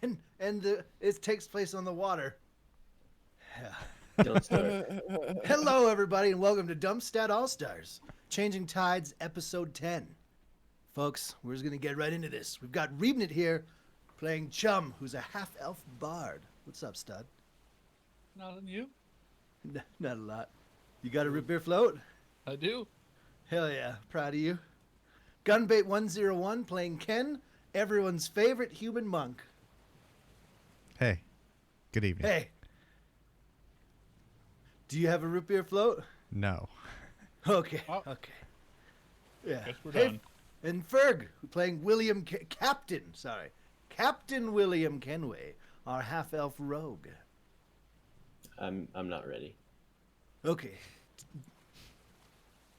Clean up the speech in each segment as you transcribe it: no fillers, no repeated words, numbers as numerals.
and it takes place on the water. Don't start. Hello, everybody, and welcome to Dumpstat All Stars, Changing Tides, Episode 10. Folks, we're just gonna get right into this. We've got Reebnit here, playing Chum, who's a half-elf bard. What's up, stud? Not on you. Not a lot. You got a root beer float? I do. Hell yeah, proud of you. Gunbait 101 playing Ken, everyone's favorite human monk. Hey, good evening. Hey, do you have a root beer float? No. Okay, Oh. okay. Yeah. Guess we're Hey, done. and Ferg playing Captain William Kenway, our half-elf rogue. I'm not ready. Okay.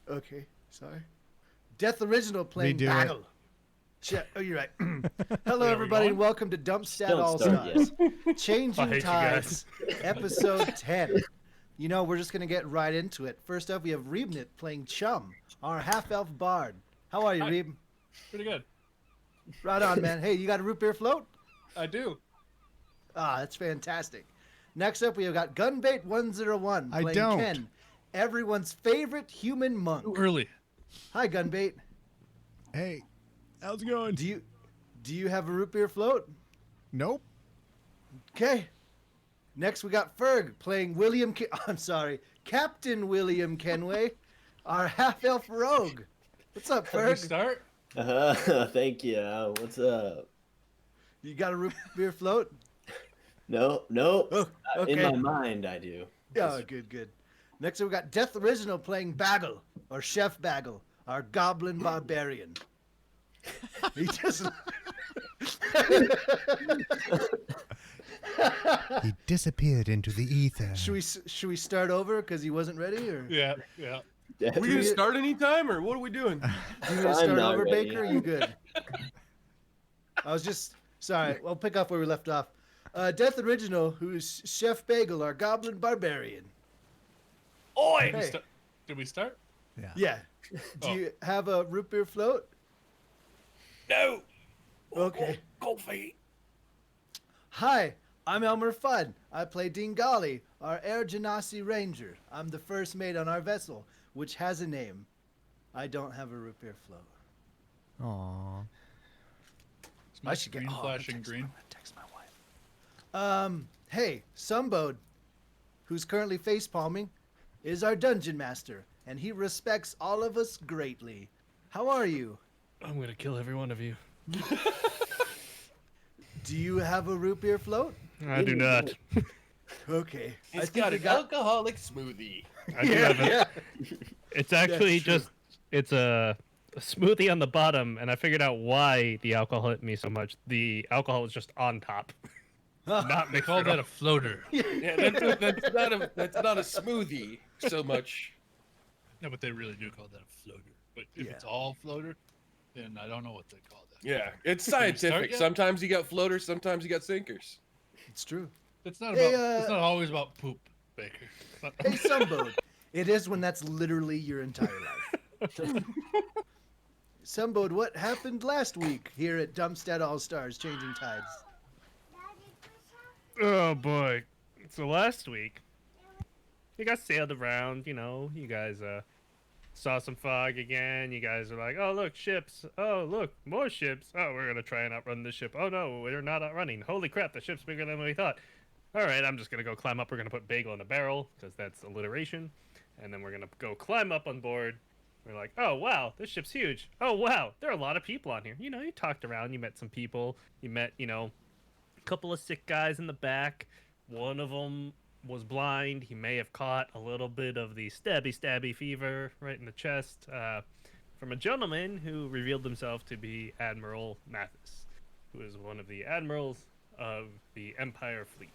Okay, sorry. Death Original playing Redo it. Battle. Shit. Oh, you're right. Hello, we everybody, going? and welcome to Dumpstat Don't All start Stars, I Changing hate you Tides, Episode 10. You know, we're just gonna get right into it. First up, we have Reebnit playing Chum, our half-elf bard. How are you, Hi. Reeb? Pretty good. Right on, man. Hey, you got a root beer float? I do. Ah, that's fantastic. Next up, we have got Gunbait 101 I playing don't. Ken, everyone's favorite human monk. Too early. Hi, Gunbait. Hey, how's it going? Do you have a root beer float? Nope. Okay. Next, we got Ferg playing I'm sorry, Captain William Kenway, our half-elf rogue. What's up, Can we Ferg? start? Thank you. What's up? You got a root beer float? No. Oh, In okay. my mind, I do. Yeah, good. Next, we got Death Original playing Bagel, or Chef Bagel, our goblin barbarian. He just... He disappeared into the ether. Should we start over because he wasn't ready, or Yeah. Are we gonna start anytime, or what are we doing? do you need to I'm start not over, ready. Baker? Are you good? I was just sorry. We'll pick up where we left off. Death Original, who's Chef Bagel, our goblin barbarian. Oi! Hey. Did we start? Yeah. Yeah. Do Oh. you have a root beer float? No! Okay. Coffee! Hi, I'm Elmer Fudd. I play Dingali, our Air Genasi Ranger. I'm the first mate on our vessel, which has a name. I don't have a root beer float. Aww. Is my I should screen get flashing green? Text my wife. Hey, Sumbode, who's currently face palming, is our dungeon master, and he respects all of us greatly. How are you? I'm gonna kill every one of you. Do you have a root beer float? I do not. Okay. I It's think got we an alcoholic smoothie. I do have it. It's actually true. it's a smoothie on the bottom, and I figured out why the alcohol hit me so much. The alcohol is just on top, not They mixed. call at that all. a floater. Yeah, that's not a smoothie so much. No, but they really do call that a floater. But if Yeah. it's all floater, then I don't know what they call that. Yeah, it's Can we start scientific. yet? Sometimes you got floaters, sometimes you got sinkers. It's true. It's not Hey, about. It's not always about poop, Baker. It's not- Hey, Sumbode. It is when that's literally your entire life. Sumbode, what happened last week here at Dumpstat All Stars Changing Tides? Oh boy! So last week, you guys sailed around. You know, you guys saw some fog again. You guys are like, "Oh look, ships! Oh look, more ships! Oh, we're gonna try and outrun this ship. Oh no, we're not outrunning. Holy crap, the ship's bigger than we thought. All right, I'm just gonna go climb up. We're gonna put Bagel in a barrel because that's alliteration, and then we're gonna go climb up on board. We're like, oh wow, this ship's huge. Oh wow, there are a lot of people on here. You know, you talked around, you met some people. You met, you know, a couple of sick guys in the back. One of them was blind. He may have caught a little bit of the stabby fever right in the chest from a gentleman who revealed himself to be Admiral Mathis, who is one of the admirals of the Empire fleet.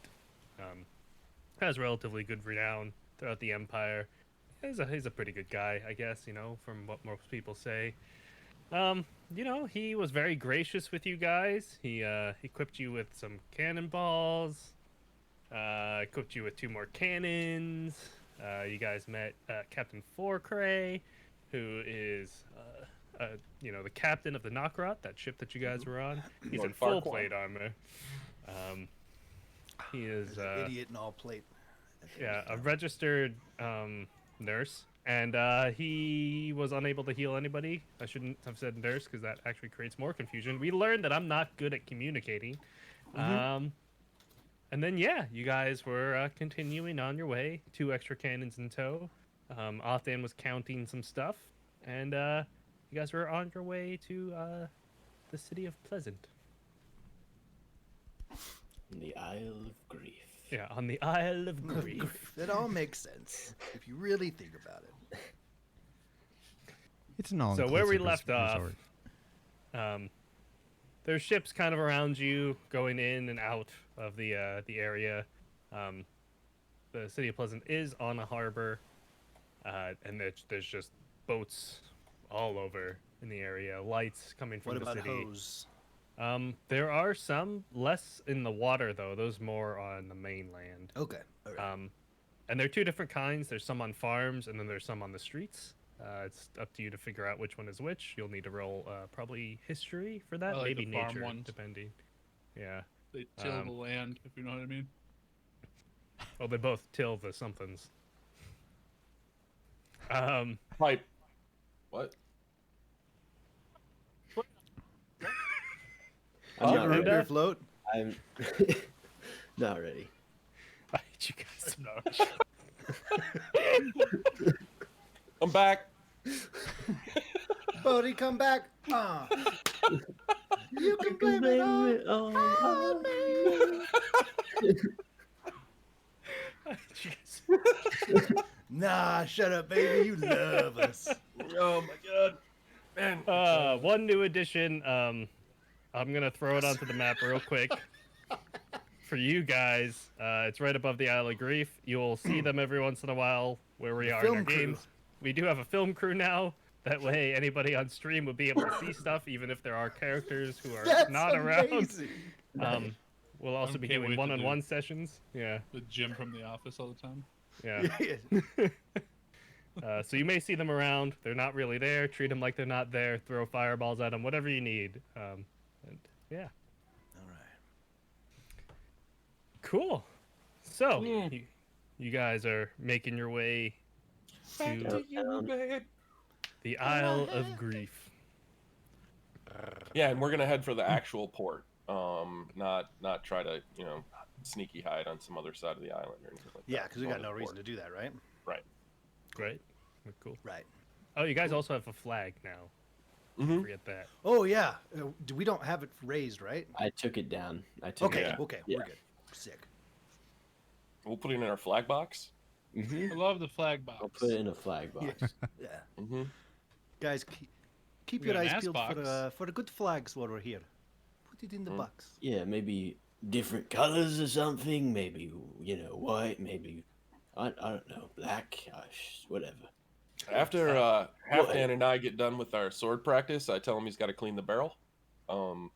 Has relatively good renown throughout the Empire. He's a pretty good guy, I guess, you know, from what most people say. You know, he was very gracious with you guys. He equipped you with some cannonballs. Equipped you with 2 more cannons. You guys met Captain Forcray, who is, you know, the captain of the Knockrot, that ship that you guys were on. He's in Lord full Farquaad. plate armor. He is There's an idiot in all plate. yeah, a registered nurse, and he was unable to heal anybody. I shouldn't have said nurse because that actually creates more confusion. We learned that I'm not good at communicating. And then yeah, you guys were continuing on your way. 2 extra cannons in tow. Othman was counting some stuff, and you guys were on your way to the city of Pleasant. The Isle of Grief. Yeah, on the Isle of Grief. It all makes sense if you really think about it. It's an all. So where we left off, there's ships kind of around you going in and out of the area. The city of Pleasant is on a harbor, and there's just boats all over in the area. Lights coming from What the about city. hose? There are some less in the water though. Those more on the mainland. Okay. All right. And there are 2 different kinds. There's some on farms, and then there's some on the streets. It's up to you to figure out which one is which. You'll need to roll probably history for that, I like maybe the farm nature, ones. depending. Yeah. They till the land, if you know what I mean. Well, they both till the somethings. Pipe. What? I'm Did you not root ready. beer float? I'm not ready. I hate you guys. I'm back. Bodie, come back. You can blame it all on me. I hate you guys. Nah, shut up, baby. You love us. Oh my god. Man. One new addition. I'm gonna throw it onto the map real quick. For you guys, it's right above the Isle of Grief. You'll see them every once in a while where we are in our film crew. games. We do have a film crew now. That way, anybody on stream will be able to see stuff, even if there are characters who are That's not amazing. around. We'll also be Can't wait doing to one-on-one sessions. Yeah, With Jim from The Office all the time. yeah. So you may see them around. They're not really there. Treat them like they're not there. Throw fireballs at them. Whatever you need. And yeah. All right. Cool. So Yeah. you guys are making your way Back to to you, babe. the Isle of Grief. Yeah, and we're gonna head for the actual port. Not try to sneaky hide on some other side of the island or anything like that. Yeah, because we Go got to no the reason port. to do that, right? Right. Great. Cool. Right. Oh, you guys also have a flag now. Mhm. Forget that. Oh yeah. We don't have it raised, right? I took it down. I took Okay. it down. Okay. Yeah. We're good. Sick. We'll put it in our flag box. Mm-hmm. I love the flag box. I'll put it in a flag box. Yeah. Mm-hmm. Guys, keep We your got an eyes ass peeled box. for the good flags while we're here. Put it in the box. Yeah, maybe different colors or something. Maybe white. Maybe I don't know, black. Gosh, whatever. After Halfdan and I get done with our sword practice, I tell him he's got to clean the barrel. No,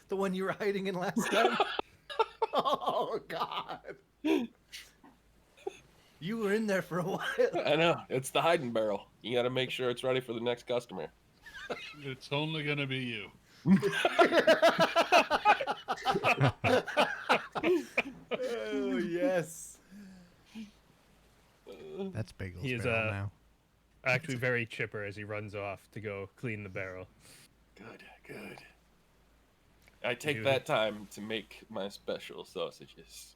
the one you were hiding in last time. Oh God. You were in there for a while. I know it's the hiding barrel. You got to make sure it's ready for the next customer. It's only gonna be you. Oh yes. That's Bagel's He is, barrel now. Actually, very chipper as he runs off to go clean the barrel. Good. I take Dude. that time to make my special sausages.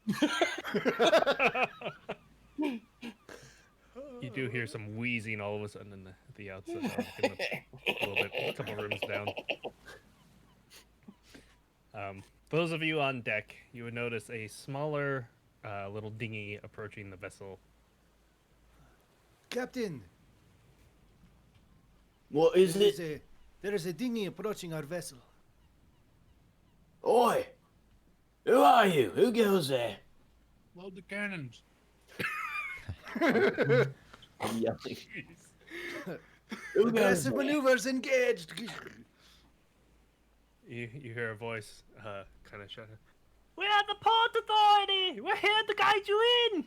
You do hear some wheezing all of a sudden in the outside, a little bit, a couple rooms down. Those of you on deck, you would notice a smaller little dinghy approaching the vessel. Captain, What is it? there is a dinghy approaching our vessel. Oi! Who are you? Who goes there? Load the cannons. I'm yelling. Who goes Aggressive there? maneuvers engaged. You hear a voice kind of shouting, "We're the port authority! We're here to guide you in!"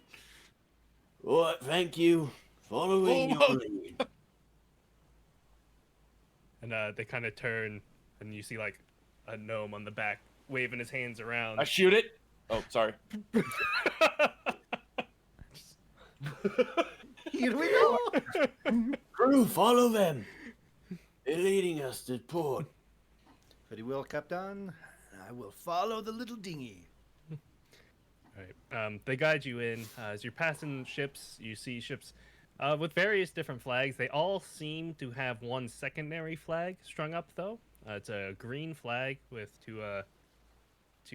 What? Thank you. Following your lead. And they kind of turn, and you see like a gnome on the back waving his hands around. I shoot it. Oh, sorry. Here we go. Crew, follow them. They're leading us to port. Very well, Captain. I will follow the little dinghy. Right. They guide you in. As you're passing ships, you see ships with various different flags. They all seem to have one secondary flag strung up, though. It's a green flag with two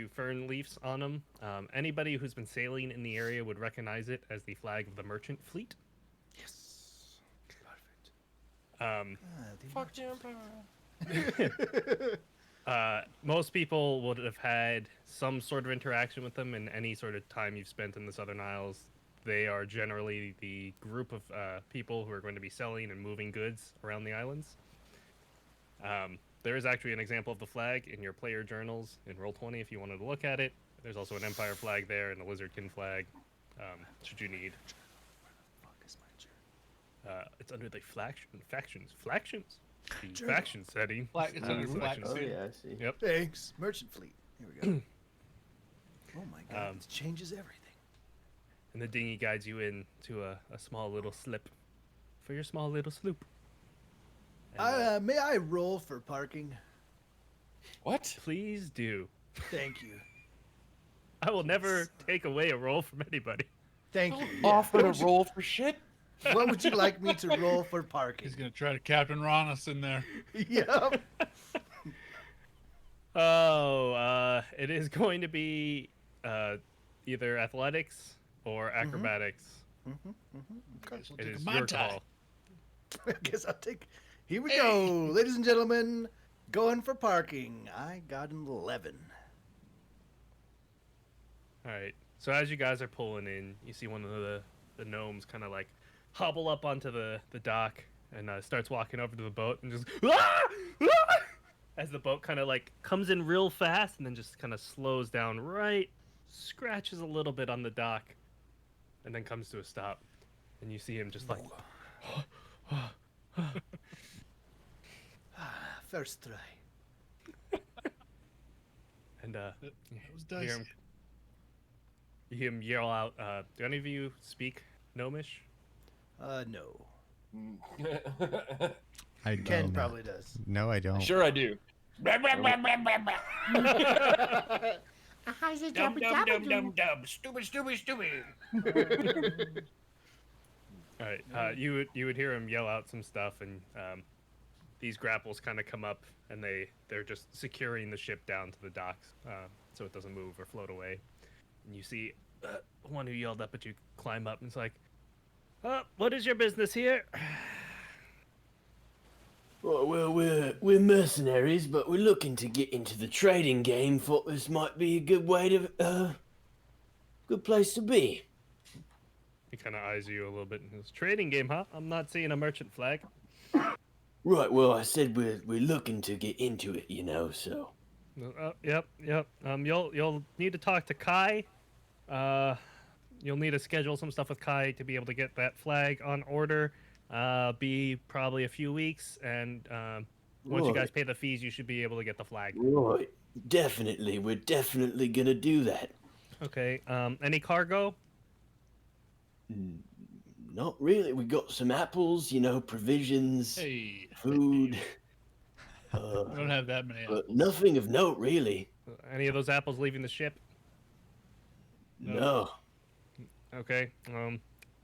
fern leaves on them. Anybody who's been sailing in the area would recognize it as the flag of the merchant fleet. Yes. Perfect. Fuck Jumper. Most people would have had some sort of interaction with them in any sort of time you've spent in the Southern Isles. They are generally the group of people who are going to be selling and moving goods around the islands. There is actually an example of the flag in your player journals in Roll20 if you wanted to look at it. There's also an Empire flag there and a Lizardkin flag, should you need. It's under the factions. The faction setting. It's under flag. Oh yeah, I see. Yep. Thanks. Merchant fleet. Here we go. Oh my god, this changes everything. And the dinghy guides you in to a small little slip for your small little sloop. And, May I roll for parking? What? please do. Thank you. I will never take away a roll from anybody. Thank you. Yeah. Offer to roll for shit? What would you like me to roll for parking? He's gonna try to Captain Ron us in there. Yep. It is going to be either athletics or acrobatics. Okay. Guess we'll It take a is Mai your Tai. call. I guess I'll take. Here we go, ladies and gentlemen. Going for parking. I got an 11. All right. So as you guys are pulling in, you see one of the gnomes kind of like hobble up onto the dock and starts walking over to the boat and just as the boat kind of like comes in real fast and then just kind of slows down right, scratches a little bit on the dock, and then comes to a stop. And you see him just like First try. and That was you hear dicey. him yell out, do any of you speak Gnomish? No. I Ken don't. probably does. No, I don't. Sure I do. Dum dum dum dum dum. Stupid, stupid, stupid. All right, you would hear him yell out some stuff, and these grapples kind of come up, and they're just securing the ship down to the docks, so it doesn't move or float away. And you see one who yelled up at you climb up, and it's like, "What is your business here?" Well, we're mercenaries, but we're looking to get into the trading game. Thought this might be a good way to, good place to be. He kind of eyes you a little bit and goes, "Trading game, huh? I'm not seeing a merchant flag." Right. Well, I said we're looking to get into it, you know. So. Yep. You'll need to talk to Kai. You'll need to schedule some stuff with Kai to be able to get that flag on order. Be probably a few weeks, and once you guys pay the fees, you should be able to get the flag. Right. Definitely. We're definitely gonna do that. Okay. Any cargo? Not really. We got some apples, you know, provisions, Hey, food. I don't have that many. But nothing of note, really. Any of those apples leaving the ship? No. Okay.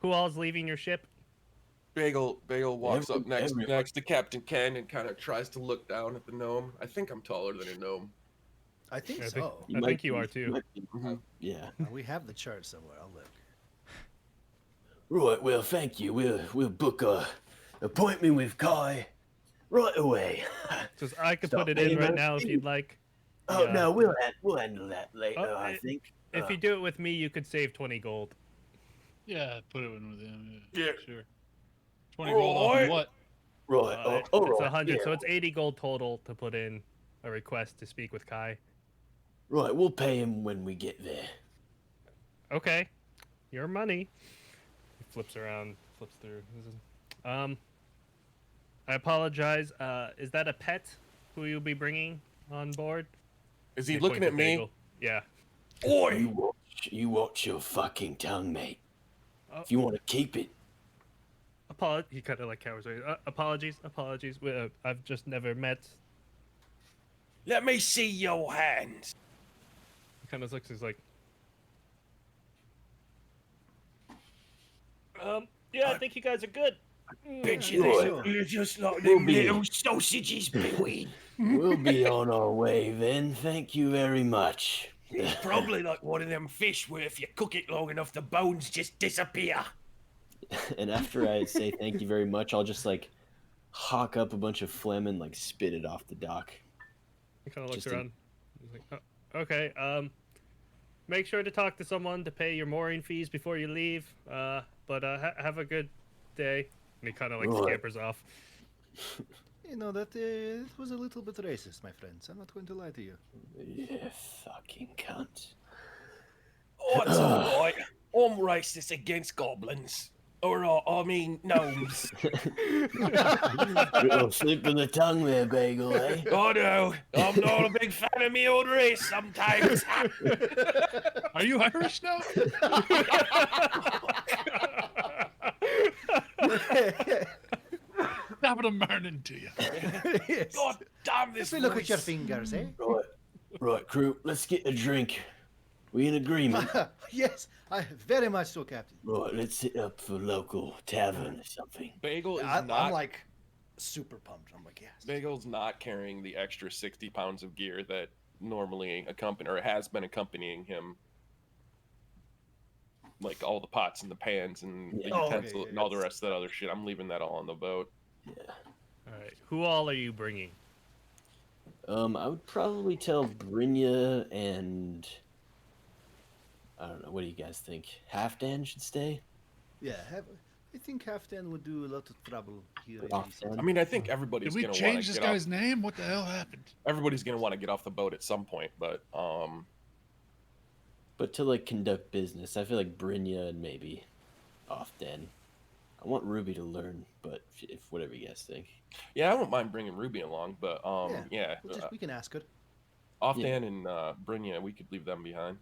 Who all is leaving your ship? Bagel walks up Everyone. next to Captain Ken and kind of tries to look down at the gnome. I think I'm taller than a gnome. I think I think- so. I think you are too. might be- yeah. We have the chart somewhere. I'll look. Right. Well, thank you. We'll book a appointment with Kai right away. Because I could Stop put it in paying right that now if fee. you'd like. Oh Yeah. no, we'll handle that later. Oh, I think. If you do it with me, you could save 20 gold. Yeah, put it in with him. Yeah. Sure. 20 gold off of Alright. what? Right. It's all right. 100, yeah. so it's 80 gold total to put in a request to speak with Kai. Right. We'll pay him when we get there. Okay, your money. He flips around, flips through. I apologize. Is that a pet who you'll be bringing on board? Is he He looking points at me? Bagel. Yeah. Oi! You watch your fucking tongue, mate. Oh. If you want to keep it. He kind of like cowers away. Apologies. I've just never met. Let me see your hands. He kind of looks. He's like, yeah, I think you guys are good. Bet you they so. You're just like We'll them be- little sausages, Pee-wee. We'll be on our way then. Thank you very much. It's probably like one of them fish where if you cook it long enough, the bones just disappear. And after I say thank you very much, I'll just like hawk up a bunch of phlegm and like spit it off the dock. He kind of looks Just around. He's like, oh, okay. Make sure to talk to someone to pay your mooring fees before you leave. But have a good day. And he kind of like Right. scampers off. You know, that it was a little bit racist, my friends. I'm not going to lie to you. Yeah, fucking cunt. Oh, it's alright. I'm racist against goblins. Or, I mean, gnomes. Little slip of the tongue there, Bagel, eh? I know. I'm not a big fan of me old race sometimes. Are you Irish now? Top of the morning to you. Yes. God damn this Let me look at your voice. fingers, eh? Right, crew, let's get a drink. We in agreement? Yes, I very much so, Captain. Right, let's hit up for local tavern or something. Bagel is I'm not. like super pumped. I'm like, yes. Bagel's not carrying the extra 60 pounds of gear that normally accompany or has been accompanying him. Like all the pots and the pans and the Yeah. Oh, okay, utensil yeah, and all the that's- rest of that other shit. I'm leaving that all on the boat. Yeah. All right. Who all are you bringing? I would probably tell Brynja and I don't know. What do you guys think? Halfdan should stay. Yeah, I think Halfdan would do a lot of trouble here. in Off this- then. I mean, I think everybody's Did we gonna want change to this get guy's off. name? What the hell happened? Everybody's gonna want to get off the boat at some point, but But to like conduct business, I feel like Brynja and maybe Off-Den. I want Ruby to learn, but if whatever you guys think. yeah, I don't mind bringing Ruby along. But yeah, we can ask her. Off-Dan and Brynja, we could leave them behind.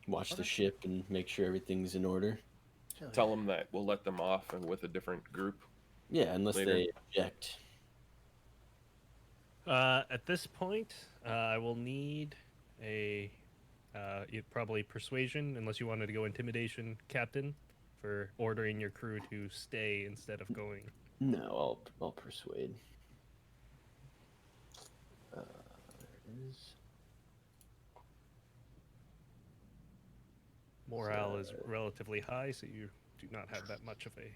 Watch the Okay. ship and make sure everything's in order. Hell Tell them that we'll let them off and with a different group. Yeah, unless Later. they object. At this point, I will need a probably persuasion, unless you wanted to go intimidation, Captain, for ordering your crew to stay instead of going. No, I'll persuade. There it is. Morale is relatively high, so you do not have that much of a.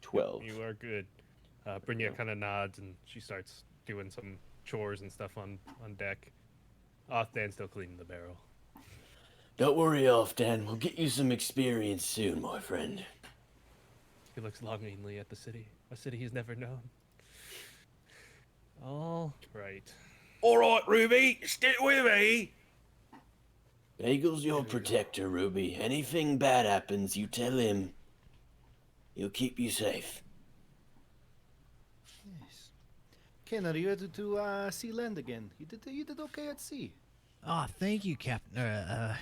12. You are good. Brynja kind of nods and she starts doing some chores and stuff on deck. Off-Dan still cleaning the barrel. Don't worry, Off-Dan. We'll get you some experience soon, my friend. He looks longingly at the city, a city he's never known. All right. All right, Ruby, stick with me. Bagel's your protector, Ruby. Anything bad happens, you tell him. He'll keep you safe. Yes. Ken, are you ready to see land again? You did okay at sea. Oh, thank you, Captain.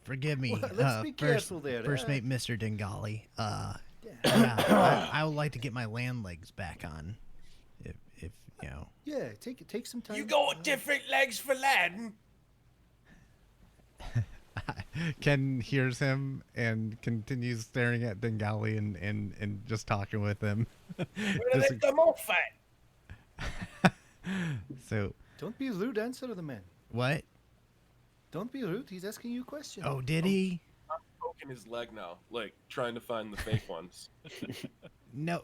Forgive me. Well, let's be first, careful there, First uh. mate, Mr. Dengali. Yeah. Yeah, I would like to get my land legs back on. If you know. Yeah, take some time. You got different legs for land. Ken hears him and continues staring at Dengali and just talking with him. Where Just- let them off at? so, Don't be rude. Answer the man. what? Don't be rude. He's asking you a question. Oh, did he? Poking his leg now, like trying to find the fake ones. No,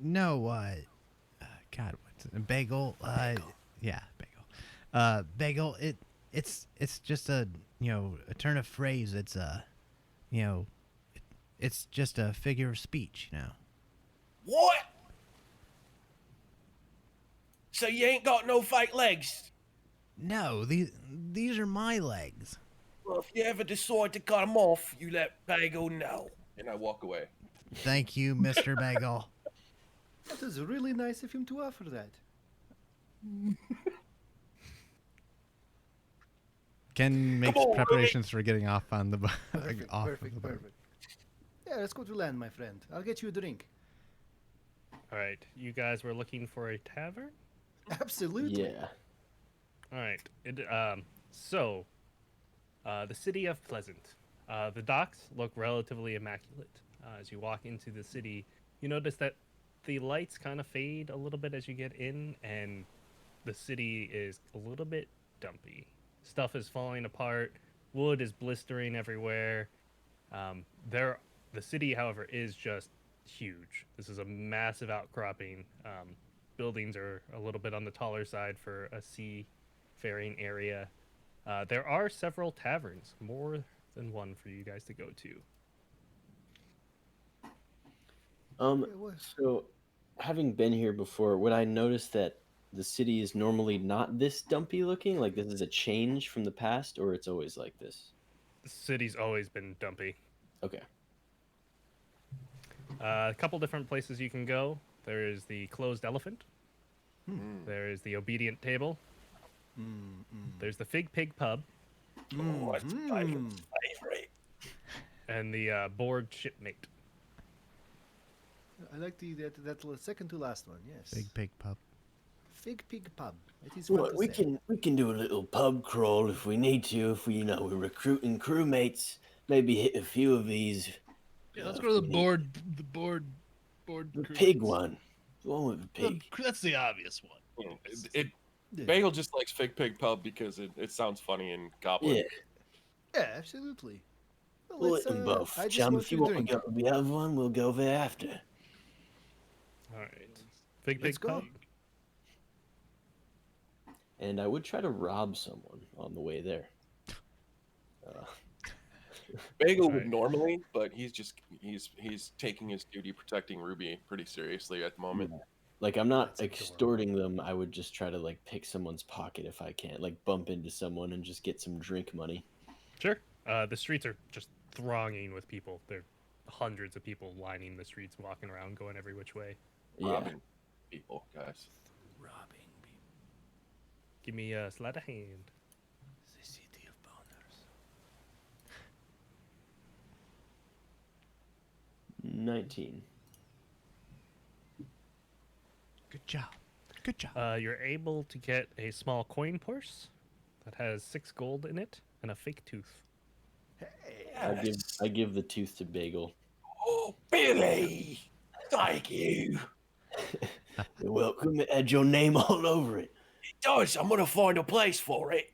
no, God, what's it? Bagel? Yeah, bagel. Bagel, it's just a a turn of phrase. It's it's just a figure of speech, What? So you ain't got no fake legs? No, these are my legs. Well, if you ever decide to cut them off, you let Bagel know. And I walk away. Thank you, Mr. Bagel. That is really nice of him to offer that. Ken makes on, preparations for getting off on the boat. Perfect, off of perfect, the boat. perfect. Yeah, let's go to land, my friend. I'll get you a drink. All right, you guys were looking for a tavern. Absolutely. Yeah. All right. The city of Pleasant. The docks look relatively immaculate. As you walk into the city, you notice that the lights kind of fade a little bit as you get in, and the city is a little bit dumpy. Stuff is falling apart. Wood is blistering everywhere. The city, however, is just huge. This is a massive outcropping. Buildings are a little bit on the taller side for a seafaring area. There are several taverns, more than one for you guys to go to. Yeah, what? So, having been here before, would I notice that the city is normally not this dumpy looking? Like this is a change from the past, or it's always like this? The city's always been dumpy. Okay. A couple different places you can go. There is the Closed Elephant. There is the Obedient Table. There's the Fig Pig Pub Oh, that's my favorite. and the Board Shipmate. I like that second to last one. Yes. Big pig pub. Fig Pig Pub. It is fun Well, to we say. can do a little pub crawl if we need to. If we're recruiting crewmates, maybe hit a few of these. Yeah, let's go to the board. The board. The crew. pig one. The one with the pig. That's the obvious one. Yeah. Bagel just likes Fig Pig Pub because it sounds funny in Goblin. Yeah. Yeah, absolutely. Well, We'll let's, hit them both. I just Chum, want if you to want to drink. go to the other one, we'll go there after. All right. Fig Let's Pig go. Pub. And I would try to rob someone on the way there. Bagel Right. would normally, but he's taking his duty protecting Ruby pretty seriously at the moment. Like I'm not That's adorable. extorting them. I would just try to like pick someone's pocket if I can, like bump into someone and just get some drink money. Sure. The streets are just thronging with people. There are hundreds of people lining the streets, walking around, going every which way. Yeah. Robbing people, guys. Robbing people. Give me a sleight of hand. The city of boners. 19. Good job. Good job. You're able to get a small coin purse that has 6 gold in it and a fake tooth. I give the tooth to Bagel. Oh, Billy! Thank you. You're welcome. It had your name all over it. It does. I'm gonna find a place for it.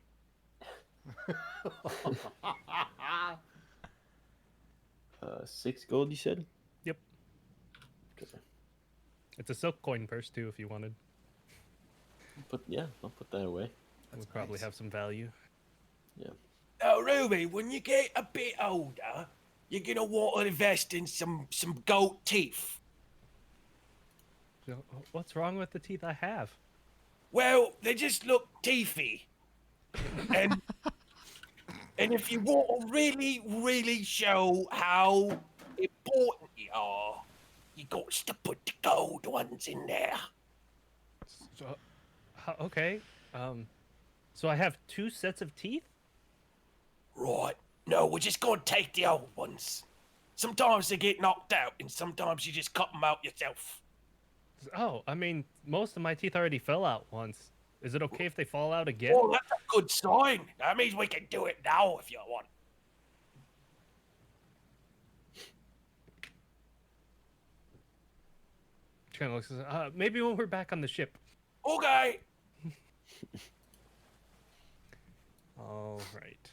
6 gold, you said? Yep. Okay. It's a silk coin purse too, if you wanted. I'll put that away. It would probably nice. have some value. Yeah. Now, Ruby, when you get a bit older, you're gonna want to invest in some goat teeth. So, what's wrong with the teeth I have? Well, they just look teethy. And and if you want to really, really show how important you are, you got to put the gold ones in there. So, okay. So I have 2 sets of teeth? Right. No, we're just gonna take the old ones. Sometimes they get knocked out, and sometimes you just cut them out yourself. Oh, I mean, most of my teeth already fell out once. Is it okay if they fall out again? Well, that's a good sign. That means we can do it now if you want. She kind of looks. Maybe when we're back on the ship. Okay. All right.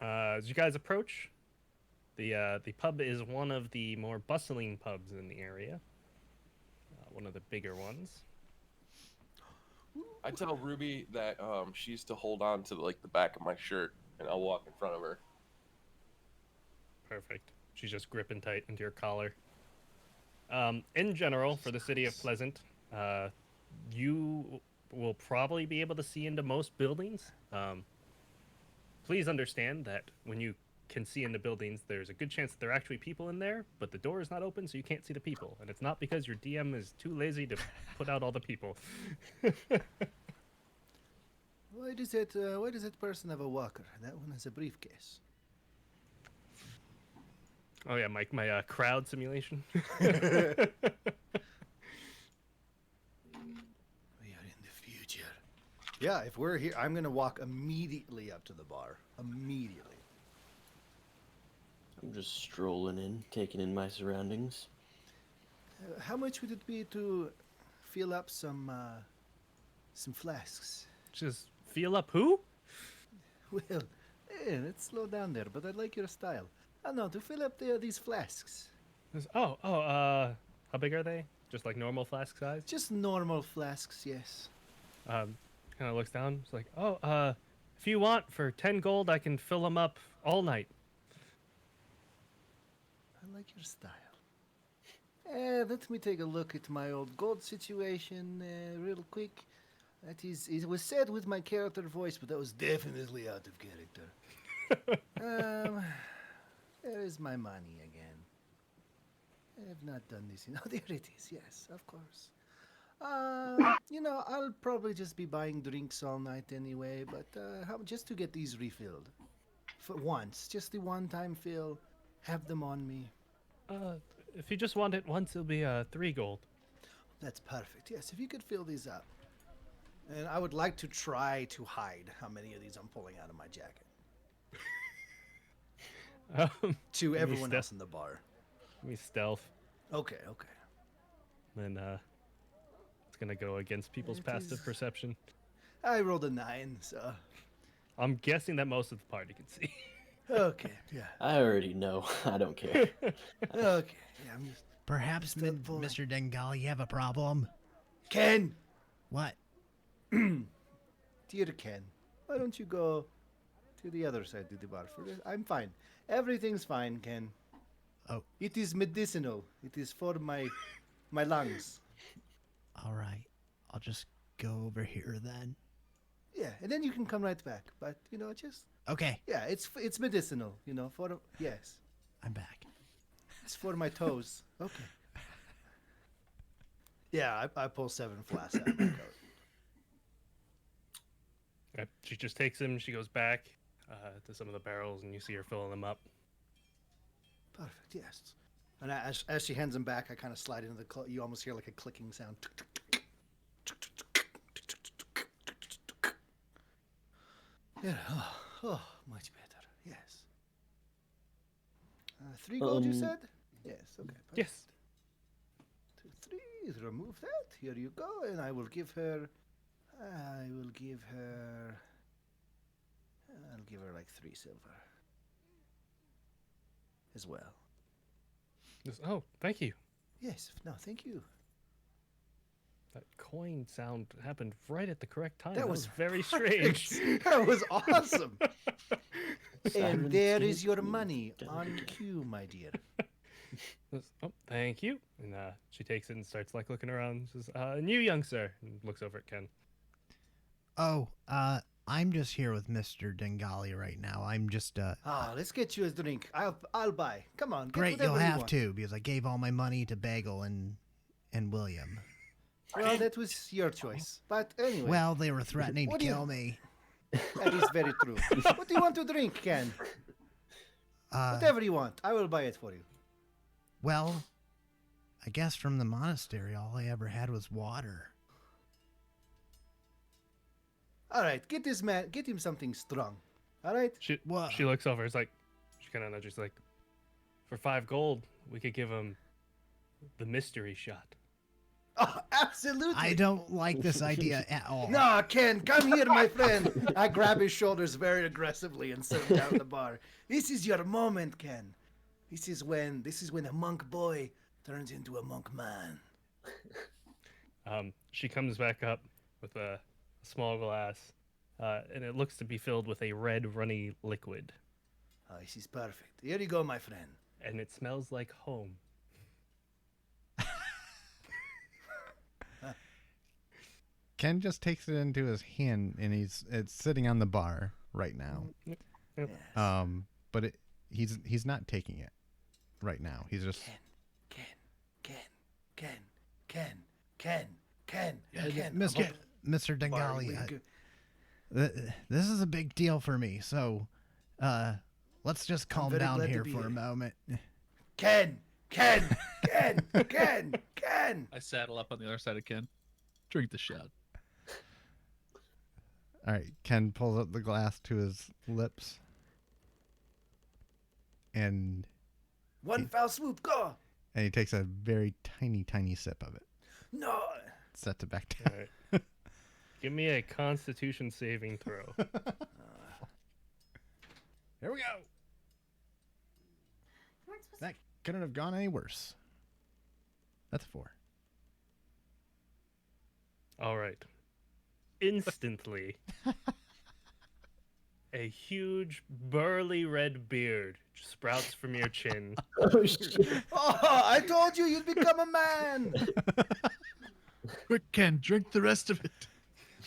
As you guys approach, the pub is one of the more bustling pubs in the area. One of the bigger ones. I tell Ruby that she's to hold on to the back of my shirt, and I'll walk in front of her. Perfect. She's just gripping tight into your collar. In general, for the city of Pleasant, you will probably be able to see into most buildings. Please understand that when you can see into buildings, there's a good chance that there are actually people in there, but the door is not open, so you can't see the people. And it's not because your DM is too lazy to put out all the people. Why does that person have a walker? That one has a briefcase. Oh yeah, my crowd simulation. We are in the future. Yeah, if we're here, I'm gonna walk immediately up to the bar. Immediately. I'm just strolling in, taking in my surroundings. How much would it be to fill up some flasks? Just feel up who? Well, let's slow down there, but I like your style. Oh no, to fill up these flasks. How big are they? Just like normal flask size? Just normal flasks, yes. Kind of looks down. It's like, if you want for 10 gold, I can fill them up all night. I like your style. Let me take a look at my old gold situation real quick. It was said with my character voice, but that was definitely out of character. There is my money again. I have not done this. Oh, there it is. Yes, of course. I'll probably just be buying drinks all night anyway, but just to get these refilled. For once, just the one-time fill, have them on me. If you just want it once, it'll be 3 gold. That's perfect. Yes, if you could fill these up. And I would like to try to hide how many of these I'm pulling out of my jacket. To everyone else in the bar. Let me stealth. Okay. Then it's gonna go against people's It passive is- perception. I rolled a 9, so... I'm guessing that most of the party can see. Okay, yeah. I already know. I don't care. Okay, yeah, I'm just... Perhaps, Still pulling. Mr. Dengali, you have a problem? Ken! What? Dear Ken, why don't you go to the other side of the bar for this? I'm fine. Everything's fine, Ken. Oh. It is medicinal. It is for my lungs. All right. I'll just go over here then. Yeah, and then you can come right back. But, just... Okay. Yeah, it's medicinal, yes. I'm back. It's for my toes. Okay. Yeah, I pull 7 flasks out of my coat. She just takes them. She goes back to some of the barrels, and you see her filling them up. Perfect, yes. And as she hands them back, I kind of slide into the you almost hear like a clicking sound. Yeah, much better, yes. 3 gold, you said? Yes, okay. Perfect. Yes. 2, 3, remove that. Here you go, and I will give her like 3 silver as well. Oh, thank you. Yes, no, thank you. That coin sound happened right at the correct time. That That was was very strange. That was awesome. And Sirens there can't is your be money done. on cue, my dear. Oh, thank you. And she takes it and starts like looking around. Says, "And you, young sir," and looks over at Ken. Oh, I'm just here with Mr. Dengali right now. I'm just Let's get you a drink. I'll buy. Come on, get great. whatever You'll you have want. to because I gave all my money to Bagel and William. Well, that was your choice. But anyway, Well, they were threatening to What do you- kill me. that is very true. What do you want to drink, Ken? Whatever you want, I will buy it for you. Well, I guess from the monastery, all I ever had was water. All right, get him something strong. All right. She Wha- she looks over. It's like she kind of nudges like, for 5 gold, we could give him the mystery shot. Oh, absolutely. I don't like this idea at all. No, Ken, come here, my friend. I grab his shoulders very aggressively and set him down the bar. This is your moment, Ken. This is when a monk boy turns into a monk man. She comes back up with a small glass, and it looks to be filled with a red, runny liquid, Oh, this is perfect. Here you go, my friend. and it smells like home. Ken just takes it into his hand, and it's sitting on the bar right now. Yes. But he's not taking it right now. He's just Ken. Mr. Dengali. This is a big deal for me, so let's just calm very down glad to here be for here. a moment. Ken! Ken! I saddle up on the other side of Ken. Drink the shot. All right, Ken pulls up the glass to his lips, and One foul swoop, go! he takes a very tiny sip of it. No! Sets it back down. All right. Give me a Constitution saving throw. Here we go. That couldn't have gone any worse. That's a 4. All right. Instantly, a huge burly red beard sprouts from your chin. Oh shit! Oh, I told you you'd become a man! Quick, Ken, drink the rest of it.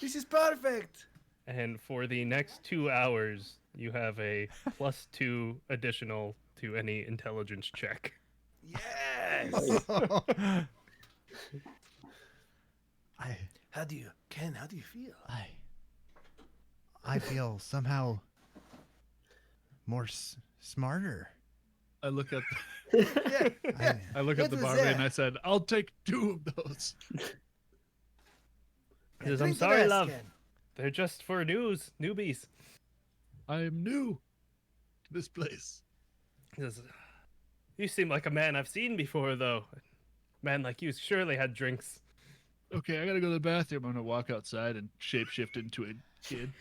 This is perfect! And for the next 2 hours, you have a +2 additional to any intelligence check. Yes! Ken, how do you feel? I feel somehow more smarter. I look at Yeah. I look at the What was barmaid that? and I said, "I'll take 2 of those." He says, I'm Drink the sorry, rest, love. Ken. They're just for newbies. I am new to this place. He says, you seem like a man I've seen before, though. A man like you surely had drinks. Okay, I gotta go to the bathroom. I'm gonna walk outside and shapeshift into a kid.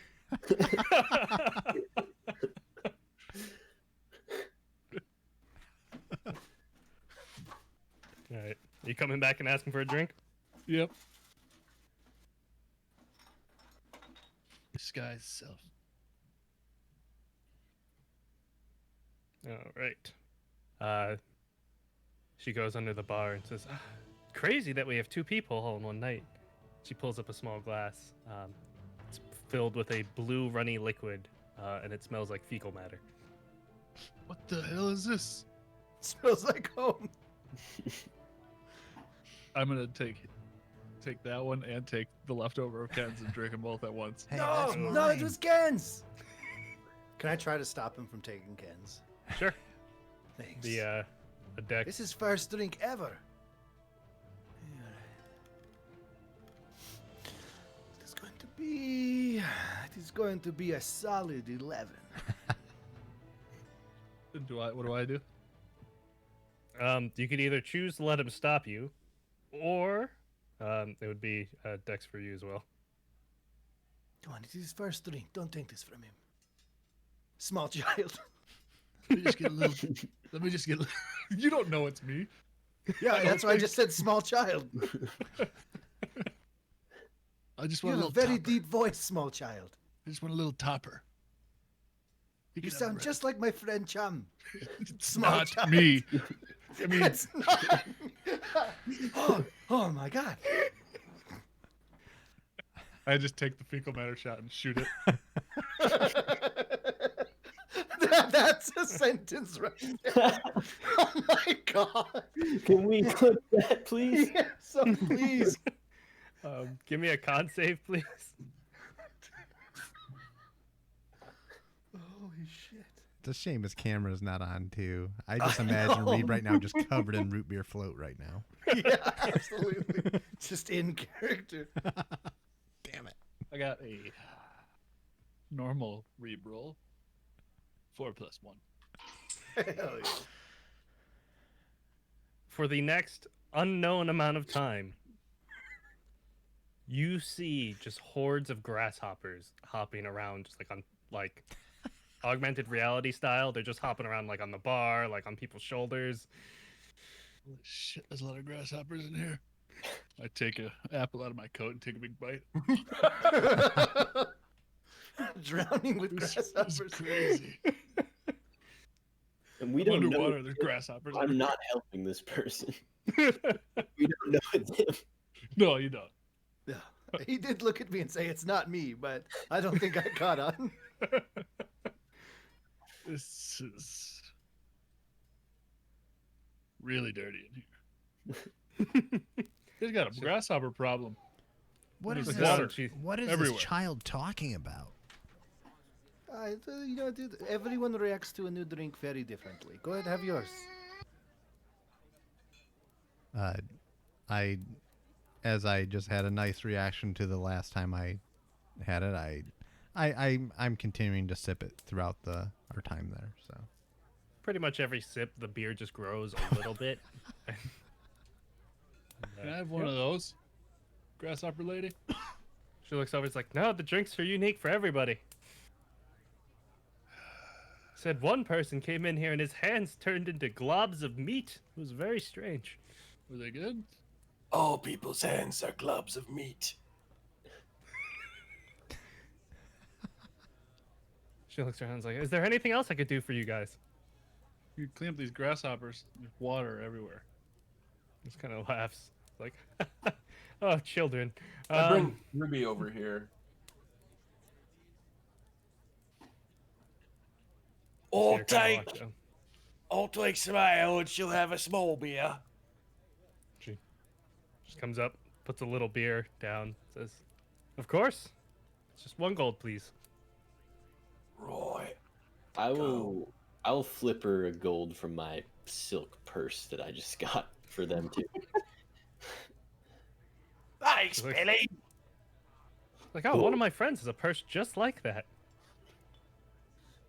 All right. Are you coming back and asking for a drink? Yep. Disguise self. All right. She goes under the bar and says, crazy that we have 2 people all in one night. She pulls up a small glass. It's filled with a blue runny liquid, and it smells like fecal matter. What the hell is this? Smells like home. I'm gonna take that one and take the leftover of Ken's and drink them both at once. Hey, No, that's no, it mine. was Ken's. Can I try to stop him from taking Ken's? Sure. Thanks. The deck. This is first drink ever. It is going to be a solid 11. What do I do? You could either choose to let him stop you, or it would be dex for you as well. Come on, it is his first drink. Don't take this from him. Small child. Let me just get a little. Let me just get. You don't know it's me. Yeah, that's why I just said small child. I just You want a have a little very topper. deep voice, small child. I just want a little topper. You can have sound the just like my friend Chum. rest. It's small not child. me. I mean, It's not. oh my god. I just take the fecal matter shot and shoot it. That's a sentence right there. Oh my god. Can we clip that, please? Yeah, so please. Give me a con save, please. Holy shit. It's a shame his camera's not on too. I just imagine know. Reed right now just covered in root beer float right now. Yeah, absolutely. Just in character. Damn it. I got a normal re-roll. 4 + 1. Hell yeah. For the next unknown amount of time, you see just hordes of grasshoppers hopping around, just like on augmented reality style. They're just hopping around like on the bar, like on people's shoulders. Holy shit, there's a lot of grasshoppers in here. I take a apple out of my coat and take a big bite. Drowning with This is grasshoppers. crazy. And we I'm don't know. underwater. There's grasshoppers. I'm not helping this person. We don't know it's him. No, you don't. Yeah. He did look at me and say it's not me, but I don't think I caught on. This is really dirty in here. He's got a grasshopper problem. What There's is water this? What is everywhere. this child talking about? You know, dude, everyone reacts to a new drink very differently. Go ahead, have yours. I, as I just had a nice reaction to the last time I had it, I'm continuing to sip it throughout our time there. So Pretty much every sip, the beer just grows a little bit. Can I have one of those? Grasshopper lady? She looks over. It's like, no, the drinks are unique for everybody. Said one person came in here and his hands turned into globs of meat. It was very strange. Were they good? All people's hands are globs of meat. She looks around and is like, is there anything else I could do for you guys? You clean up these grasshoppers. There's water everywhere. Just kind of laughs. Like, oh, children. I bring Ruby over here. I'll Here, kinda take, watch them. I'll take some ale and she'll have a small beer. She just comes up, puts a little beer down, says, of course. It's just 1 gold, please. Right. I will flip her a gold from my silk purse that I just got for them too. Thanks, Like- Billy. Like, oh, one of my friends has a purse just like that.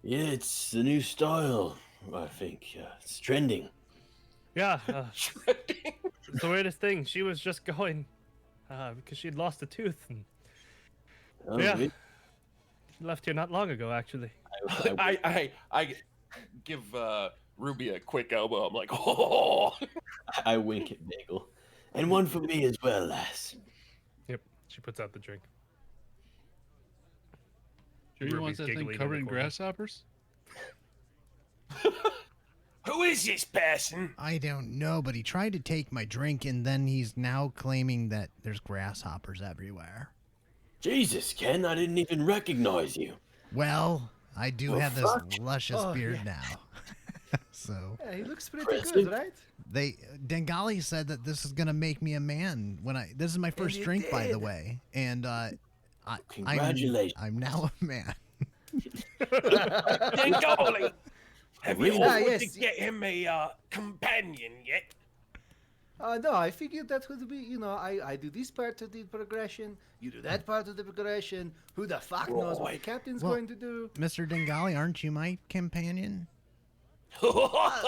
Yeah, it's the new style. I think it's trending. Yeah, it's the weirdest thing. She was just going because she'd lost a tooth. And Oh, Yeah. really? she left here not long ago, actually. I give Ruby a quick elbow. I'm like, oh. I wink at Bagel. And one for me as well, lass. Yep, she puts out the drink. Sure you want Ruby's that giggling thing in covered the in corner. grasshoppers? Who is this person? I don't know, but he tried to take my drink and then he's now claiming that there's grasshoppers everywhere. Jesus, Ken, I didn't even recognize you. Well, I do Well, have this fuck. luscious Oh, beard yeah. now. So Yeah, he looks pretty Impressive. good, right? Dengali said that this is gonna make me a man this is my first it drink, by the did. way. And Congratulations. I'm now a man. Then golly. Have you Really? offered Yes. to get him a companion yet? No, I figured that would be, you know, I do this part of the progression, you do that part of the progression. Who the fuck knows what the Right. captain's Well- going to do? Mr. Dengali, aren't you my companion? I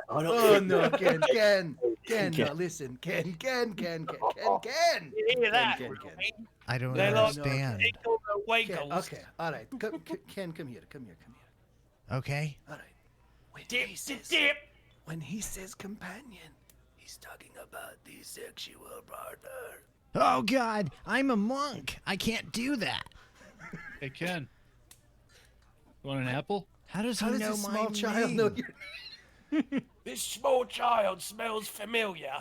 don't Oh think no, that- Ken, Ken. no, listen, Ken. You hear that, Ken. Ruby? I don't They like- understand. Tickle the Ken, wiggles. okay, all right. Ken, come here. Okay. All right. When Dip he the says, dip. when he says companion, he's talking about the sexual partner. Oh God, I'm a monk. I can't do that. Hey, Ken. Want an apple? How does he How does know this my small child name? know your This small child smells familiar.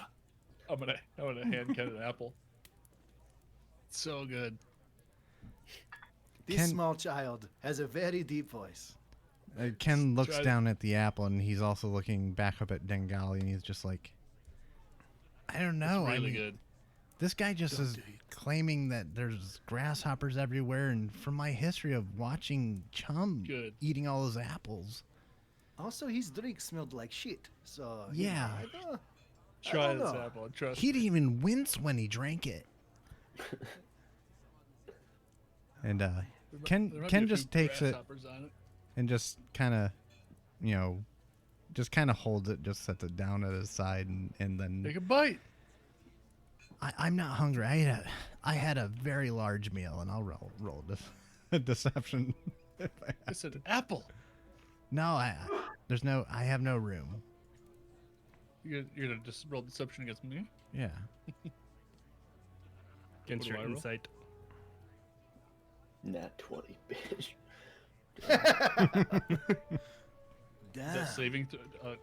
I'm gonna hand Ken an apple. So good. This Ken- small child has a very deep voice. Ken looks Try- down at the apple, and he's also looking back up at Dengali, and he's just like, I don't know. Really I mean, good. this guy just is claiming that there's grasshoppers everywhere, and from my history of watching Chum Good. eating all those apples, Also, his drink smelled like shit. So Yeah. I don't, Try don't this know. apple. Trust he didn't even wince when he drank it. and There might Ken be a just few takes it grasshoppers on it. and just kind of, just kind of holds it, just sets it down at his side, and then Take a bite. I'm not hungry. I had a very large meal, and I'll roll this. deception. if I have It's an apple. No, I have no room. You're gonna just roll deception against me? Yeah. Against What your do I roll? insight. Nat 20, bitch. Is that Damn. saving? Oh,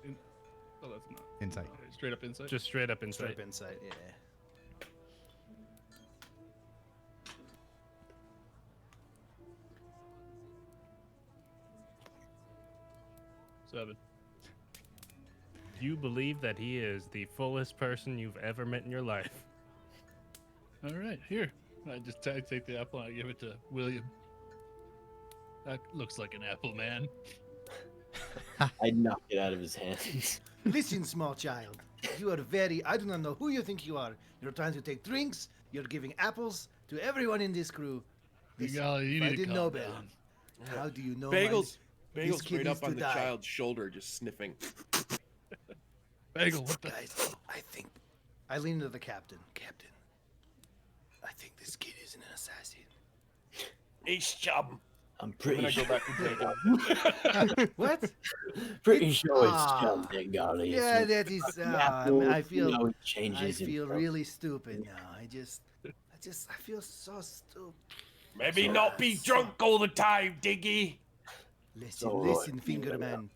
that's not. Insight. Okay, straight up insight. Just straight up insight. Straight insight, yeah. 7. You believe that he is the fullest person you've ever met in your life. All right, here. I take the apple and I give it to William. That looks like an apple, man. I knock it out of his hands. Listen, small child. You are very. I do not know who you think you are. You're trying to take drinks. You're giving apples to everyone in this crew. Listen, Golly, you if I need to didn't calm know better, down. how do you know? Bagels, this Bagels kid right needs up on to the die. child's shoulder, just sniffing. Bagel, what the? Guys, I think. I lean into the captain. Captain, I think this kid is an assassin. He's chum. I'm And pretty then I go sure. back to Bagel. What? Pretty It's- sure it's ah, Chum that got it. Yeah, that is. I feel. You know, he I changes feel himself. really stupid now. I feel so stupid. Maybe not be drunk all the time, Diggy. Listen, all listen, right. finger man.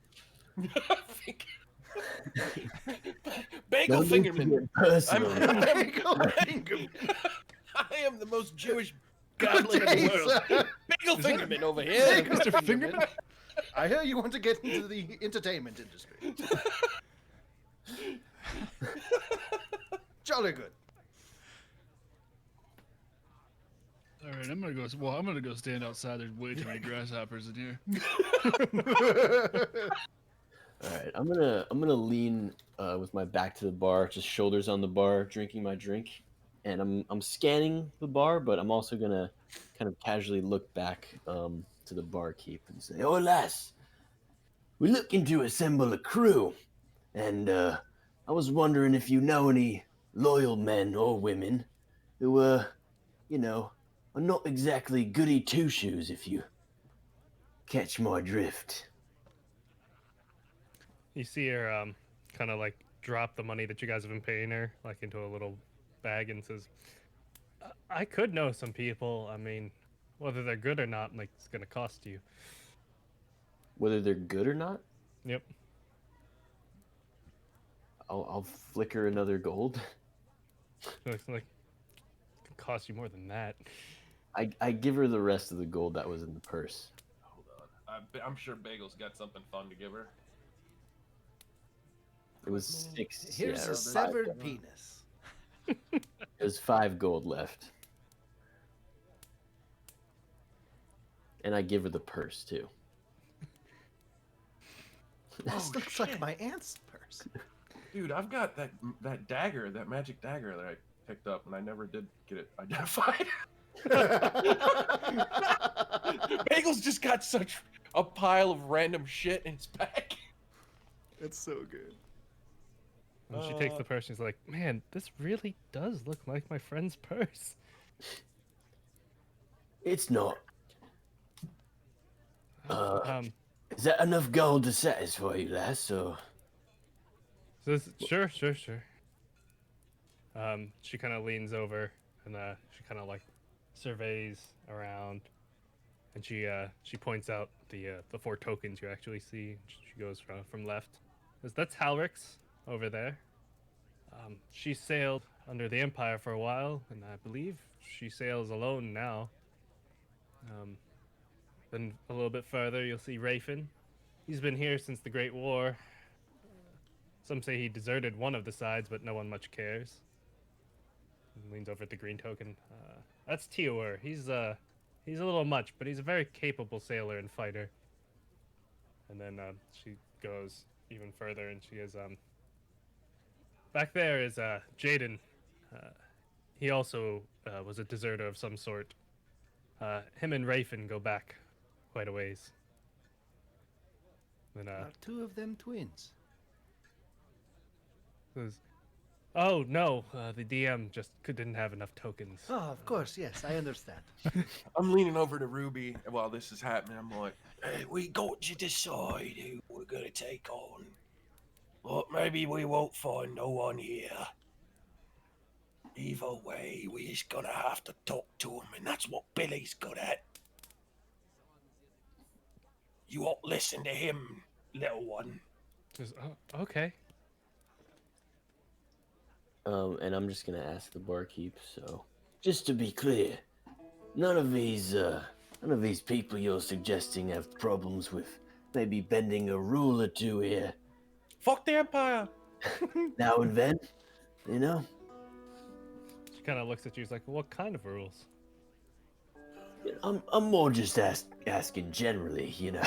Bagel No need to Fingerman. get personal. I am the most Jewish goblin in the world. Bagel Fingerman over here. Mr. Fingerman? I hear you want to get into the entertainment industry. Jolly good. All right, I'm gonna go. Well, I'm gonna go stand outside. There's way too many grasshoppers in here. All right, I'm gonna lean with my back to the bar, just shoulders on the bar, drinking my drink, and I'm scanning the bar, but I'm also gonna kind of casually look back to the barkeep and say, "Oh, lass, we're looking to assemble a crew, and I was wondering if you know any loyal men or women who you know, are not exactly goody two shoes, if you catch my drift." You see her kind of like drop the money that you guys have been paying her like into a little bag and says, I could know some people. I mean, whether they're good or not, like it's gonna cost you. Whether they're good or not, Yep. I'll flicker another gold. Looks like it could cost you more than that. I give her the rest of the gold that was in the purse. Hold on. I'm sure Bagel's got something fun to give her. It was 6. Here's yeah, a or severed 5. penis. There's 5 gold left. And I give her the purse too. This looks like my aunt's purse. Dude, I've got that dagger, that magic dagger that I picked up, and I never did get it identified. Bagel's just got such a pile of random shit in his bag. It's so good. And she takes the purse and she's like, man, this really does look like my friend's purse. It's not. Um, Is that enough gold to satisfy you, lass? Or sure. She kind of leans over and she kind of like surveys around, and she points out the 4 tokens you actually see. She goes from left. That's Halrick's over there. She sailed under the Empire for a while, and I believe she sails alone now. Then a little bit further, you'll see Rafin. He's been here since the Great War. Some say he deserted one of the sides, but no one much cares. He leans over at the green token. That's Tior. He's a little much, but he's a very capable sailor and fighter. And then she goes even further, and she is back there is Jaden. He also was a deserter of some sort. Him and Rafin go back quite a ways. Then Are 2 of them twins? says, "Oh no, the DM just didn't have enough tokens." Oh, of course, yes, I understand. I'm leaning over to Ruby while this is happening. I'm like, Hey, we got to decide who we're gonna take on. But maybe we won't find no one here. Either way, we just gonna have to talk to him, and that's what Billy's good at. You won't listen to him, little one. Says, "Oh, okay." and I'm just gonna ask the barkeep. So, just to be clear, none of these people you're suggesting have problems with maybe bending a rule or 2 here fuck the Empire. now and then, you know? She kind of looks at you. She's like, "What kind of rules?" I'm more just asking generally, you know,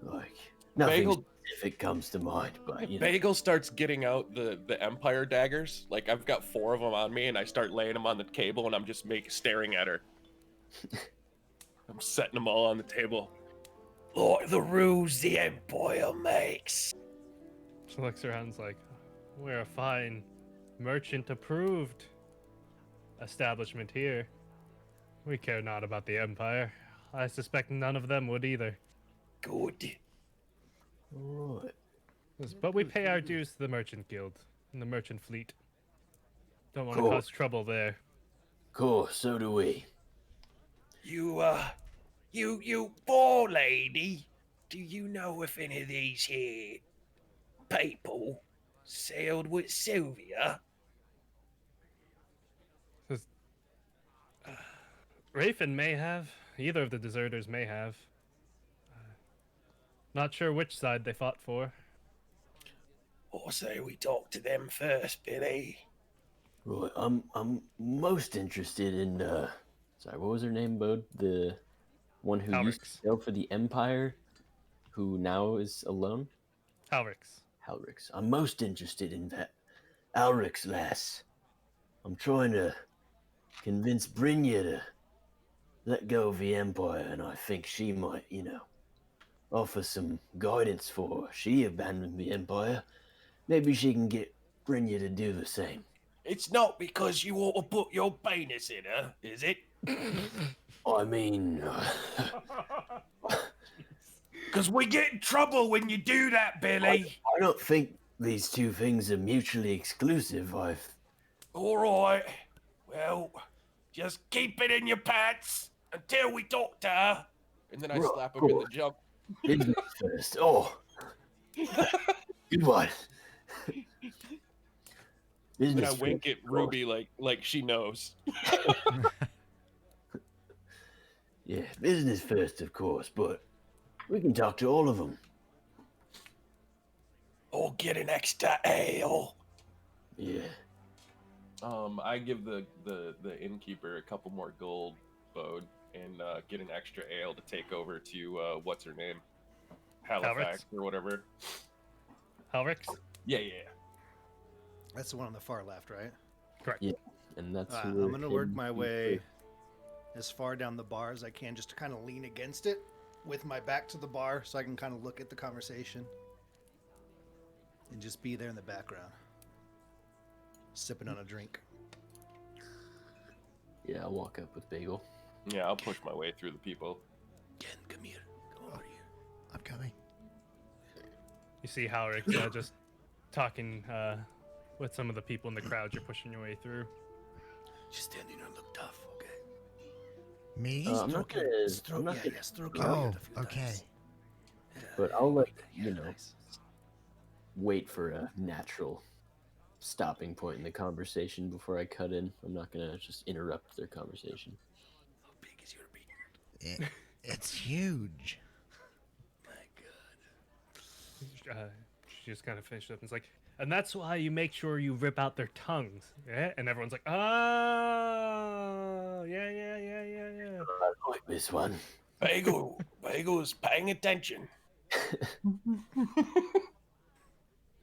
like nothing Bagel- specific comes to mind, but you know. Bagel starts getting out the Empire daggers. Like I've got 4 of them on me, and I start laying them on the table, and I'm just staring at her. I'm setting them all on the table. Like the rules the Empire makes. She looks around and's like, we're a fine merchant approved establishment here. We care not about the Empire. I suspect none of them would either. Good. Alright. But we pay our dues to the Merchant Guild and the Merchant Fleet. Don't want to Cool. cause trouble there. Cool, so do we. You poor lady. Do you know if any of these here people sailed with Sylvia? Rafen may have. Either of the deserters may have. Not sure which side they fought for. Or say we talk to them first, Billy. Right, I'm most interested in sorry, what was her name, Bode? The one who used to Halrix. sail for the Empire, who now is alone? Halrix. Halrix. I'm most interested in that Alrix lass. I'm trying to convince Brynja to let go of the Empire, and I think she might, you know, offer some guidance for her. She abandoned the Empire. Maybe she can get Brynja to do the same. It's not because you ought to put your penis in her, is it? I mean, Because we get in trouble when you do that, Billy. I don't think these two things are mutually exclusive. All right. Well, just keep it in your pants until we talk to her. And then I Right, slap him in the cool. jump. Business first. Oh, good one. And then I Business wink first, at of course. Ruby like she knows. Yeah, business first, of course, but we can talk to all of them. Or get an extra ale. Yeah. I give the innkeeper a couple more gold, Bode, and get an extra ale to take over to what's her name, Halifax or whatever. Halrix? Yeah. That's the one on the far left, right? Correct. Yeah. And that's I'm who we're going to work heading my to way first. as far down the bar as I can, just to kind of lean against it with my back to the bar so I can kind of look at the conversation and just be there in the background, sipping on a drink. Yeah, I'll walk up with Bagel. Yeah, I'll push my way through the people. Ken, come here. Come over here. I'm coming. You see Halrix just talking with some of the people in the crowd you're pushing your way through. Just stand there and look tough, okay? Me? I'm not gonna. I'm not gonna, stroke Oh, okay. but I'll wait for a natural stopping point in the conversation before I cut in. I'm not gonna just interrupt their conversation. How big is your beard? It's huge. My God. She just kind of finished up and it's like, and that's why you make sure you rip out their tongues. Yeah? And everyone's like, oh, yeah. I like this one. Bagel's paying attention.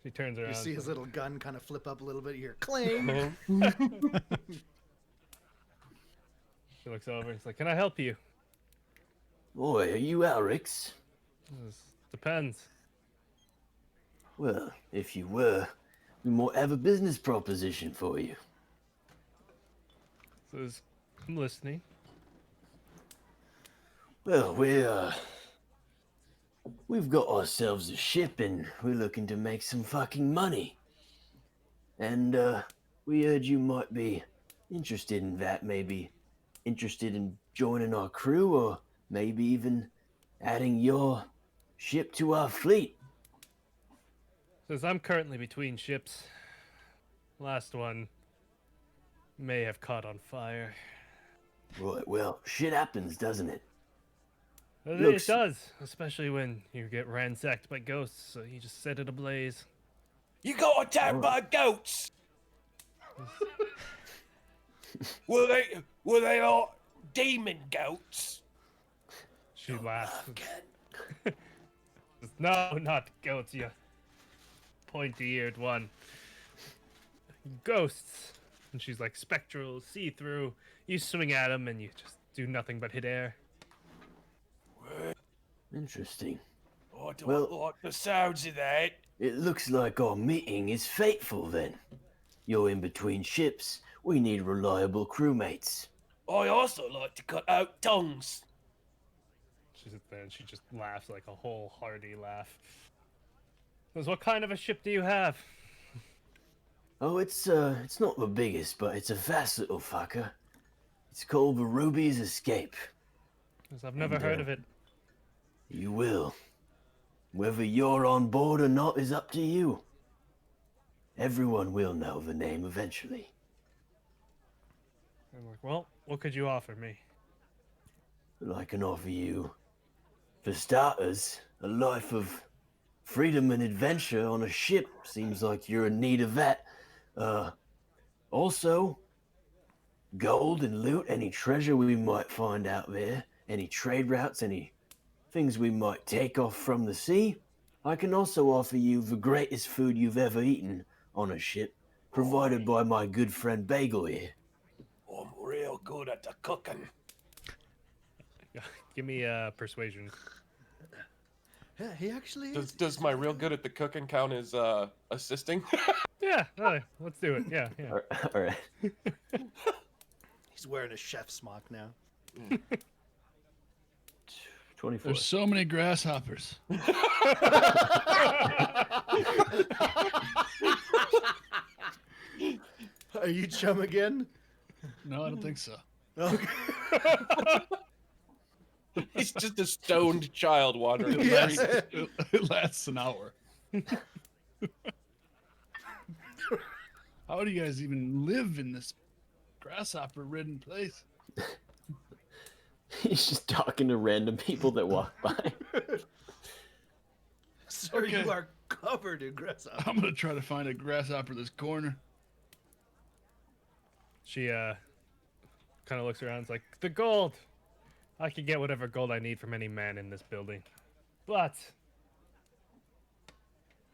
She turns around. You see his little gun kind of flip up a little bit. You hear clang. She looks over. It's like, can I help you? Boy, are you Alrix? Depends. Well, if you were, we might have a business proposition for you. Says, I'm listening. Well, we've got ourselves a ship and we're looking to make some fucking money. And we heard you might be interested in that, maybe interested in joining our crew or maybe even adding your ship to our fleet. Says, I'm currently between ships. Last one may have caught on fire. Right, well, shit happens, doesn't it? It Looks- does, especially when you get ransacked by ghosts, so you just set it ablaze. You got attacked by goats. Were they not demon goats. She laughs. Again. No, not goats, you pointy-eared one. Ghosts. And she's like spectral, see-through. You swing at them and you just do nothing but hit air. Interesting. I don't Well- like the sounds of that. It looks like our meeting is fateful then. You're in between ships. We need reliable crewmates. I also like to cut out tongues. She sits there and she just laughs like a whole hearty laugh. Says, what kind of a ship do you have? Oh, it's not the biggest, but it's a fast little fucker. It's called the Ruby's Escape. Says, I've never And, heard of it. You will. Whether you're on board or not is up to you. Everyone will know the name eventually. I'm like, well, what could you offer me? I can offer you, for starters, a life of freedom and adventure on a ship. Seems like you're in need of that. Also, gold and loot, any treasure we might find out there, any trade routes, any things we might take off from the sea. I can also offer you the greatest food you've ever eaten on a ship, provided by my good friend Bagel here. I'm real good at the cooking. Give me persuasion. Yeah, he actually is. Does my real good at the cooking count as assisting? Yeah, let's do it. Yeah, yeah. All right. He's wearing a chef smock now. 24. There's so many grasshoppers. Are you chum again? No, I don't think so. Okay. He's just a stoned child wandering. Yeah. the streets. It lasts an hour. How do you guys even live in this grasshopper-ridden place? He's just talking to random people that walk by. Sir, Okay. you are covered in grasshoppers. I'm gonna try to find a grasshopper this corner. She kind of looks around. It's like, the gold. I can get whatever gold I need from any man in this building, but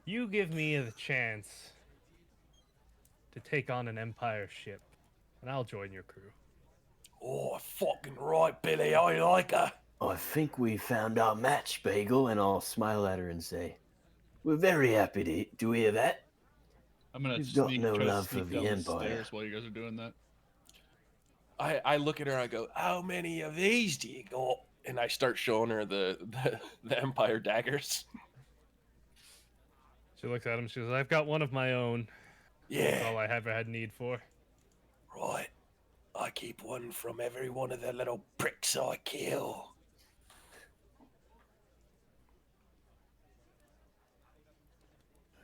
you give me the chance to take on an Empire ship, and I'll join your crew. Oh, fucking right, Billy. I like her. I think we found our match, Bagel, and I'll smile at her and say, we're very happy to hear that. I'm gonna You've got sneak, no try to love sneak for the down Empire. stairs while you guys are doing that. I look at her. I go, "How many of these do you got?" And I start showing her the Empire daggers. She looks at him. She says, I've got one of my own. That's all Yeah, I ever had need for. right. I keep one from every one of the little pricks I kill.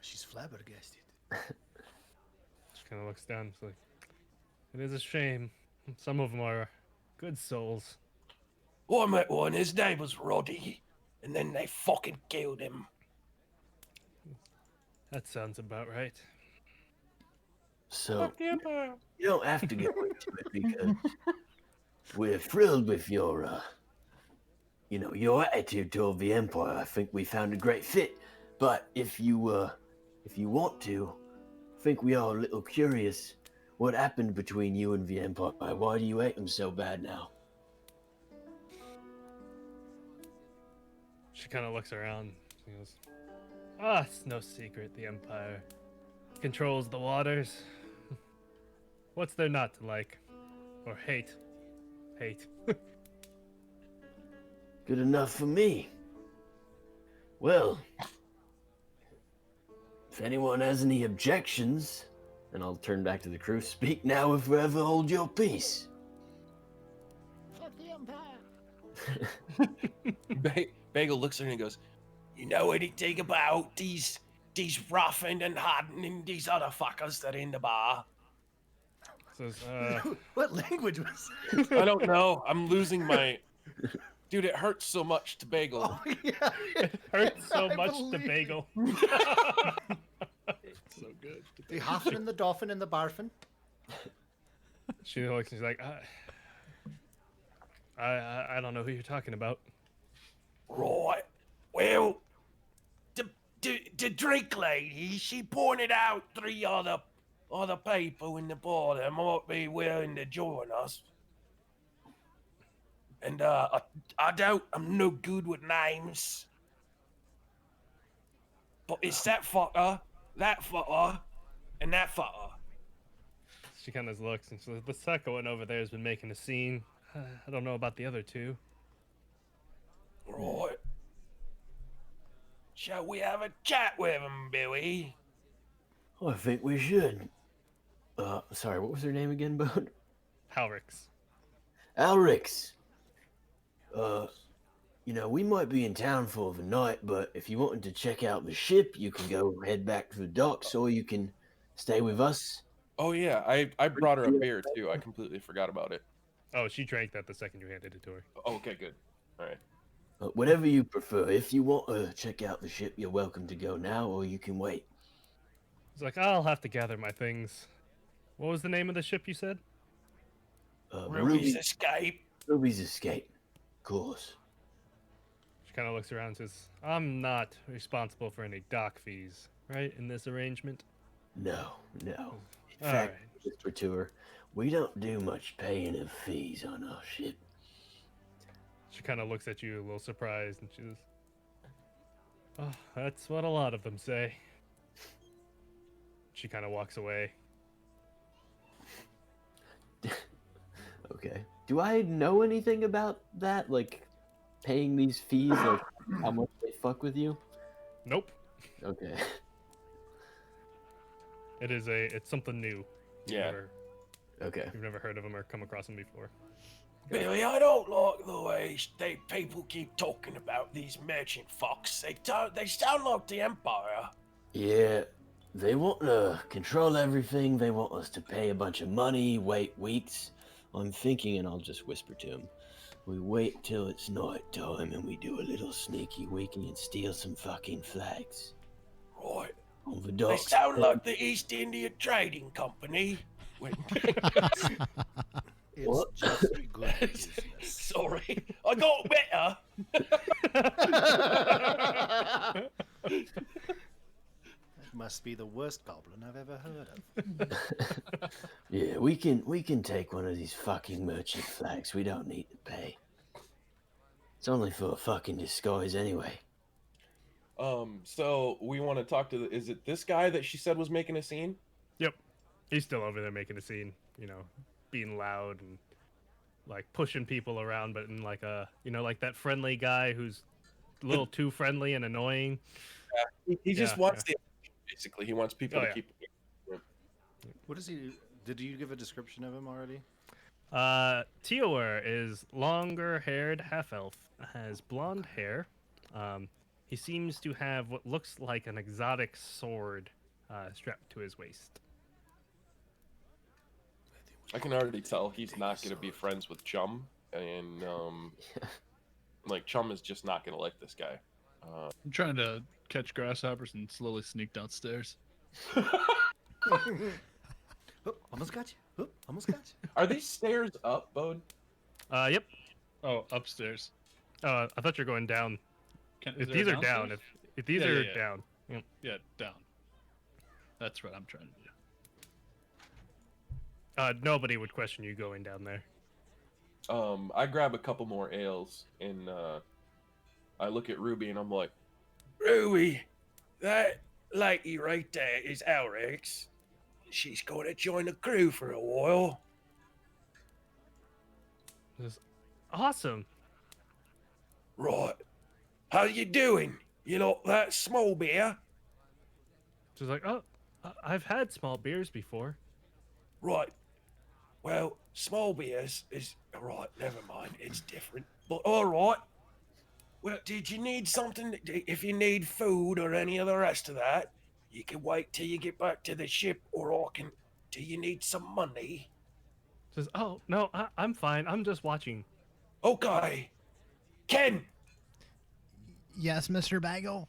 She's flabbergasted. She kind of looks down. It's like, it is a shame. Some of them are good souls. I met one. His name was Roddy, and then they fucking killed him. That sounds about right. So, the Empire. you don't have to go into it because we're thrilled with your, your attitude toward the Empire. I think we found a great fit. But if you want to, I think we are a little curious. What happened between you and the Empire? Why do you hate them so bad now? She kind of looks around. She goes, ah, it's no secret. The Empire controls the waters. What's there not to like? Or hate? Hate. Good enough for me. Well, if anyone has any objections, and I'll turn back to the crew, speak now or forever hold your peace. Fuck the Empire. Bagel looks at her and he goes, You know anything about these Ruffin and Harden and these other fuckers that are in the bar? Says, What language was that? "I don't know. I'm losing my." Dude, it hurts so much to Bagel. Oh, yeah. it hurts so I much to believe bagel. So good. The Hoffin and the Dolphin and the Barfin. She looks. She's like, I don't know who you're talking about. Right. Well, the drink lady, she pointed out three other people in the bar that might be willing to join us. And I'm no good with names. But it's that fucker, and that fucker. She kind of looks and says, "The second one over there has been making a scene. I don't know about the other two." Right. Shall we have a chat with him, Billy? I think we should. Sorry, what was her name again, Bode? Halrix. Alrix. We might be in town for the night, but if you wanted to check out the ship, you can go head back to the docks, or you can stay with us. Oh yeah, I brought her a beer too. I completely forgot about it. Oh, she drank that the second you handed it to her. Oh, okay, good. All right. Whatever you prefer. If you want to check out the ship, you're welcome to go now, or you can wait. He's like, "I'll have to gather my things." What was the name of the ship you said? Ruby's Escape. Ruby's Escape. Of course. She kind of looks around and says, "I'm not responsible for any dock fees, right, in this arrangement?" No. In All fact, right. whisper to her, we don't do much paying of fees on our ship. She kind of looks at you a little surprised, and she says, "Oh, that's what a lot of them say." She kind of walks away. Okay. Do I know anything about that? Like, paying these fees, like, how much they fuck with you? Nope. Okay. It's something new. Yeah. Okay. You've never heard of them or come across them before. Billy, I don't like the way people keep talking about these merchant fucks. They sound like the Empire. Yeah, they want to control everything. They want us to pay a bunch of money, wait weeks. I'm thinking, and I'll just whisper to him, we wait till it's night time and we do a little sneaky weeky and steal some fucking flags. Right. On the They docks. sound like the East India Trading Company. Wait, It's What? just good business. sorry, I got better. That must be the worst goblin I've ever heard of. Yeah, we can take one of these fucking merchant flags. We don't need to pay. It's only for a fucking disguise anyway. So we want to talk to is it this guy that she said was making a scene? Yep. He's still over there making a scene, being loud and like pushing people around, but in like like that friendly guy who's a little too friendly and annoying. He just Yeah, wants the basically. He wants people Oh, to yeah. keep. What does he do? Did you give a description of him already? Teower is longer-haired half-elf, has blonde hair. He seems to have what looks like an exotic sword strapped to his waist. I can already tell he's not going to be friends with Chum, and like Chum is just not going to like this guy. I'm trying to catch grasshoppers and slowly sneak downstairs. Oh, almost got you. Oh, almost got you. Are these stairs up, Bode? Yep. Oh, upstairs. I thought you were going down. Is If there these a are down, downstairs? if these Yeah, are yeah, yeah. down. Yep. Yeah, down. That's what I'm trying to do. Nobody would question you going down there. I grab a couple more ales and I look at Ruby and I'm like, Ruby, that lady right there is Elrix. She's going to join the crew for a while. This is awesome. Right. How you doing? You know that small beer? She's like, "Oh, I've had small beers before." Right. Well, small beers is right. Never mind. It's different. But all right. Well, did you need something? If you need food or any of the rest of that, you can wait till you get back to the ship, or I can. Do you need some money? Says, "Oh no, I'm fine. I'm just watching." Okay. Ken, Yes, Mr. Bagel?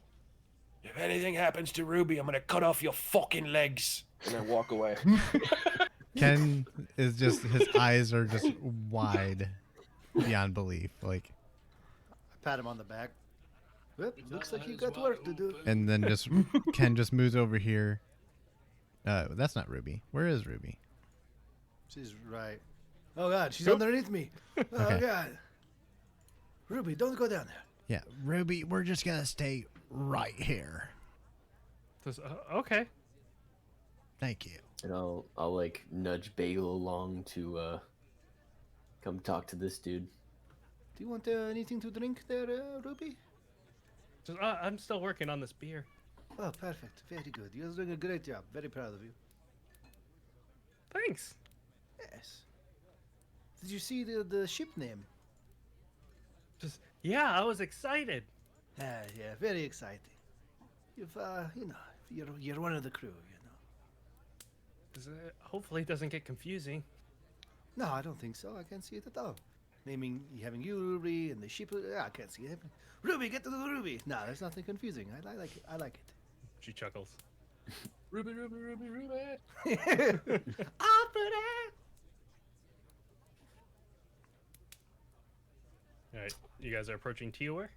if anything happens to Ruby, I'm gonna cut off your fucking legs. and I walk away. Ken is just, his eyes are just wide. beyond belief. Like, I pat him on the back. Well, looks like you Eyes got wide work to do. open. and then just Ken just moves over here. That's not Ruby. Where is Ruby? She's right. Oh God, she's Oop. underneath me. Oh Okay. God. Ruby, don't go down there. Yeah, Ruby, we're just gonna stay right here. Okay. Thank you. And I'll like nudge Bagel along to come talk to this dude. Do you want anything to drink there, Ruby? I'm still working on this beer. Oh, perfect. Very good. You're doing a great job. Very proud of you. Thanks. Yes. Did you see the ship name? Yeah, I was excited. Yeah, very exciting. You've, you're one of the crew, Hopefully it doesn't get confusing. No, I don't think so. I can't see it at all. Having you, Ruby, and the ship. I can't see it. Ruby, get to the Ruby. No, there's nothing confusing. I like it. I like She chuckles. Ruby, Ruby, Ruby, Ruby. it. All right, you guys are approaching Tioware?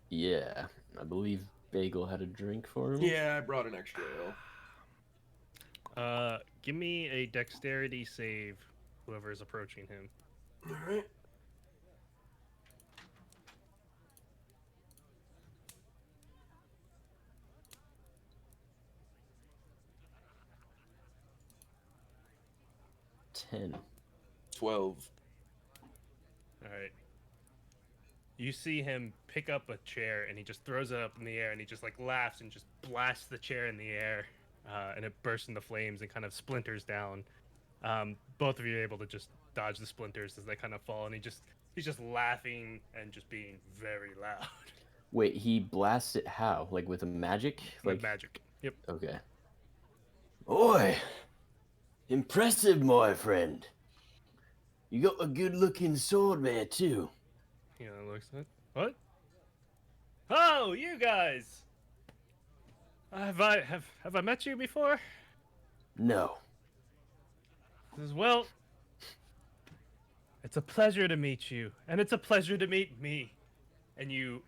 Yeah, I believe Bagel had a drink for him. Yeah, I brought an extra ale. Give me a dexterity save, whoever is approaching him. All right. Ten. 12. All right. You see him pick up a chair and he just throws it up in the air and he just like laughs and just blasts the chair in the air, and it bursts into flames and kind of splinters down. Both of you are able to just dodge the splinters as they kind of fall, and he's just laughing and just being very loud. Wait, he blasts it how? Like with a magic? With magic. Yep. Okay. Oi! Impressive, my friend. You got a good-looking sword there too. You know, looks at what? Oh, you guys! Have I met you before? No. Well, it's a pleasure to meet you, and it's a pleasure to meet me. And you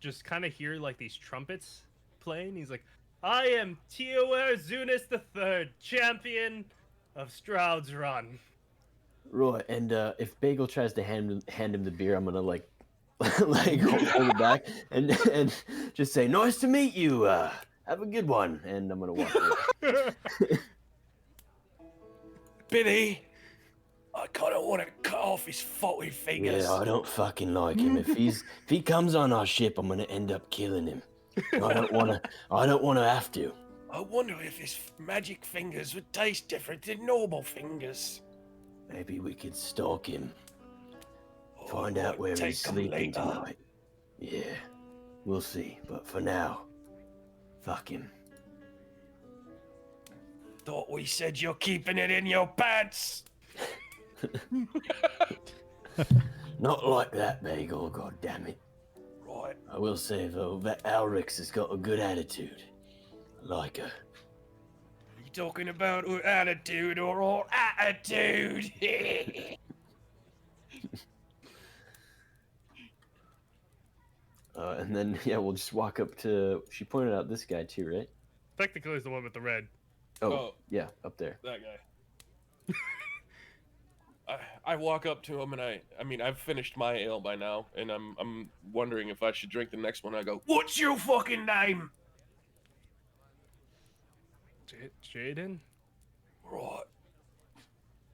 just kind of hear like these trumpets playing. He's like, I am Tioware Zunis III, champion of Stroud's Run. Right, and if Bagel tries to hand him the beer, I'm gonna like like hold it back and just say, "Nice to meet you. Have a good one." And I'm gonna walk away. Billy, I kind of want to cut off his 40 fingers. Yeah, I don't fucking like him. If he comes on our ship, I'm gonna end up killing him. I don't wanna have to. I wonder if his magic fingers would taste different than normal fingers. Maybe we could stalk him. Or Find out where take he's 'em sleeping later. tonight. Yeah, we'll see. But for now, fuck him. Thought we said you're keeping it in your pants. Not like that, Bagel. God damn it. Right. I will say though that Alrix has got a good attitude. I like her. Are you talking about her attitude or our attitude? And then yeah, we'll just walk up to. She pointed out this guy too, right? Technically, it's the one with the red. Oh. Yeah, up there. That guy. I walk up to him and I mean I've finished my ale by now and I'm wondering if I should drink the next one. I go, What's your fucking name? Jaden? Right.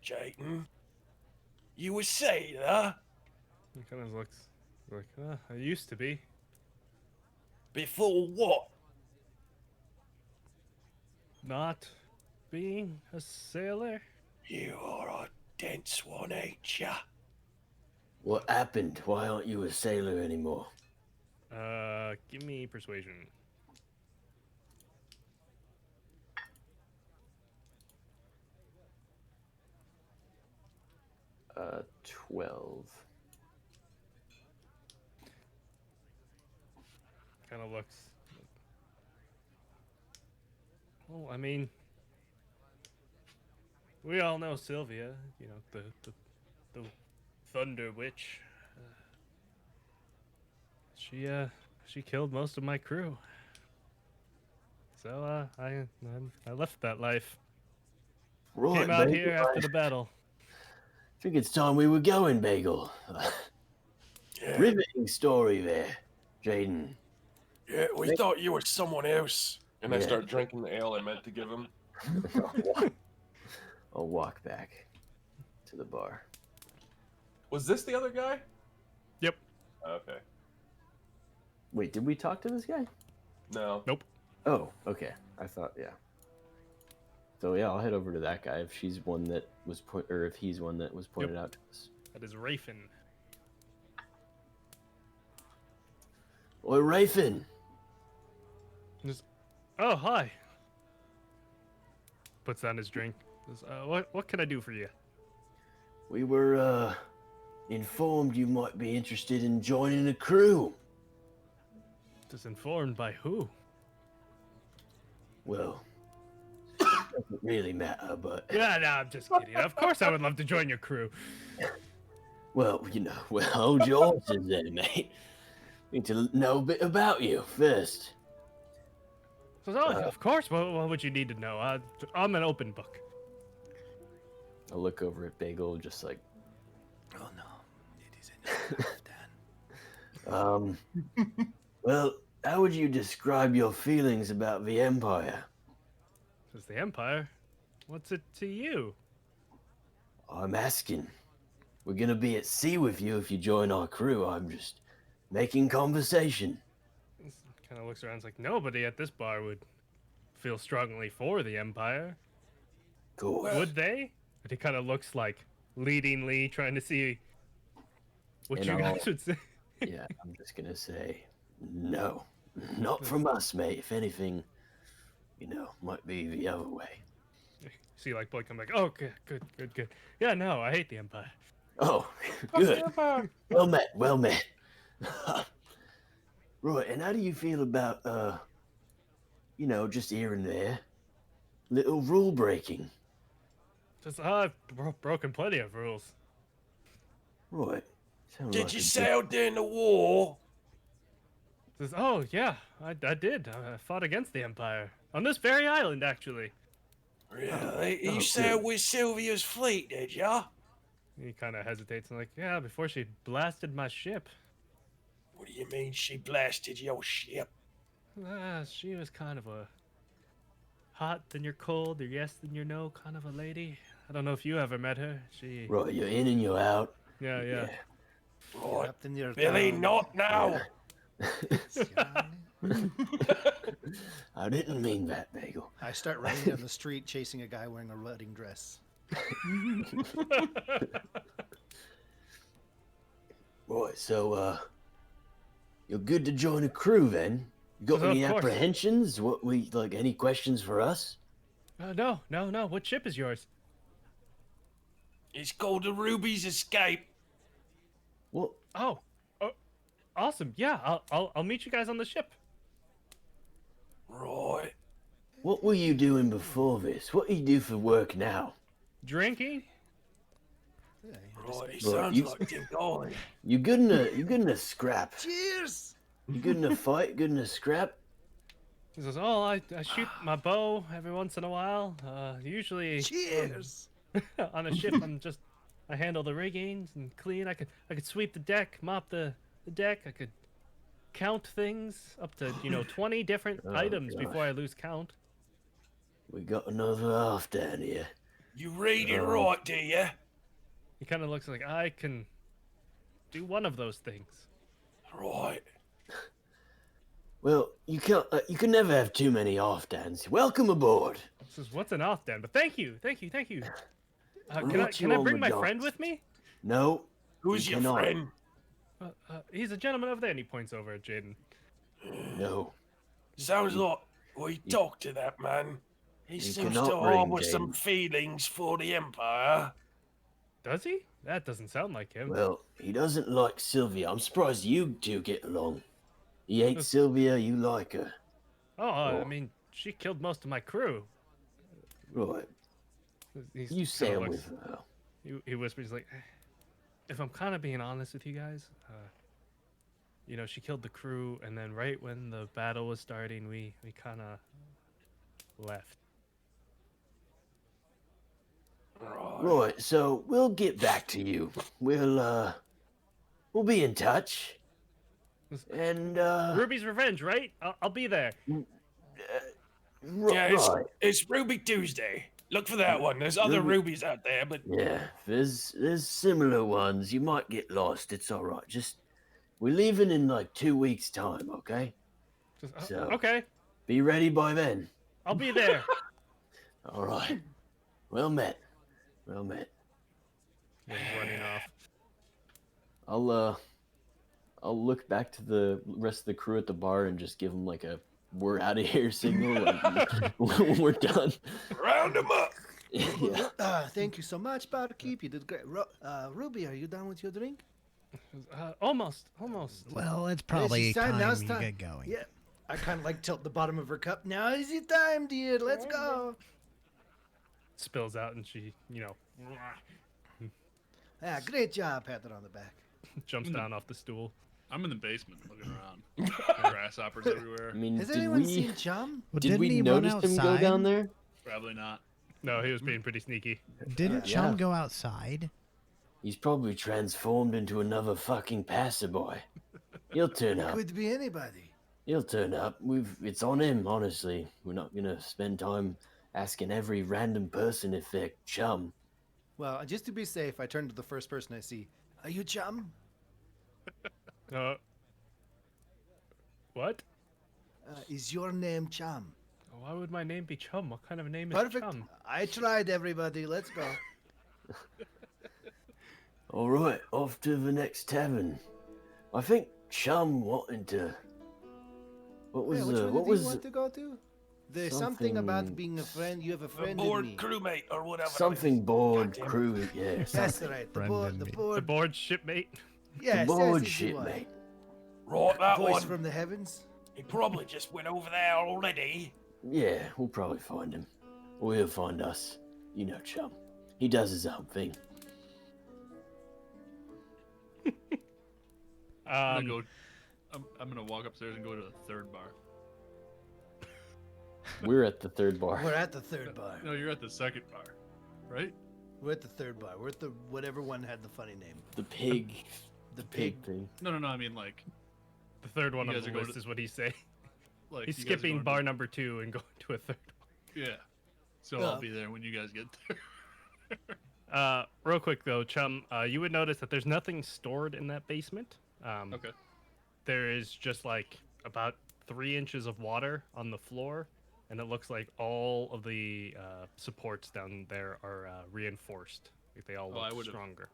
Jayden. You a sailor? He kind of looks like, I used to be. Before what? Not being a sailor? You are a dense one, ain't ya? What happened? Why aren't you a sailor anymore? Give me persuasion. Uh, 12. Kind of looks. Well, I mean, we all know Sylvia, you know, the Thunder Witch. She killed most of my crew. So I left that life. Right, Came out Bagel, here after the battle. I think it's time we were going, Bagel. Yeah, Riveting story there, Jaden. yeah, we thought you were someone else. And I Yeah. start drinking the ale I meant to give him. I'll walk back to the bar. Was this the other guy? Yep. Okay. Wait, did we talk to this guy? No. Nope. Oh, okay. I thought, yeah. So yeah, I'll head over to that guy if she's one that was or if he's one that was pointed out to us. That is Rafin. Oi, Rafin. Oh, hi. Puts down his drink. Says, what can I do for you? We were informed you might be interested in joining a crew. Just informed by who? Well, doesn't really matter, but Yeah, no, I'm just kidding. Of course I would love to join your crew. well, well, hold your horses there, mate. Need to know a bit about you first. Says, oh, of course. What would you need to know? I'm an open book. I look over at Bagel, just like, Oh no, it is enough, Dan. well, how would you describe your feelings about the Empire? Says the Empire. What's it to you? I'm asking. We're gonna be at sea with you if you join our crew. I'm just making conversation. Kind of looks around. It's like nobody at this bar would feel strongly for the Empire. Cool. Would they? But he kind of looks like leadingly trying to see what And you I'll- guys would say. Yeah, I'm just gonna say, no, not from us, mate. If anything, might be the other way. See, like, boy come back. Oh, good. Yeah, no, I hate the Empire. Oh, good. Well met. Right, and how do you feel about, just here and there, little rule breaking? Just, I've broken plenty of rules. Right. Sounds Did like you a sail during the war? Says, oh, yeah, I did. I fought against the Empire. On this very island, actually. Really? Oh, You sailed good. with Sylvia's fleet, did ya? He kind of hesitates and like, yeah, before she blasted my ship. What do you mean she blasted your ship? She was kind of a hot then you're cold, or yes then you're no kind of a lady. I don't know if you ever met her. She, Right, you're in and you're out. yeah. Right. Captain, your Billy, town. not now. I didn't mean that, Bagel. I start running down the street chasing a guy wearing a wedding dress. Right, so, you're good to join a crew then? You got Of any course. apprehensions? Any questions for us? No. What ship is yours? It's called the Ruby's Escape. What? Oh, awesome. Yeah, I'll meet you guys on the ship. Right. What were you doing before this? What do you do for work now? Drinking? Yeah, Right. It Right, sounds you- like Tim Golly. You good in a scrap? cheers! You good in a fight? Good in a scrap? He says, oh, I shoot my bow every once in a while. Usually Cheers! on a ship, I handle the riggings and clean. I could sweep the deck, mop the deck. I could count things up to 20 different Oh, items gosh. before I lose count. We got another half down here. You read it Oh. right, do you? He kind of looks like I can do one of those things. Right. Well, you can't. You can never have too many half downs. Welcome aboard. He says, what's an off den? But thank you. Can I Right, you bring on my the friend docks. with me? No. Who's you your cannot. friend? He's a gentleman over there, and he points over at Jaden. No. Sounds like we talked to that man. He you seems cannot to bring harbor some Jaden. feelings for the Empire. Does he? That doesn't sound like him. Well, he doesn't like Sylvia. I'm surprised you two get along. He hates Sylvia. You like her. I Oh. mean, she killed most of my crew. Right. He's You kinda sail looks- with her. He whispers like, if I'm kind of being honest with you guys, you know, she killed the crew, and then right when the battle was starting, we kind of left. Right, so we'll get back to you. We'll be in touch. And Ruby's Revenge, right? I'll be there. Yeah, right. it's Ruby Tuesday. Look for that one. There's other rubies out there, but Yeah, there's similar ones. You might get lost. It's all right. Just we're leaving in like 2 weeks' time, okay? So Okay, be ready by then. I'll be there. All right. Well met. Well met. Then running off. I'll look back to the rest of the crew at the bar and just give them like a "we're out of here" signal. Like, we're done. round them up. Yeah. Thank you so much, barkeep. You did great. Ruby, are you done with your drink? Almost. Well, it's probably said time now it's you time. get going. Yeah. I kind of like tilt the bottom of her cup. Now is it time, dear? Let's go. Spills out, and she, you know, Ah, great job. Pat her on the back. jumps down off the stool. I'm in the basement looking around. Grasshoppers everywhere. I mean, Has did anyone we seen Chum? Well, did didn't we he run notice him go down outside? there? Probably not. No, he was being pretty sneaky. Didn't Yeah. Chum go outside? He's probably transformed into another fucking passerboy. He'll turn up. Could be anybody. He'll turn up. It's on him, honestly. We're not gonna spend time asking every random person if they're Chum. Well, just to be safe, I turn to the first person I see. Are you Chum? What? Is your name Chum? Why would my name be Chum? What kind of a name is Perfect. Chum? I tried, everybody. Let's go. All right, off to the next tavern. I think Chum wanted to. What was Yeah, which one what did was you want to go to? There's something about something- being a friend. You have a A friend in board me. crewmate or whatever. it something is. board Goddamn it. crew? Yeah, That's something. right. The Friend board. in The me. The board. board shipmate. Yes, board yes, shit, you are. mate. Right, that Voice one. from the heavens. He probably just went over there already. Yeah, we'll probably find him, or he'll find us. You know, Chum. He does his own thing. I'm gonna go. I'm gonna walk upstairs and go to the third bar. We're at the third bar. We're at the third bar. No, you're at the second bar, right? We're at the third bar. We're at the whatever one had the funny name. The pig. The Pig pig. thing. No. I mean like The third one You on guys the are going list to- is what he's saying. like He's you guys are skipping going bar to- number 2 and going to a third Yeah. So Yeah. I'll be there when you guys get there. Real quick though, Chum, you would notice that there's nothing stored in that basement. Okay. There is just like about 3 inches of water on the floor, and it looks like all of the supports down there are reinforced. Like they all Oh, I look would've- stronger.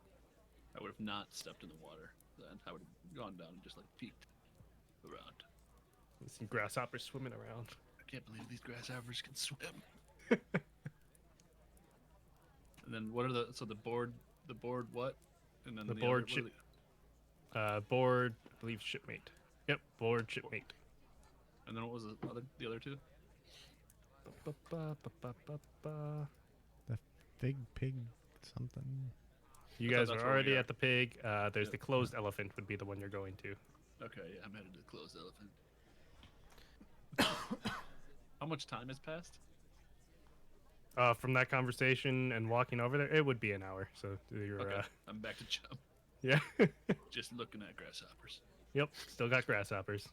I would have not stepped in the water. Then I would have gone down and just like peeked around. There's some grasshoppers swimming around. I can't believe these grasshoppers can swim. And then what are the board what? And then The the board other, ship- Board, I believe shipmate. Yep, board shipmate. and then what was the other two? Ba-ba-ba-ba-ba-ba. Big pig something. You I thought guys that's are where we already are. at the pig. There's Yeah. the closed elephant would be the one you're going to. Okay, yeah, I'm headed to the closed elephant. How much time has passed? From that conversation and walking over there, it would be an hour. So you're, Okay, I'm back to Chum. yeah. Just looking at grasshoppers. Yep, still got grasshoppers.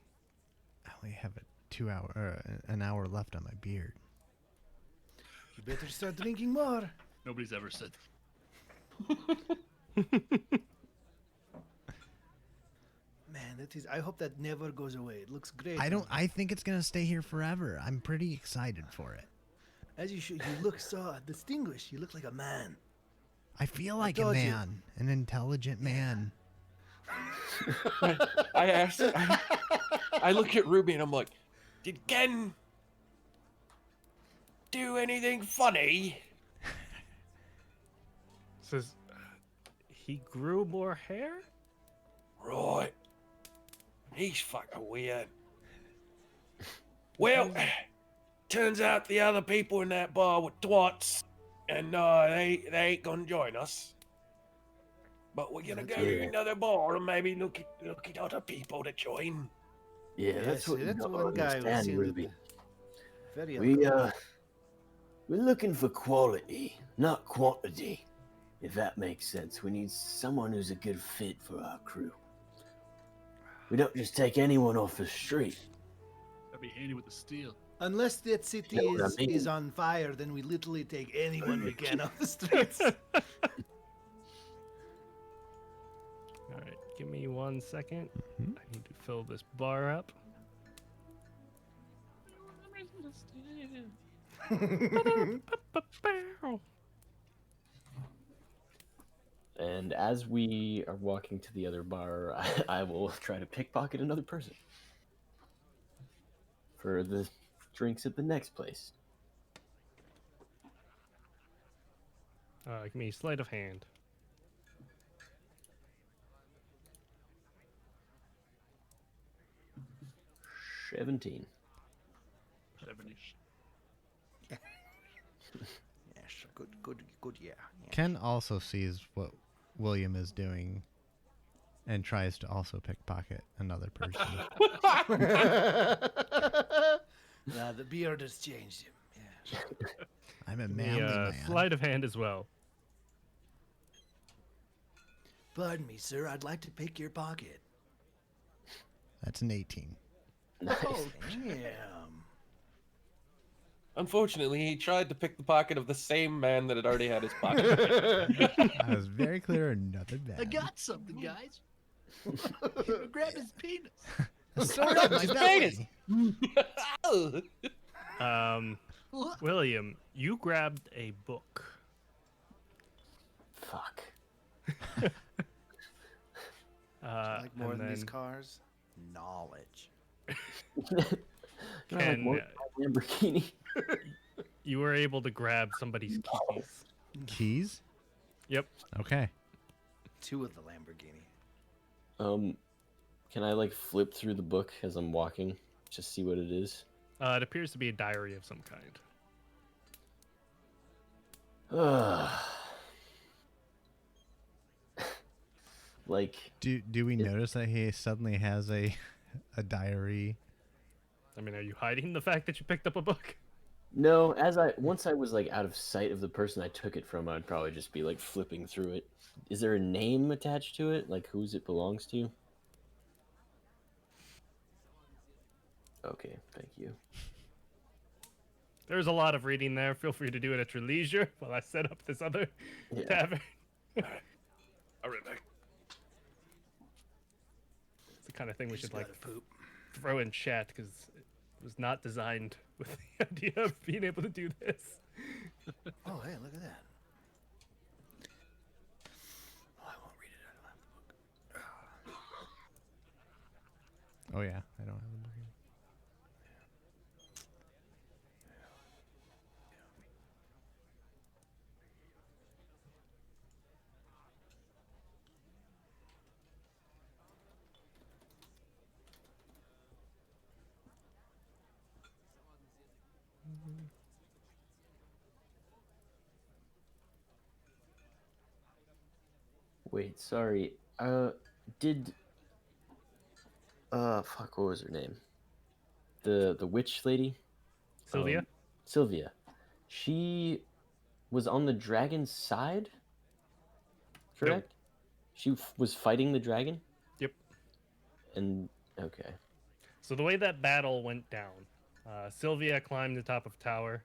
I only have an hour left on my beard. You better start drinking more. Nobody's ever said. Man, that is. I hope that never goes away. It looks great. I think it's gonna stay here forever. I'm pretty excited for it. As you should. You look so distinguished. You look like a man. I feel like a told you. man, an intelligent man. I asked. I look at Ruby and I'm like, Did Ken do anything funny? Says he grew more hair. Right. He's fucking weird. Well, turns out the other people in that bar were twats, and they ain't gonna join us. But we're gonna That's go to right. another bar and maybe look at other people to join. Yeah, that's what you that's don't one guy who understand, seemed Ruby. very We uncomfortable. we're looking for quality, not quantity. If that makes sense, we need someone who's a good fit for our crew. We don't just take anyone off the street. That'd be handy with the steel. Unless that city You know what I is mean? on fire, then we literally take anyone we can off the streets. All right, give me 1 second. Mhm. I need to fill this bar up. And as we are walking to the other bar, I will try to pickpocket another person for the drinks at the next place. Give me sleight of hand. 17. 70s. Yes, good, yeah. Ken also sees what William is doing and tries to also pickpocket another person. The beard has changed him. Yes. I'm a Give manly me man. sleight of hand as well. Pardon me, sir. I'd like to pick your pocket. That's an 18. Nice. Damn. Unfortunately, he tried to pick the pocket of the same man that had already had his pocket. I was very clear, another bad. I got something, guys. Grab his penis. a sword on my belly. William, you grabbed a book. Fuck. Like more and than these then cars? Knowledge. Can I, like, Ken, work my Lamborghini? you were able to grab somebody's keys. Keys? Yep. Okay. 2 of the Lamborghini. Can I like flip through the book as I'm walking? Just see what it is? It appears to be a diary of some kind. Like, Do we notice that he suddenly has a diary? I mean, are you hiding the fact that you picked up a book? no, once I was like out of sight of the person I took it from, I'd probably just be like flipping through it. Is there a name attached to it? Like whose it belongs to? Okay, thank you. There's a lot of reading there. Feel free to do it at your leisure while I set up this other Yeah. tavern. All right, back. It's the kind of thing we should like Gotta poop. throw in chat because it was not designed with the idea of being able to do this. Oh, hey, look at that. Oh, I won't read it. I don't have the book. Oh yeah, I don't have the book. Wait, sorry. Did fuck, what was her name? The witch lady? Sylvia? Sylvia. She was on the dragon's side? Correct? She was fighting the dragon? Yep. And okay. So the way that battle went down, Sylvia climbed the top of tower.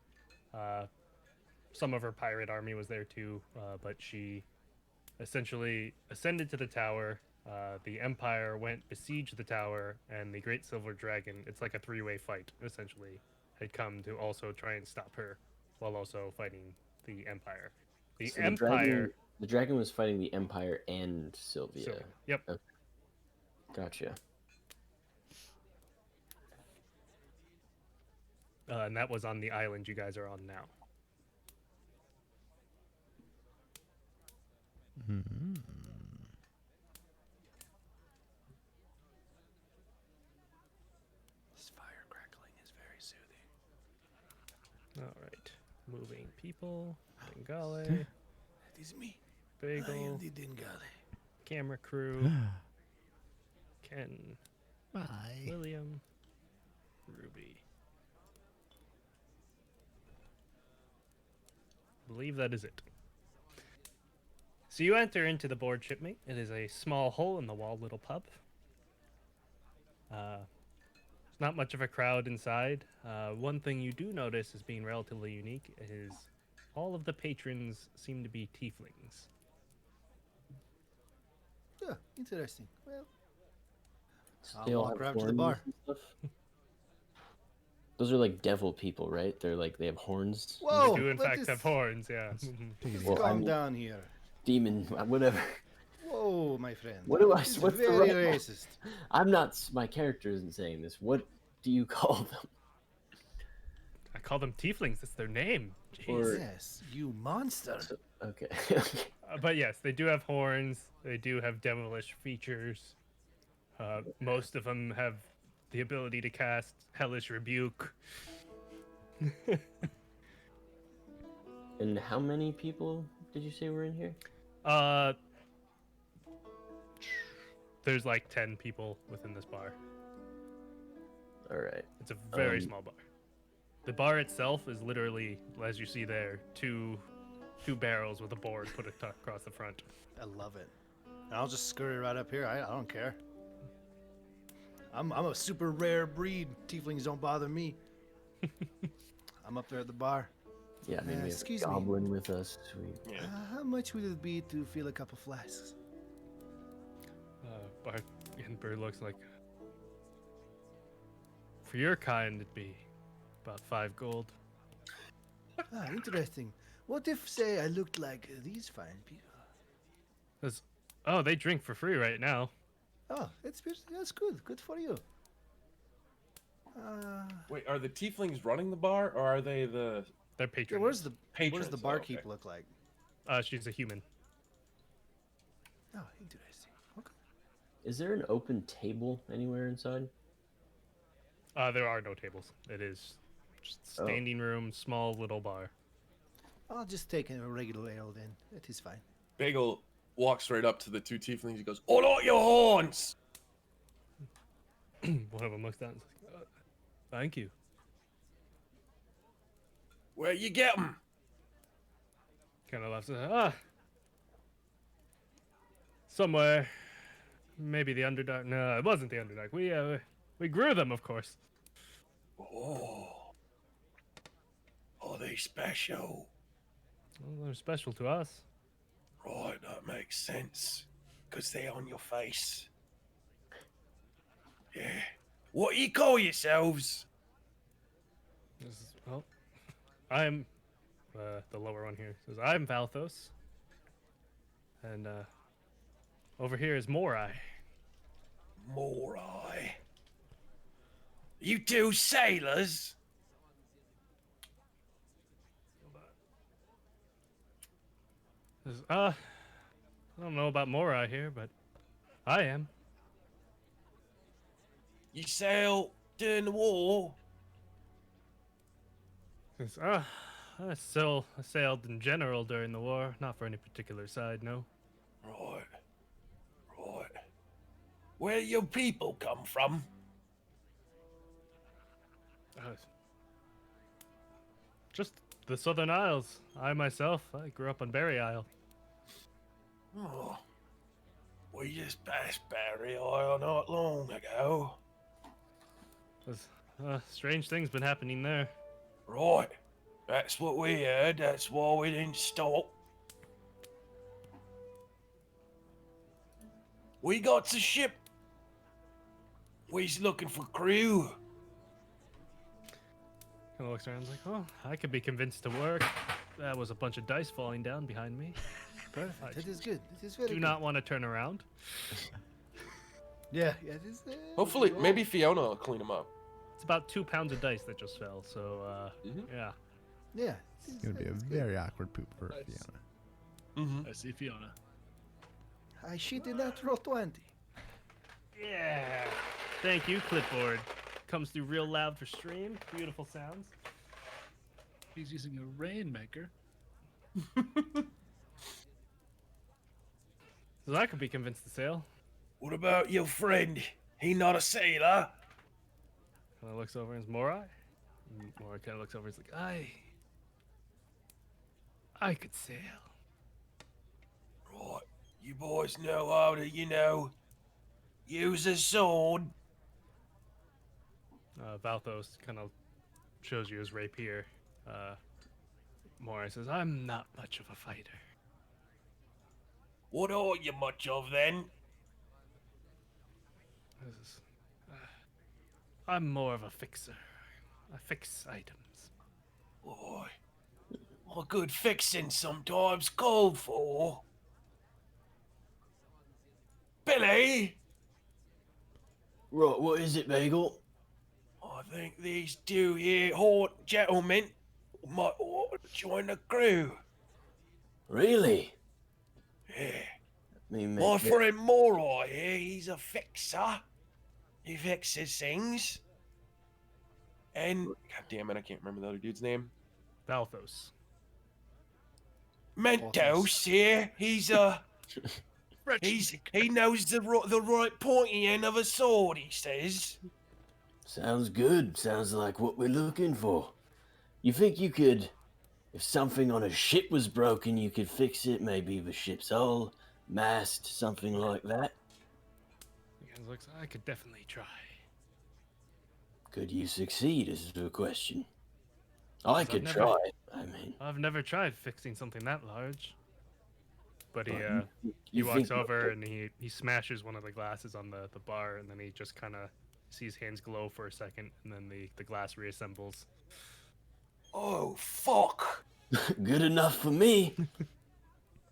Some of her pirate army was there too, but she essentially ascended to the tower. The Empire went besieged the tower, and the Great Silver Dragon, it's like a 3-way fight, essentially, had come to also try and stop her while also fighting the Empire. The So Empire... the dragon was fighting the Empire and Sylvia. Sylvia. Yep. Okay. Gotcha. And that was on the island you guys are on now. Mm-hmm. This fire crackling is very soothing. All right. Moving people. Bengale. That is me. I am Bagel. the Dingale. camera crew. Ken, Bye. William, Ruby. I believe that is it. So you enter into the board shipmate. It is a small hole in the wall little pub. There's not much of a crowd inside. One thing you do notice as being relatively unique is all of the patrons seem to be tieflings. Yeah, interesting. Well, They I'll all walk have right up to the horns bar. and stuff. Those are like devil people, right? They're like they have horns. Whoa! They do in what fact is- have horns, yeah. Take it Well, easy. Calm I'm- down here. Demon, whatever. Whoa, my friend. What do I? This is What's the very right? racist. I'm not. My character isn't saying this. What do you call them? I call them tieflings. That's their name. Jeez. Or- Yes, you monster. Okay. But yes, they do have horns. They do have devilish features. Most of them have the ability to cast hellish rebuke. And how many people did you say were in here? There's like 10 people within this bar. All right. It's a very Um, small bar. The bar itself is literally, as you see there, two barrels with a board put across the front. I love it. And I'll just scurry right up here. I don't care. I'm a super rare breed. Tieflings don't bother me. I'm up there at the bar. Yeah, I mean, we have a Excuse me. goblin with us. We... Yeah. How much would it be to fill a couple flasks? Barkeeper looks like, for your kind, it'd be about 5 gold. Ah, interesting. What if, say, I looked like these fine people? Oh, they drink for free right now. Oh, that's good. Good for you. Wait, are the tieflings running the bar, or are they the They're Yeah, patrons. what does the patrons? barkeep Okay. look like? She's a human. Oh, interesting. Okay. Is there an open table anywhere inside? There are no tables. It is just Oh. standing room, small little bar. I'll just take a regular ale then. That is fine. Bagel walks right up to the two tieflings. He goes, "I like your horns." One of them looks down and says, thank you. Where you get them? Kind of laughs and says, somewhere. Maybe the Underdark. No, it wasn't the Underdark. We grew them, of course. Oh, are they special? Well, they're special to us. Right, that makes sense. Because they're on your face. Yeah. What do you call yourselves? Well, I'm the lower one here. Says I'm Valthos, and over here is Morai. Morai. You two sailors? Says, I don't know about Morai here, but I am. You sail during the war? Says, I sailed in general during the war, not for any particular side, no. Right. Right. Where your people come from? Just the Southern Isles. I myself, I grew up on Berry Isle. Oh. We just passed Barry Isle not long ago. There's, strange things been happening there. Right. That's what we heard. That's why we didn't stop. We got a ship. We's looking for crew. Kind of looks around and is like, oh, I could be convinced to work. That was a bunch of dice falling down behind me. Perfect. That is good. That is very Do good. not want to turn around. Yeah, it is. Hopefully, maybe Fiona will clean them up. It's about 2 pounds of dice that just fell, so, Mhm. yeah. Yeah. It would be a very awkward poop for Nice. Fiona. Mm-hmm. I see Fiona. I shit in that roll 20. Yeah. Thank you, clipboard. Comes through real loud for stream. Beautiful sounds. He's using a rainmaker. So I could be convinced to sail. What about your friend? He not a sailor? Kind of looks over and is Morai. Morai kind of looks over and is like, I could sail. Right. You boys know how to, use a sword. Valthos kind of shows you his rapier. Morai says, I'm not much of a fighter. What are you much of then? This is, I'm more of a fixer. I fix items. Boy, a good fixing sometimes called for. Billy, Right, what is it, Bagel? I think these two here haunt gentlemen might want to join the crew. Really? Yeah. I mean, My friend Morai here, he's a fixer. He fixes things. And God damn it, I can't remember the other dude's name. Valthos. Mentos here, he knows the right pointy end of a sword, he says. Sounds good. Sounds like what we're looking for. You think you could, if something on a ship was broken, you could fix it? Maybe the ship's hull, mast, something like that? He kind of looks, I could definitely try. Could you succeed is the question. I I've could never- try. I mean, I've never tried fixing something that large. But he But he you walks think- over and he smashes one of the glasses on the bar, and then he just kind of sees hands glow for a second, and then the glass reassembles. Oh, fuck. good enough for me.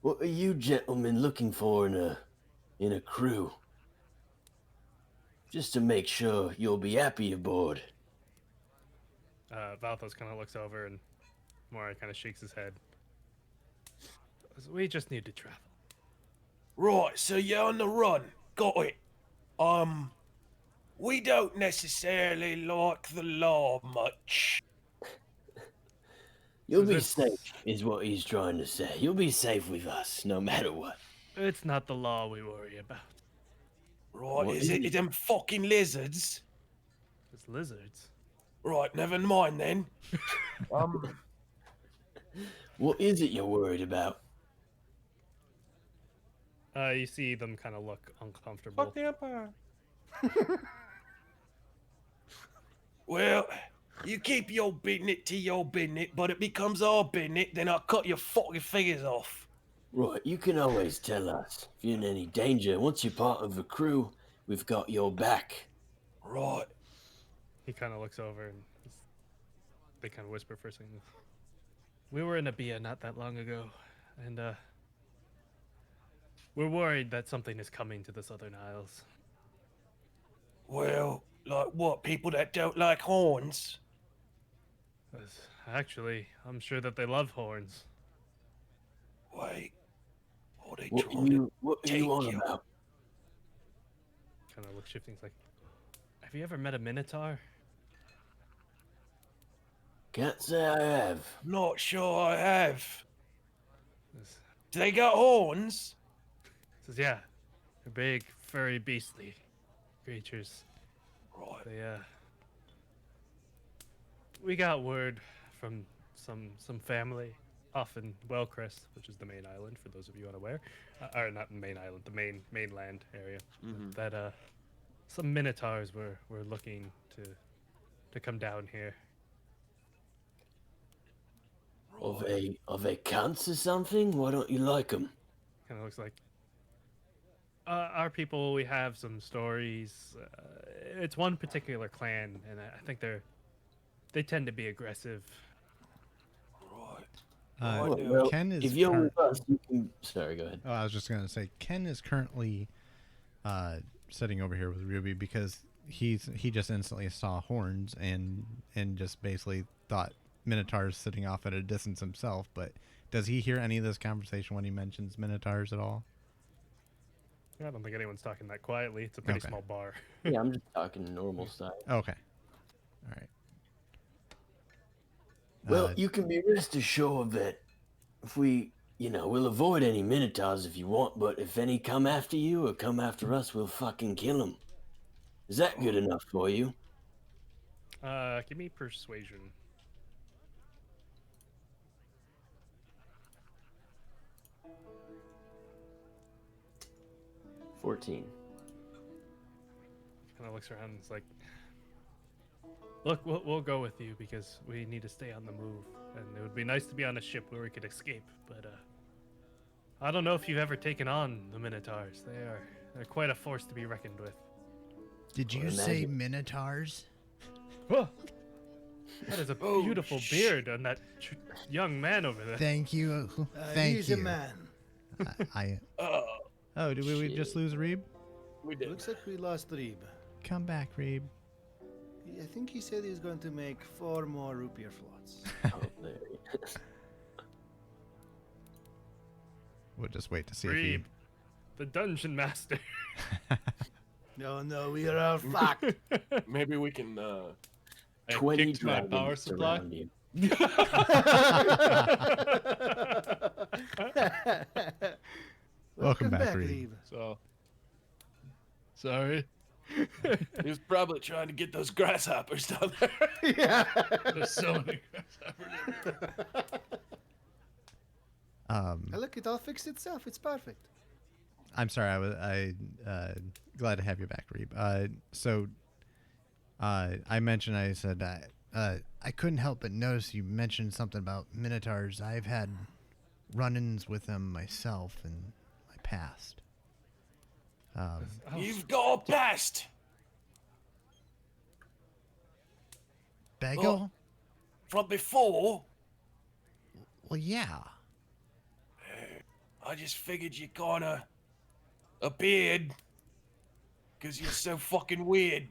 What are you gentlemen looking for in a crew? Just to make sure you'll be happy aboard. Valthos kind of looks over, and Morai kind of shakes his head. We just need to travel. Right, so you're on the run. Got it. We don't necessarily like the law much. You'll So be this- safe, is what he's trying to say. You'll be safe with us, no matter what. It's not the law we worry about. Right, What is is it it? them fucking lizards? It's lizards. Right, never mind then. What is it you're worried about? You see them kind of look uncomfortable. Well, you keep your business to your business, but it becomes our business, then I'll cut your fucking fingers off. Right, you can always tell us if you're in any danger. Once you're part of the crew, we've got your back. Right. He kind of looks over and they kind of whisper for a second. We were in a Bia not that long ago, and we're worried that something is coming to the Southern Isles. Well, like what? People that don't like horns? Actually, I'm sure that they love horns. Wait. Are they What trying are you take on you. about? Kind of looks shifting. He's like, have you ever met a Minotaur? Can't say I have. Not sure I have. This- Do they got horns? Says, yeah, they're big, furry, beastly creatures. Right. They we got word from some family off in Wellcrest, which is the main island for those of you unaware, or not the main island, the mainland area. That some minotaurs were looking to come down here. Are they cunts or something? Why don't you like them? Kind of looks like our people. We have some stories. It's one particular clan, and I think they tend to be aggressive. Right. Well, Ken is if you're curr- with us, you can... Sorry, go ahead. Oh, I was just gonna say Ken is currently sitting over here with Ruby because he just instantly saw horns and just basically thought Minotaurs sitting off at a distance himself. But does he hear any of this conversation when he mentions Minotaurs at all? I don't think anyone's talking that quietly. It's a pretty Okay. small bar. Yeah, I'm just talking normal style. Okay, all right. Well, you can be rest assured that if we we'll avoid any minotaurs if you want, but if any come after you or come after us, we'll fucking kill them. Is that good enough for you? Give me persuasion. 14. Kind of looks around and is like, look, we'll go with you because we need to stay on the move, and it would be nice to be on a ship where we could escape. But I don't know if you've ever taken on the Minotaurs. They're quite a force to be reckoned with. Did you say minotaurs? Whoa! That is a beautiful beard on that young man over there. Thank you. Thank he's you. a man. Oh, did we just lose Reeb? We did. Looks like we lost Reeb. Come back, Reeb. I think he said he's going to make 4 more root beer floats. Oh, there he is. We'll just wait to see Reeb, the dungeon master. No, we are all fucked. Maybe we can. I 20 kicked my dragons power supply. surround you. Welcome back, back, Reeb. Reeb. So, sorry. He was probably trying to get those grasshoppers down there. Yeah. There's so many grasshoppers. Look, it all fixed itself. It's perfect. I'm sorry. Glad to have you back, Reeb. I mentioned. I said I couldn't help but notice you mentioned something about minotaurs. I've had run-ins with them myself in my past. You've got a past. Bagel? From before. Well, yeah. I just figured you kinda appeared because you're so fucking weird.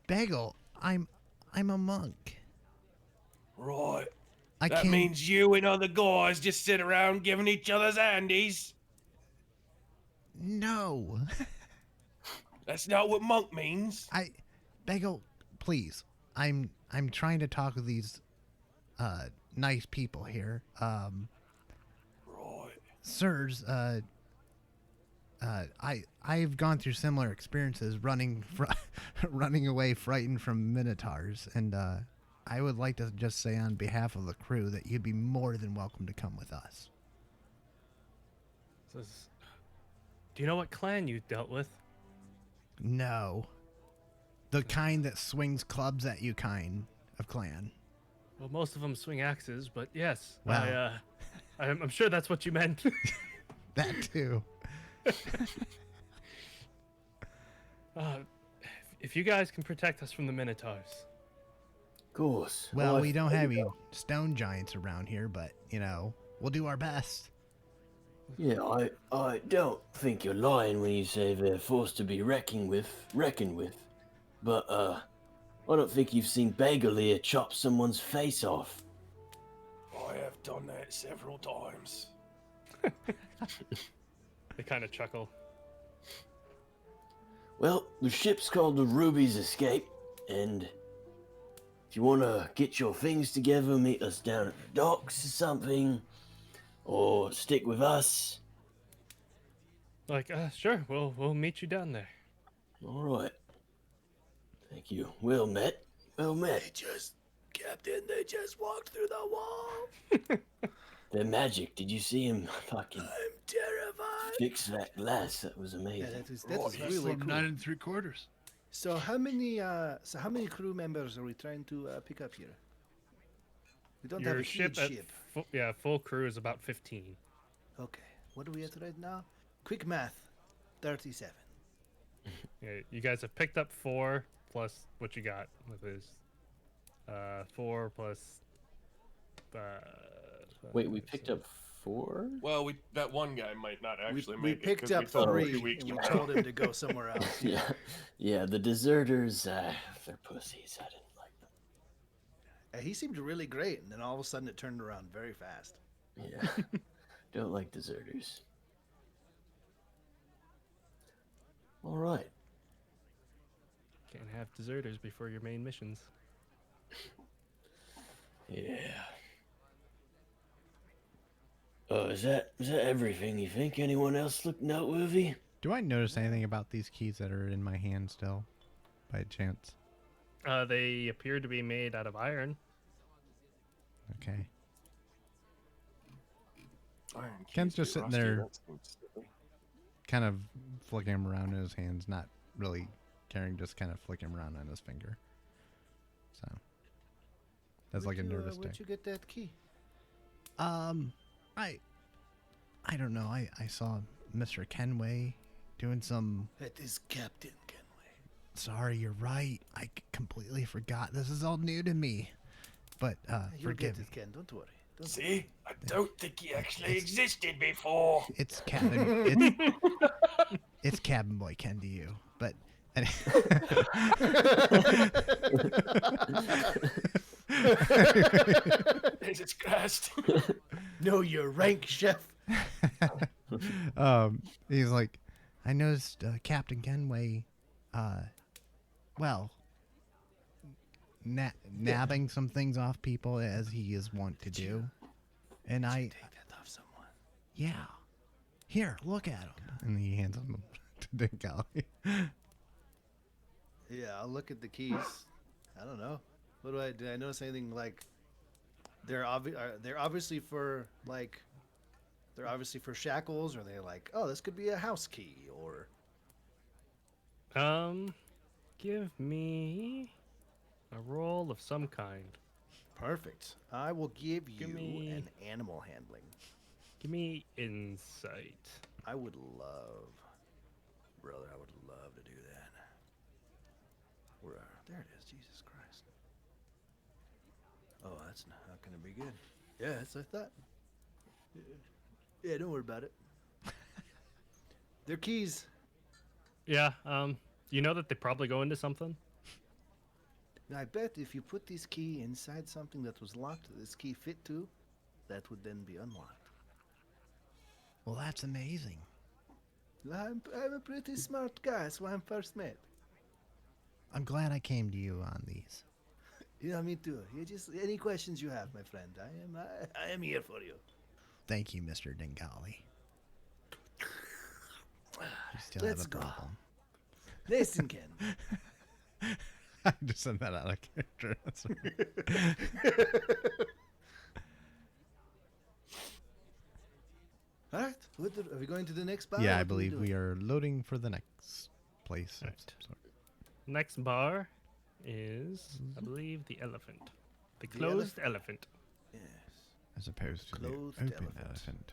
Bagel, I'm a monk. Right. I That can't. means you and other guys just sit around giving each other's handies. No. That's not what monk means. Bagel, please. I'm trying to talk with these nice people here. Right. Sirs, I've gone through similar experiences running away frightened from minotaurs, and I would like to just say on behalf of the crew that you'd be more than welcome to come with us. Do you know what clan you dealt with? No. The kind that swings clubs at you kind of clan. Well, most of them swing axes, but yes, Wow. I'm sure that's what you meant. That too. If you guys can protect us from the Minotaurs. Of course. Well, we don't have any stone giants around here, but, we'll do our best. Yeah, I don't think you're lying when you say they're a force to be reckoned with. But, I don't think you've seen Bagel here chop someone's face off. I have done that several times. They kind of chuckle. Well, the ship's called the Ruby's Escape, and if you want to get your things together, meet us down at the docks or something, or stick with us. Like, sure, we'll meet you down there. All right. Thank you. Well met. Well met. Captain, they just walked through the wall. They're magic. Did you see him fucking I'm terrified. fix that glass? That was amazing. Yeah, that is That's really from cool. 9 3/4. So how many crew members are we trying to pick up here? We don't have Your a ship huge at ship. full crew is about 15. Okay. What are we at right now? Quick math. 37. Yeah, you guys have picked up 4 plus what you got with his 4 plus. Wait, we picked up 4? Well, that one guy might not actually We make it. picked 'cause up we told him 3 2 weeks and we ago. told him to go somewhere else. Yeah. Yeah, the deserters, they're pussies. I didn't like them. He seemed really great, and then all of a sudden it turned around very fast. Yeah. Don't like deserters. All right. Can't have deserters before your main missions. Yeah. Is that everything you think? Anyone else look noteworthy? Do I notice anything about these keys that are in my hand still, by chance? They appear to be made out of iron. Okay. Iron Ken's keys just be sitting rusty, there. that seems silly. Kind of flicking them around in his hands, not really caring, just kind of flicking 'em around on his finger. So that's like a nervous Where'd tick. you get that key? I don't know. I saw Mr. Kenway doing some. That is Captain Kenway. Sorry, you're right. I completely forgot. This is all new to me. But You'll get forgive me. it, Ken. Don't worry. Don't worry. See, I don't think he actually existed before. It's Cabin. It's Cabin Boy Ken to you. But Jesus Christ. Know your rank, chef. he's like, I noticed Captain Kenway, well, nabbing some things off people as he is wont to do. And I, Take that off someone. yeah, here, look at him. And he hands them to Dingali. Yeah, I'll look at the keys. I don't know. What do? Did I notice anything like? They're obviously for like. They're obviously for shackles, or they're like, oh, this could be a house key, or. Give me a roll of some kind. Perfect. I will give you me- an animal handling. Give me insight. I would love, brother. I would love to do that. Where? There it is. Jesus Christ. Oh, that's not gonna be good. Yeah, that's what I thought. Yeah, don't worry about it. They're keys. Yeah, you know that they probably go into something? Now, I bet if you put this key inside something that was locked, this key fit to, that would then be unlocked. Well, that's amazing. I'm a pretty smart guy. That's why I'm first mate. I'm glad I came to you on these. Yeah, me too. You just any questions you have, my friend. I am here for you. Thank you, Mr. Dingali. You still Let's have a go. problem. Listen, Ken. I just said that out of character. That's All right. Are we going to the next bar? yeah, I believe we are loading for the next place. of Right. some sort. Next bar is, I believe, the elephant. The The closed elephant. Yes. As opposed to Clothed the open elephant. elephant.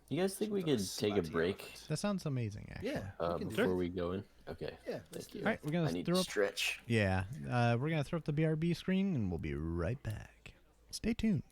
You guys think we Sort of could take a slutty break elephant. That sounds amazing, actually. Yeah. we can do before it. we go in? Okay. Yeah, let's do Thank you. it. All right, we're I gonna need throw to up. stretch. Yeah, we're gonna throw up the BRB screen, and we'll be right back. Stay tuned.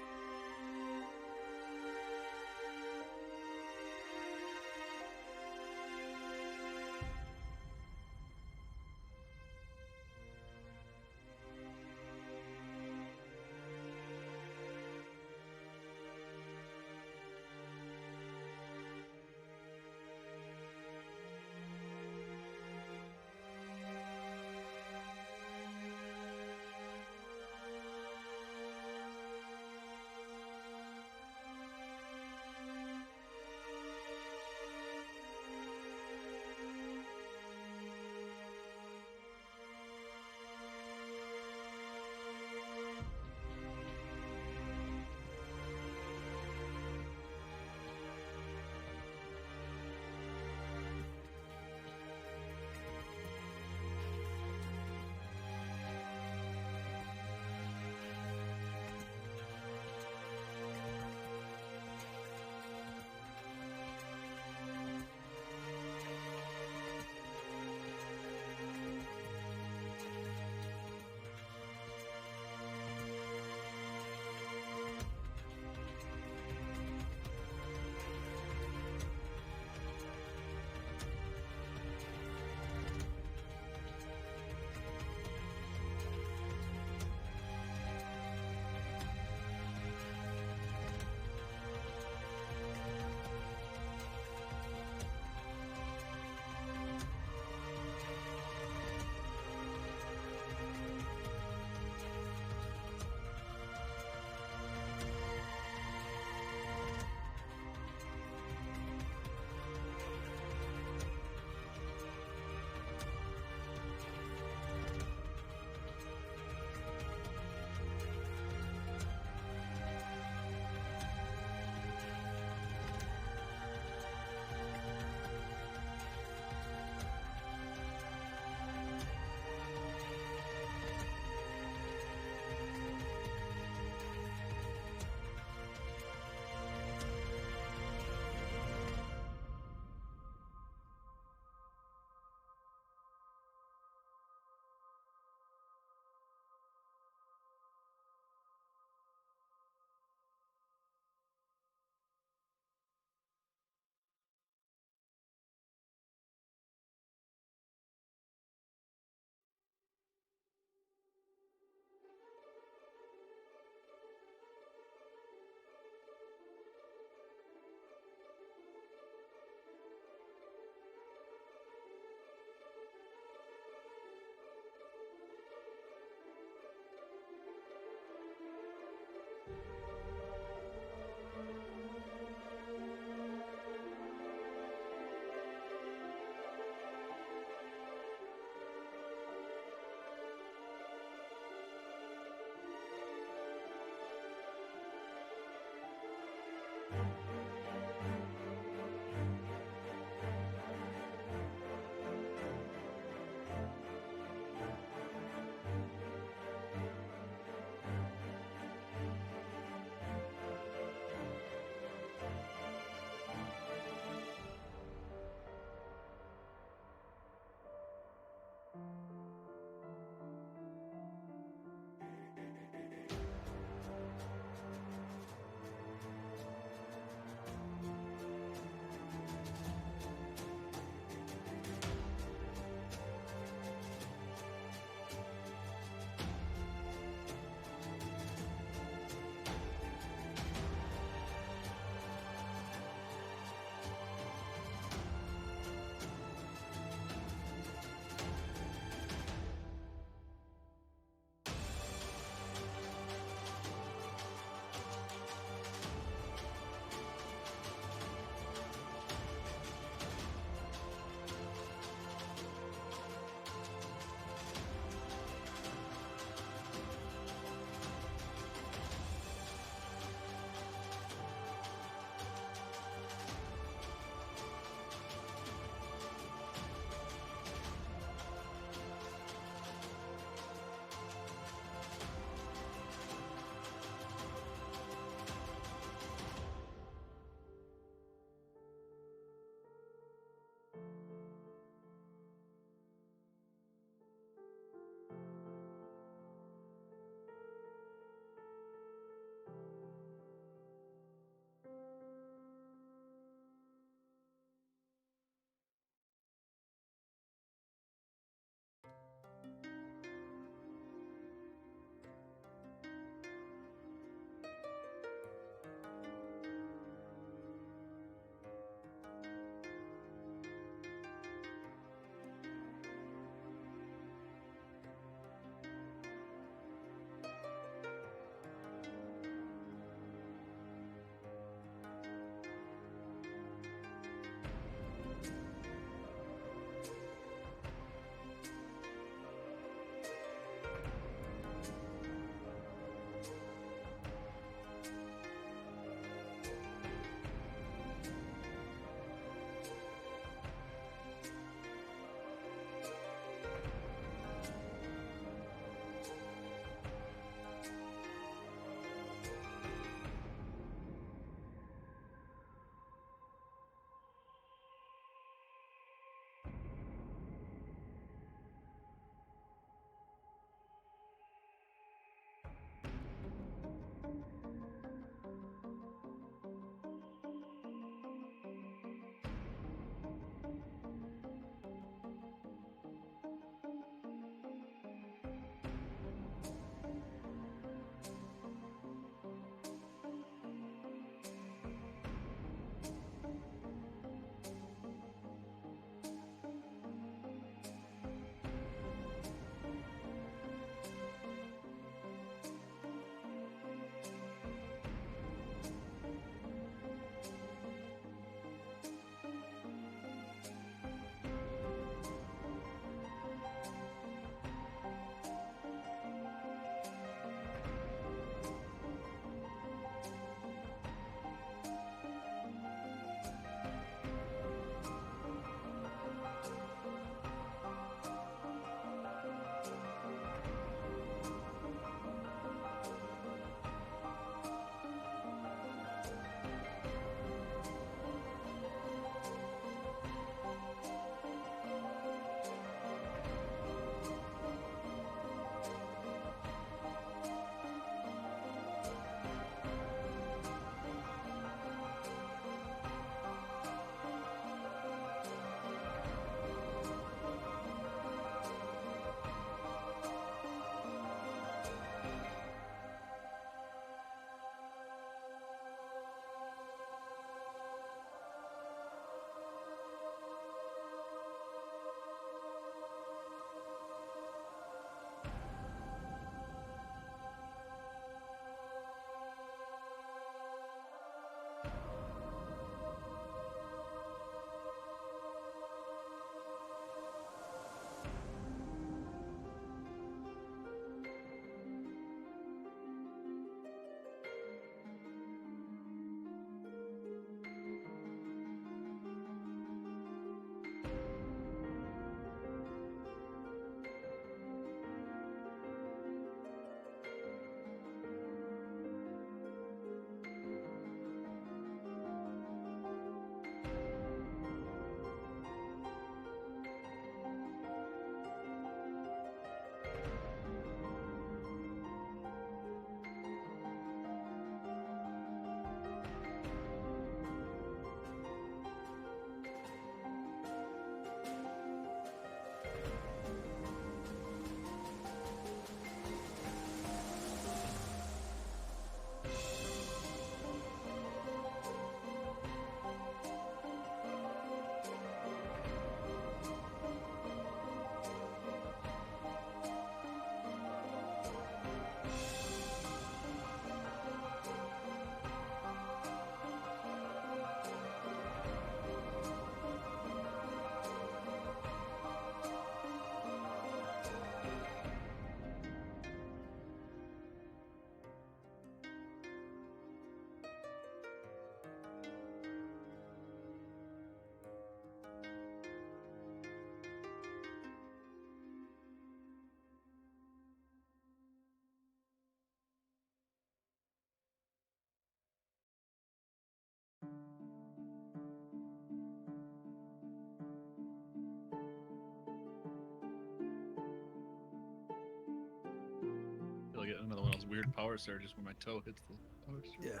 I'll get another one of those weird power surges when my toe hits the power surge. Yeah.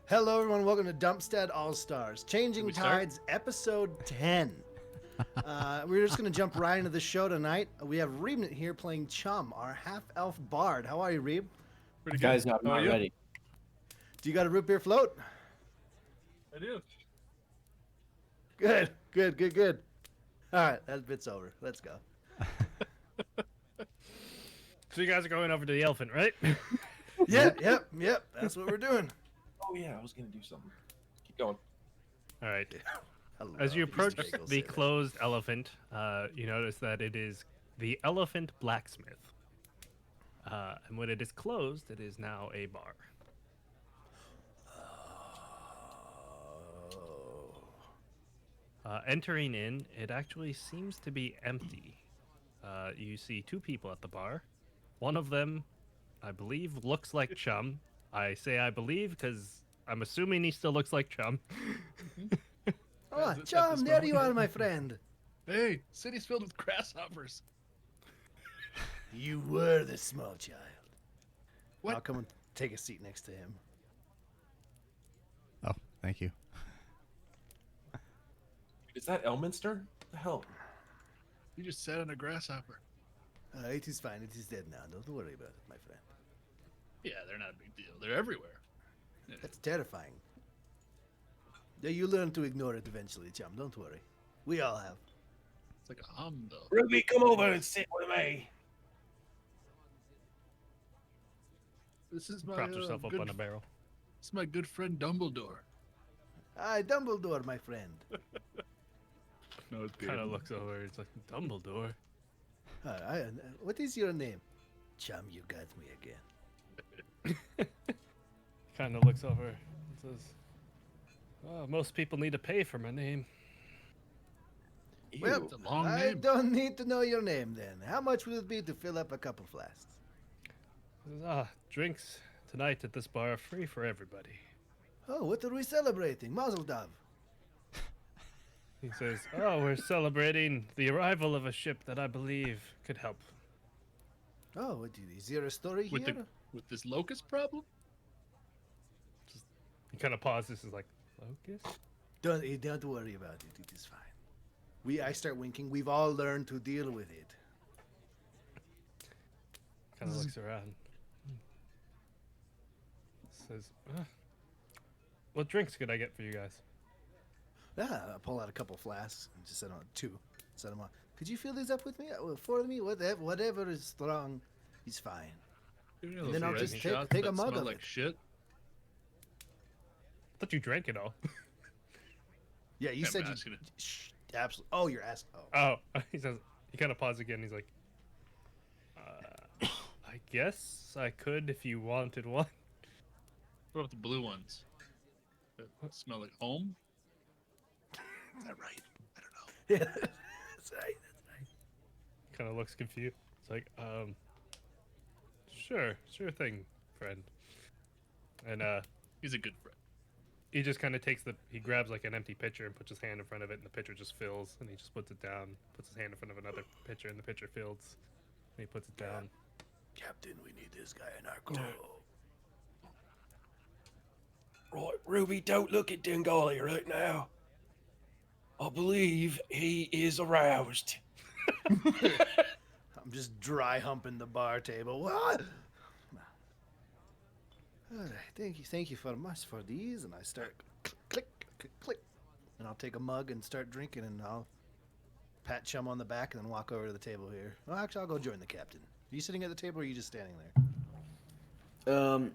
Hello, everyone. Welcome to Dumpstead All Stars, Changing we start? Tides, episode 10. We're just going to jump right into the show tonight. We have Reebnit here playing Chum, our half-elf bard. How are you, Reeb? Pretty good. Guys, I'm How are not you? ready. Do you got a root beer float? I do. Good, good, good, good. All right, that bit's over. Let's go. So you guys are going over to the elephant, right? Yep. That's what we're doing. Oh yeah, I was gonna do something. Keep going. All right. I love As you these approach bagels the say that. closed elephant, you notice that it is the elephant blacksmith. And when it is closed, it is now a bar. Entering in, it actually seems to be empty. You see two people at the bar. One of them, I believe, looks like Chum. I say I believe because I'm assuming he still looks like Chum. Oh, At this Chum, there moment. you are, my friend. Hey, city's filled with grasshoppers. You were the small child. What? I'll come and take a seat next to him. Oh, thank you. Is that Elminster? What the hell? You just sat on a grasshopper. It is fine. It is dead now. Don't worry about it, my friend. Yeah, they're not a big deal. They're everywhere. That's terrifying. Yeah, you learn to ignore it eventually, Chum. Don't worry. We all have. It's like a hum, though. Ruby, come over and sit with me. This is my Props herself up good, on a barrel. This is my good friend Dumbledore. Hi, Dumbledore, my friend. No, it's Kind of looks over. It's like Dumbledore. What is your name? Chum, you got me again. Kind of looks over and says, "Oh, most people need to pay for my name." Well, It's a long I name. don't need to know your name then. How much will it be to fill up a couple flasks? He says, drinks tonight at this bar are free for everybody. Oh, what are we celebrating? Mazel tov. He says, "Oh, we're celebrating the arrival of a ship that I believe could help." Oh, is there a story With here? with this locust problem? He kind of pauses. Is like, "Locust?" Don't worry about it. It is fine. I start winking. We've all learned to deal with it. Kind of looks around. Says, "What drinks could I get for you guys?" I pull out a couple flasks and just set on two. Set them on. Could you fill these up with me? For me? Whatever is strong, is fine. You know And those then I'll red just shots take a that mug smell of like it. shit. I thought you drank it all. Yeah, you I'm said asking you. it. Shh, absolutely. Oh, you're asking. Oh. Oh, he says. He kind of pauses again. He's like, "I guess I could if you wanted one." What about the blue ones? That smell like home? Is that right? I don't know. Yeah, that's right. Kind of looks confused. It's like, sure thing, friend. And He's a good friend. he just kind of he grabs like an empty pitcher and puts his hand in front of it, and the pitcher just fills, and he just puts it down, puts his hand in front of another pitcher, and the pitcher fills, and he puts it down. Captain, we need this guy in our crew. Right, Ruby, don't look at Dingali right now. I believe he is aroused. I'm just dry humping the bar table. What? All right, thank you very much for these. And I start click, click, click. And I'll take a mug and start drinking, and I'll pat Chum on the back and then walk over to the table here. Well, actually, I'll go join the captain. Are you sitting at the table, or are you just standing there?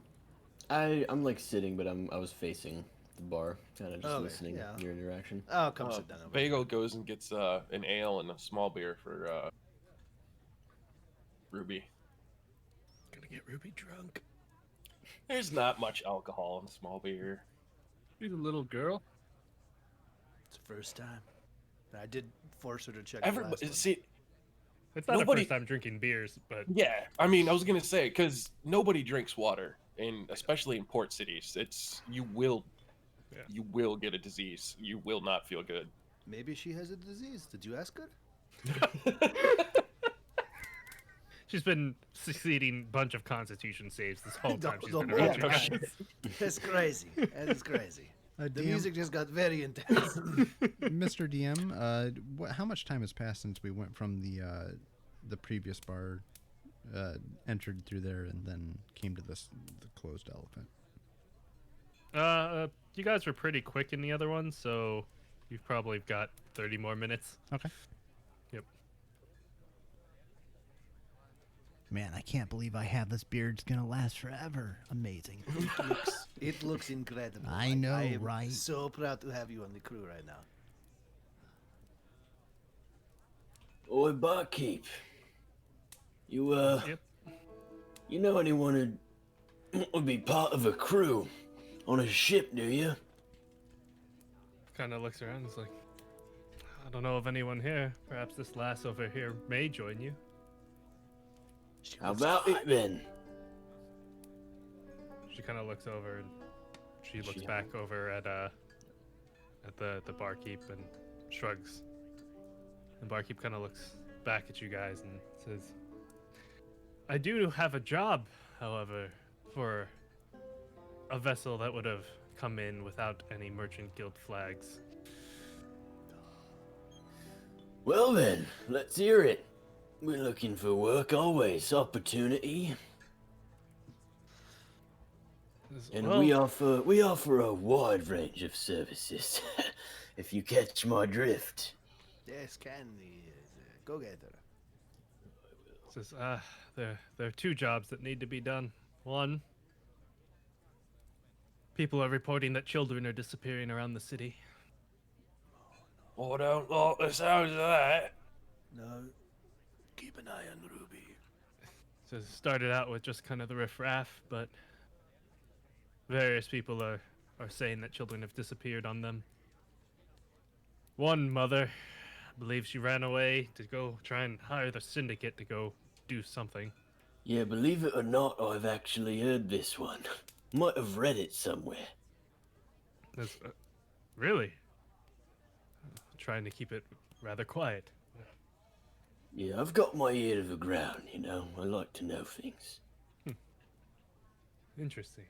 I'm like sitting, but I was facing the bar, kind of just Okay, listening yeah. to your interaction. Oh, come sit down over there. Bagel goes and gets an ale and a small beer for Ruby. Gonna get Ruby drunk. There's not much alcohol in small beer. She's a little girl. It's the first time. I did force her to check. Everybody, the last see, It's not Nobody- the first time drinking beers, but yeah. I mean, I was gonna say because nobody drinks water, and especially in port cities, you will get a disease. You will not feel good. one. Maybe she has a disease. Did you ask her? She's been succeeding bunch of Constitution saves this whole time she's The been whole around you time. guys. That's crazy. That is crazy. The DM, music just got very intense. Mr. DM, how much time has passed since we went from the previous bar, entered through there, and then came to the closed elephant? You guys were pretty quick in the other one, so you've probably got 30 more minutes. Okay. Yep. Man, I can't believe I have this beard. It's gonna last forever. Amazing. It looks incredible. I know, I am right? so proud to have you on the crew right now. Oi, barkeep. You, Yep. you know anyone who would be part of a crew on a ship, do you? Kind of looks around. It's like, I don't know of anyone here. Perhaps this lass over here may join you. How about it then? She kind of looks over and she looks She- back over at the barkeep and shrugs. The barkeep kind of looks back at you guys and says, "I do have a job, however, for a vessel that would have come in without any merchant guild flags." Well then, let's hear it. We're looking for work always, opportunity. And Well, we offer a wide range of services, if you catch my drift. Yes, Candy. Go get her. says, there are two jobs that need to be done. One, people are reporting that children are disappearing around the city. I don't like the sounds of that. No, keep an eye on Ruby. So it started out with just kind of the riffraff, but various people are saying that children have disappeared on them. One mother, I believe she ran away to go try and hire the syndicate to go do something. Yeah, believe it or not, I've actually heard this one. Might have read it somewhere. That's, really? Trying to keep it rather quiet. Yeah, I've got my ear to the ground, you know. I like to know things. Interesting.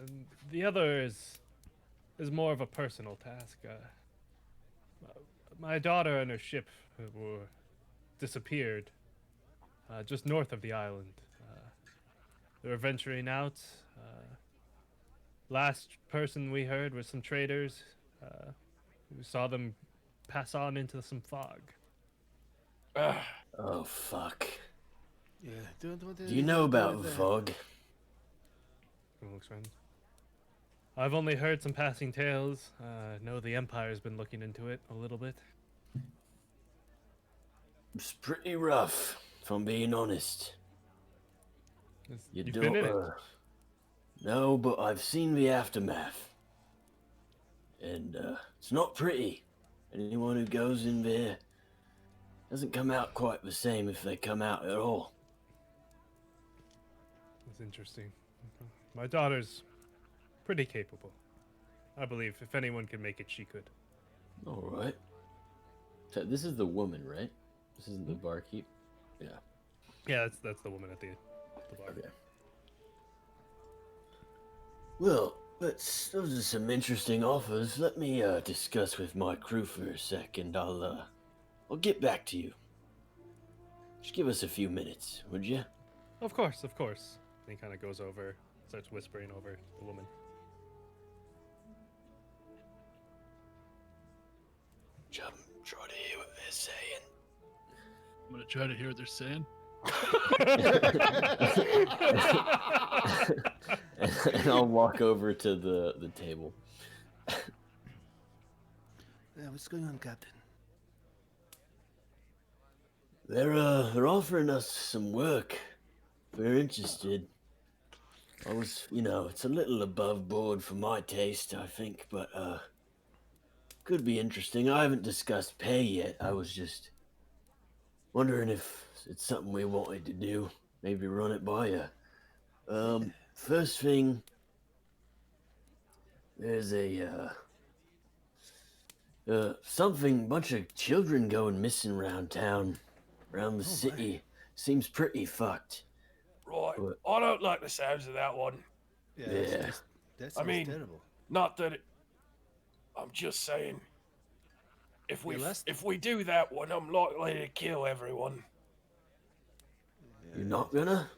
And the other is more of a personal task. My daughter and her ship were disappeared just north of the island. They were venturing out. Last person we heard was some traders. We saw them pass on into some fog. Oh, fuck. Yeah, don't Do you know about fog? Looks around. I've only heard some passing tales. Know the Empire's been looking into it a little bit. It's pretty rough, if I'm being honest. You You've don't, been in it. No, but I've seen the aftermath. And, it's not pretty. Anyone who goes in there doesn't come out quite the same if they come out at all. That's interesting. My daughter's pretty capable. I believe if anyone can make it, she could. Alright. So this is the woman, right? This isn't the barkeep? Yeah. Yeah, that's the woman at the bar. Okay. Well, those are some interesting offers. Let me discuss with my crew for a second. I'll get back to you. Just give us a few minutes, would you? Of course, of course. And he kind of goes over, starts whispering over the woman. Chum, try to hear what they're saying. I'm gonna try to hear what they're saying. And I'll walk over to the table. What's going on, Captain? They're offering us some work. If we're interested. I was, it's a little above board for my taste, I think, but could be interesting. I haven't discussed pay yet. I was just wondering if it's something we wanted to do. Maybe run it by you. First thing, there's a bunch of children going missing around town, around the city. seems pretty fucked. Right. But- I don't like the sounds of that one. Yeah, Yeah. that I sounds mean, terrible. Not that it. I'm just saying. If we Yeah, less- if we do that one, I'm likely to kill everyone. You're not gonna?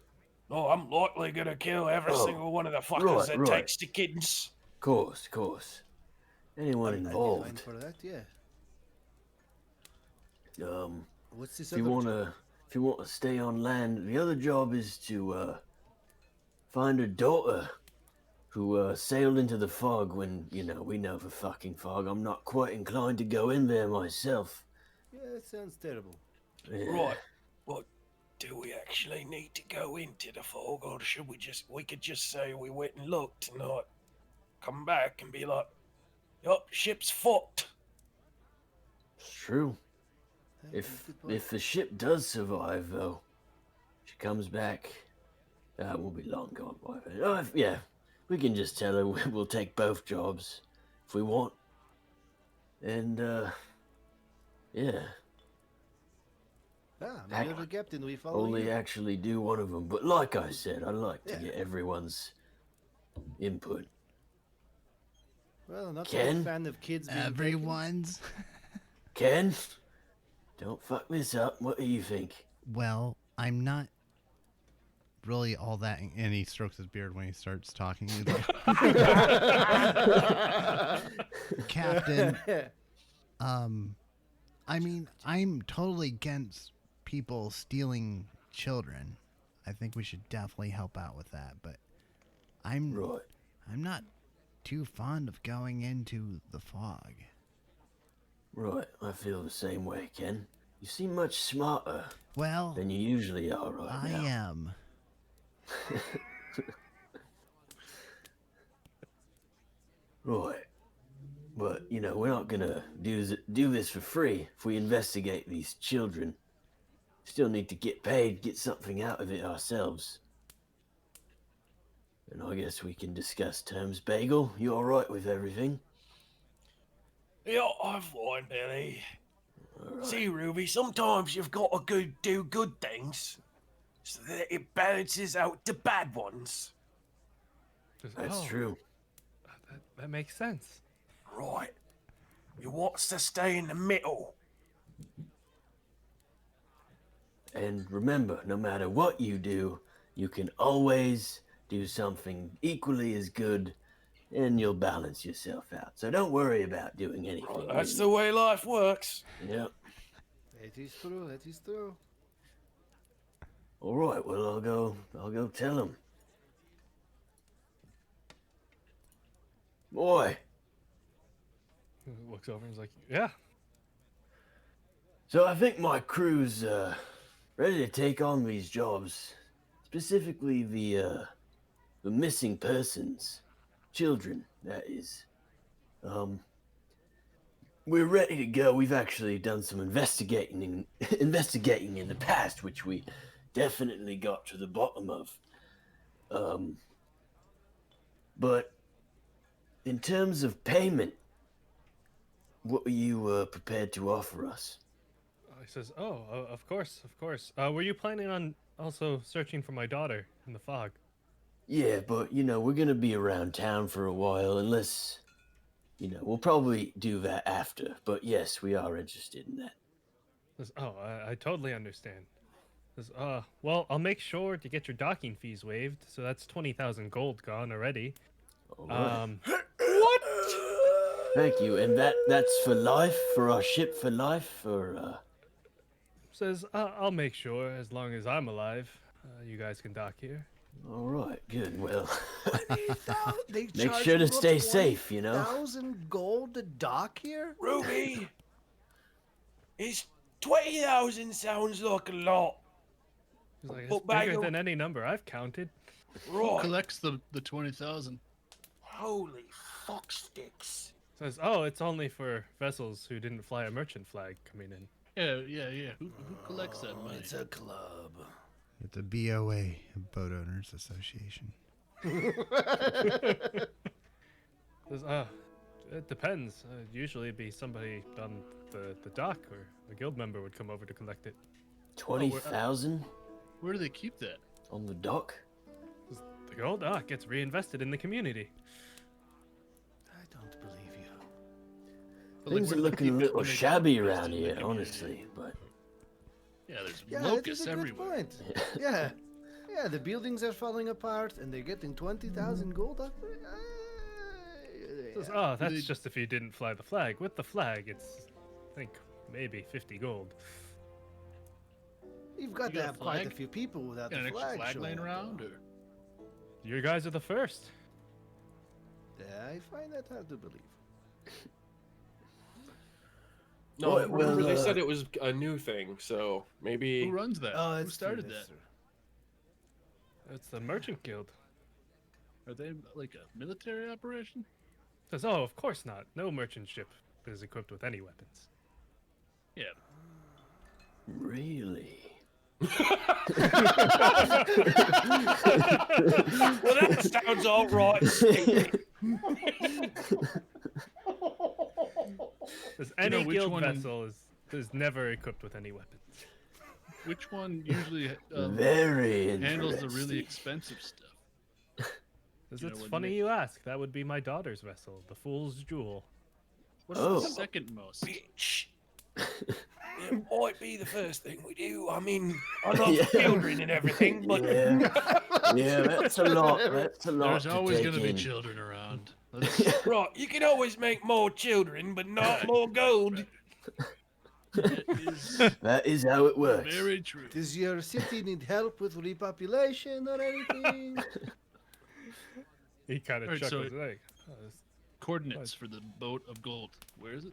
No, I'm likely gonna kill every Oh, single one of the fuckers right, that right. takes the kittens. Course. Anyone I'd be fine involved? for that, yeah. What's this If you other wanna stay on land, the other job is to find a daughter who sailed into the fog when, we know the fucking fog. I'm not quite inclined to go in there myself. Yeah, that sounds terrible. Yeah. Right. But do we actually need to go into the fog, or should we could just say we went and looked and not come back and be like, yup, ship's fucked. It's true. Yeah, that's a If good point. if the ship does survive, though, she comes back. That will be long gone by then. Oh, yeah, we can just tell her we'll take both jobs if we want. And yeah, Maybe you're the captain, we follow only you. actually do one of them. But like I said, I like to Yeah. get everyone's input. Well, I'm not a Ken? big fan of kids being taken. Everyone's. Ken, don't fuck this up. What do you think? Well, I'm not. Really, all that, and he strokes his beard when he starts talking. He's like, Captain. I mean, I'm totally against people stealing children. I think we should definitely help out with that, but I'm Right. not too fond of going into the fog. Right, I feel the same way, Ken. You seem much smarter Well, than you usually are right I now. am. Right. But, we're not gonna do this for free if we investigate these children. Still need to get paid, get something out of it ourselves. And I guess we can discuss terms. Bagel, you alright with everything? Yeah, I'm fine, Billy. Alright. See, Ruby, sometimes you've got to do good things so that it balances out the bad ones. That's Oh, true. That makes sense. Right. You want to stay in the middle. And remember, no matter what you do, you can always do something equally as good and you'll balance yourself out. So don't worry about doing anything. Right, that's the way life works. Yep. That is true, that is true. All right. Well, I'll go tell him. Boy. He looks over and is like, yeah. So I think my crew's ready to take on these jobs, specifically the missing persons, children. That is. We're ready to go. We've actually done some investigating in the past, which we definitely got to the bottom of. But in terms of payment, what were you prepared to offer us? He says, oh, of course. Were you planning on also searching for my daughter in the fog? Yeah, but we're gonna be around town for a while, unless we'll probably do that after. But yes, we are interested in that. He says, oh, I totally understand. He says, well, I'll make sure to get your docking fees waived, so that's 20,000 gold gone already. All right. What? Thank you. And that's for life, for our ship for life, or Says, I'll make sure, as long as I'm alive, you guys can dock here. all right, good. Well, They make charge sure to people stay safe. 20,000 gold to dock here? Ruby, it's 20,000 sounds like a lot. He's like, Well, it's bigger Bagel- than any number I've counted. Who Right. collects the 20,000? Holy fuck sticks. Says, oh, it's only for vessels who didn't fly a merchant flag coming in. Yeah. Who collects that money? It's a club. it's a BOA, Boat Owners Association. Says, it depends. Usually it'd be somebody on the dock or a guild member would come over to collect it. 20,000. Where do they keep that? On the dock? The gold, it gets reinvested in the community. I don't believe you. But, like, Things where are do they looking keep a it little when they don't shabby invest around in the here, community? honestly. But Yeah, there's Yeah, that locusts is a good everywhere. point. Yeah. Yeah, the buildings are falling apart and they're getting 20,000 gold off it. Says, Yeah. oh, that's just if you didn't fly the flag. With the flag, it's, I think, maybe 50 gold. You've got You to got a have quite a flag? few people without Got an the extra flag, flag showing laying up, around, though. or You guys are the first. Yeah, I find that hard to believe. No, Well, remember they well, said it was a new thing, so maybe. who runs that? Oh, Who that's started true, that? that's true. It's the Merchant Guild. Are they like a military operation? Says, oh, of course not. No merchant ship is equipped with any weapons. Yeah. really? Well, that sounds all right. Says, any which guild one- vessel is never equipped with any weapons. Which one usually Very handles the really interesting. expensive stuff? Says, You know, it's when funny they- you ask. That would be my daughter's vessel, the Fool's Jewel. What's Oh. the second most? Bitch. It might be the first thing we do. I mean, I love Yeah. children and everything, but Yeah, yeah, that's a lot. That's a lot There's to always take gonna be in. children around. Let's, right, you can always make more children, but not more gold. that is That is how it works. very true. Does your city need help with repopulation or anything? He kind of Alright, so chuckles like, oh, this- Coordinates for the boat of gold. Where is it?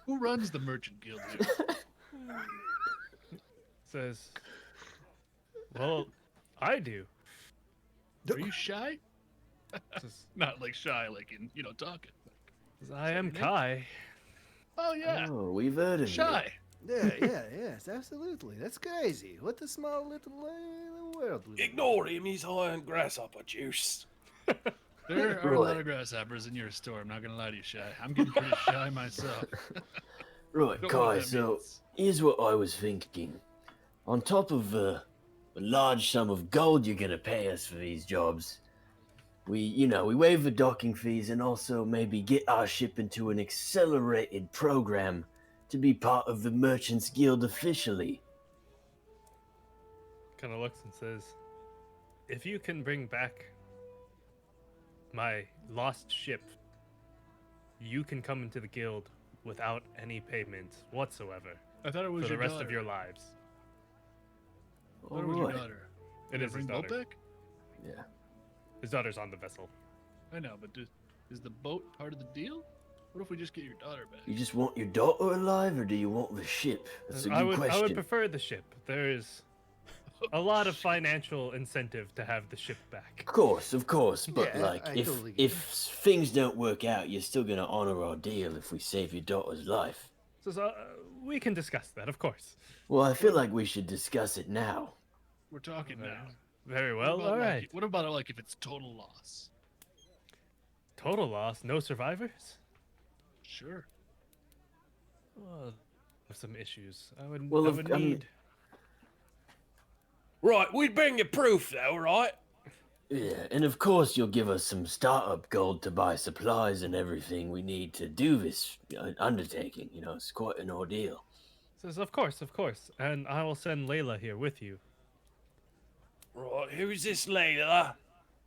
Who runs the merchant guild here? says, well, I do. Are you shy? Says, Not like shy, like in talking. I am Kai. Oh yeah, Oh, we've heard of shy. Yes, absolutely. That's crazy. What a small little world. we live in. Ignore him, he's high on grasshopper juice. There are a lot Right. of grasshoppers in your store. I'm not gonna lie to you, shy. I'm getting pretty shy myself. you. Right, Don't know what Kai. that So means. here's what I was thinking. On top of the large sum of gold you're gonna pay us for these jobs, we waive the docking fees and also maybe get our ship into an accelerated program to be part of the Merchants Guild officially. Kind of looks and says, if you can bring back my lost ship, you can come into the guild without any payment whatsoever I thought it was for the your rest daughter. of your lives. I thought it was your Alright. daughter. It Did I is his bring boat daughter. back? Yeah. His daughter's on the vessel. I know, but is the boat part of the deal? What if we just get your daughter back? You just want your daughter alive, or do you want the ship? That's a good I would question. prefer the ship. There is a lot of financial incentive to have the ship back. Of course, but Yeah, like, I if totally get if things don't work out, you're still gonna honor our deal if we save your daughter's life. So we can discuss that, of course. Well, I feel like we should discuss it now. We're talking now. Very What well. about, All like, right. What about like if it's total loss? Total loss, no survivors. Sure. Well, some issues. I would. Well, I if- would I mean- need. Right, we'd bring you proof though, right? Yeah, and of course you'll give us some startup gold to buy supplies and everything we need to do this undertaking. You know, it's quite an ordeal. Says, of course, and I will send Layla here with you. Right, who's this Layla?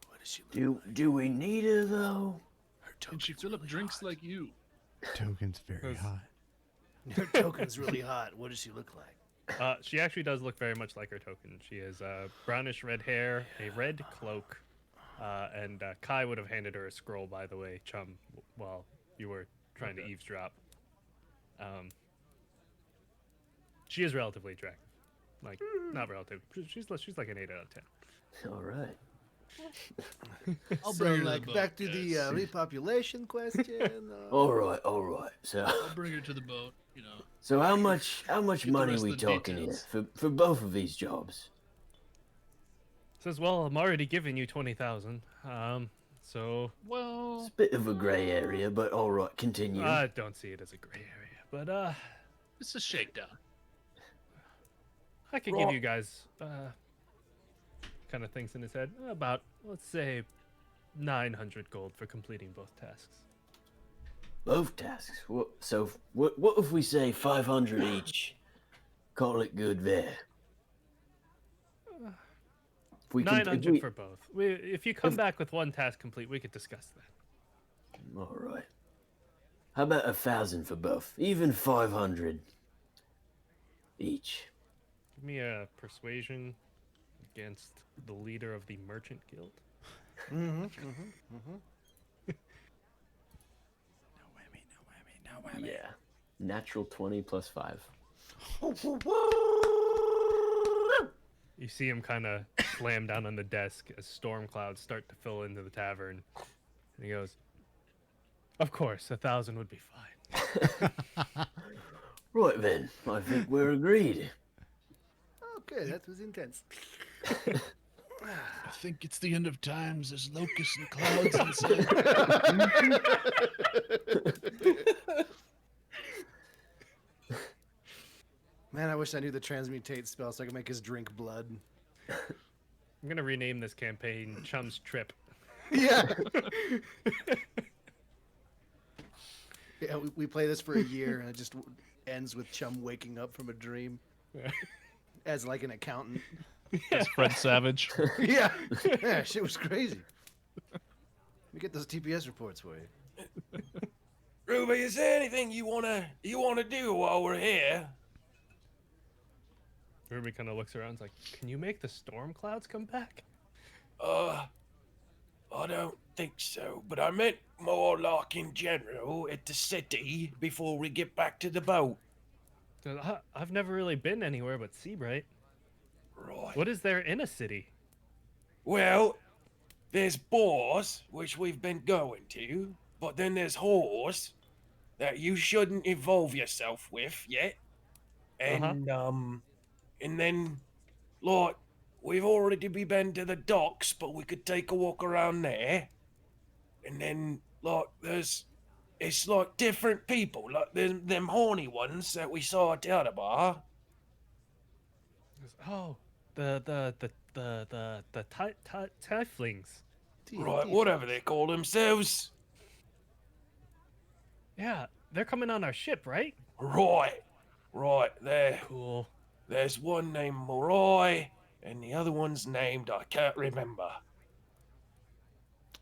What does she look Do we need her though? Her Can she token's fill up really drinks hot. like you? Token's very Yes. hot. Her token's really hot. What does she look like? She actually does look very much like her token. She has brownish red hair, a red cloak, and Kai would have handed her a scroll, by the way, Chum, while you were trying to eavesdrop. She is relatively attractive. Like, not relative. She's like an 8 out of 10. All right. I'll So, bring her to the like, boat, back to the guys. repopulation question. All right. So, I'll bring her to the boat. You know. so how much the money rest we of the talking details. here for both of these jobs? Says, well, I'm already giving you 20,000. So, Well, It's a bit of a grey area, but all right, continue. I don't see it as a gray area, but it's a shakedown. I could give you guys kind of thinks in his head about, let's say, 900 gold for completing both tasks. Both tasks. What if we say 500 each? Call it good there. If we can, 900 for both. If you come back with one task complete, we could discuss that. All right. How about 1,000 for both? Even 500 each. Give me a persuasion against the leader of the merchant guild. Yeah. Natural 20 plus 5. You see him kind of slam down on the desk as storm clouds start to fill into the tavern. And he goes, "Of course, 1,000 would be fine." Right then, I think we're agreed. Okay, that was intense. I think it's the end of times. There's locusts and clouds inside. Man, I wish I knew the transmutate spell so I could make his drink blood. I'm going to rename this campaign Chum's Trip. Yeah. Yeah, we play this for a year and it just ends with Chum waking up from a dream as like an accountant. That's Fred Savage. Yeah. Yeah, shit was crazy. Let me get those TPS reports for you. Ruby, is there anything you wanna do while we're here? Ruby kind of looks around and is like, "Can you make the storm clouds come back?" I don't think so, but I meant more like in general at the city before we get back to the boat. I've never really been anywhere but Seabright. Right. What is there in a city? Well, there's bars, which we've been going to, but then there's whores that you shouldn't involve yourself with yet. And, and then, like, we've already been to the docks, but we could take a walk around there. And then, like, it's like different people, like them horny ones that we saw at the other bar. Oh, the tieflings. Right, whatever they call themselves. Yeah, they're coming on our ship, right? Right, there. Cool. There's one named Morai, and the other one's named I can't remember.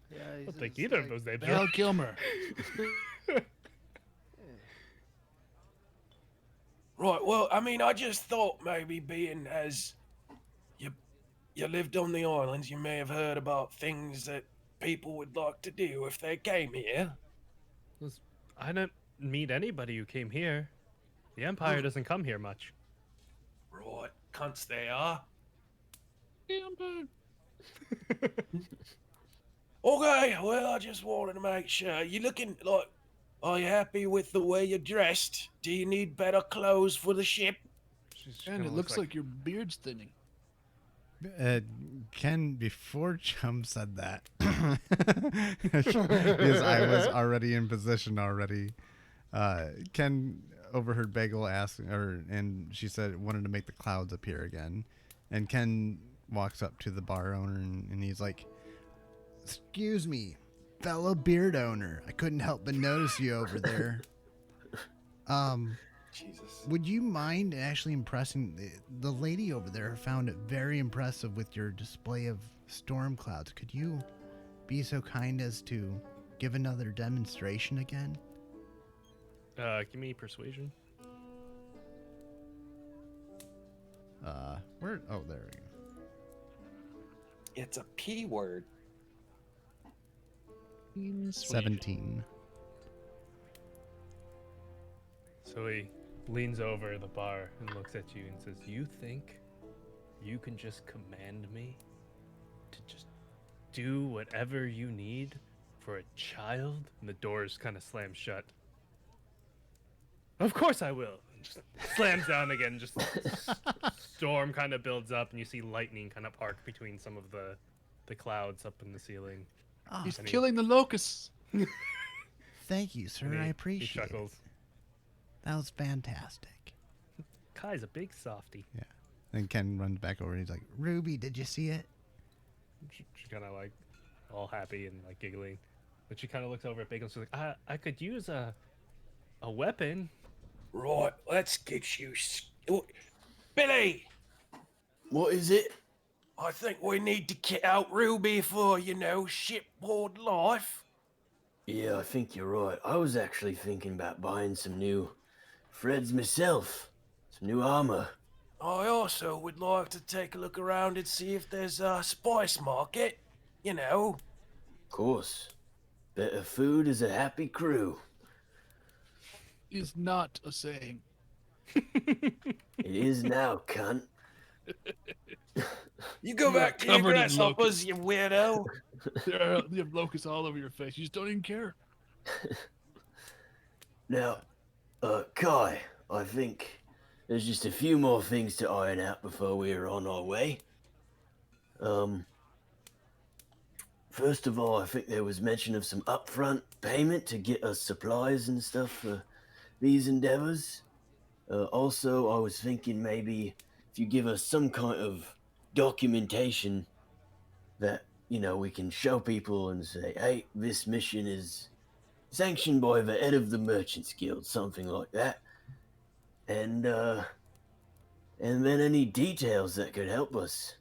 Yeah, I don't think either of those names. Val Kilmer. Right, well, I mean, I just thought maybe being as you lived on the islands, you may have heard about things that people would like to do if they came here. I didn't meet anybody who came here. The Empire doesn't come here much. Right, cunts they are. Okay, well, I just wanted to make sure. You looking like, are you happy with the way you're dressed? Do you need better clothes for the ship? And it looks like your beard's thinning. Ken, before Chum said that, because I was already in position already, Ken overheard Bagel ask, and she said wanted to make the clouds appear again, and Ken walks up to the bar owner and he's like, Excuse me, fellow beard owner. I couldn't help but notice you over there. Jesus. Would you mind actually impressing the lady over there? Found it very impressive with your display of storm clouds. Could you be so kind as to give another demonstration again? Give me persuasion. Where? Oh, there we go. It's a P word. 17. So he leans over the bar and looks at you and says, "You think you can just command me to just do whatever you need for a child?" And the doors kind of slam shut. "Of course I will." And just slams down again. Just storm kind of builds up, and you see lightning kind of arc between some of the clouds up in the ceiling. Oh, He's And he- killing the locusts. thank you, sir. and I he appreciate it. chuckles. That was fantastic. Kai's a big softy. Yeah. And Ken runs back over and he's like, Ruby, did you see it? She's kind of like all happy and like giggling. But she kind of looks over at Bacon. She's like, I could use a weapon. Right, let's get you. Billy, What is it? I think we need to get out Ruby for, shipboard life. Yeah, I think you're right. I was actually thinking about buying some new Freds myself. Some new armor. I also would like to take a look around and see if there's a spice market. Of course. Better food is a happy crew. Is not a saying. It is now, cunt. You go You back are to your covered in grasshoppers, you weirdo. You have locusts all over your face. You just don't even care. Now, Kai, I think there's just a few more things to iron out before we're on our way. First of all, I think there was mention of some upfront payment to get us supplies and stuff for these endeavors. Also, I was thinking maybe if you give us some kind of documentation that, we can show people and say, hey, this mission is sanctioned by the head of the Merchants Guild, something like that. And then any details that could help us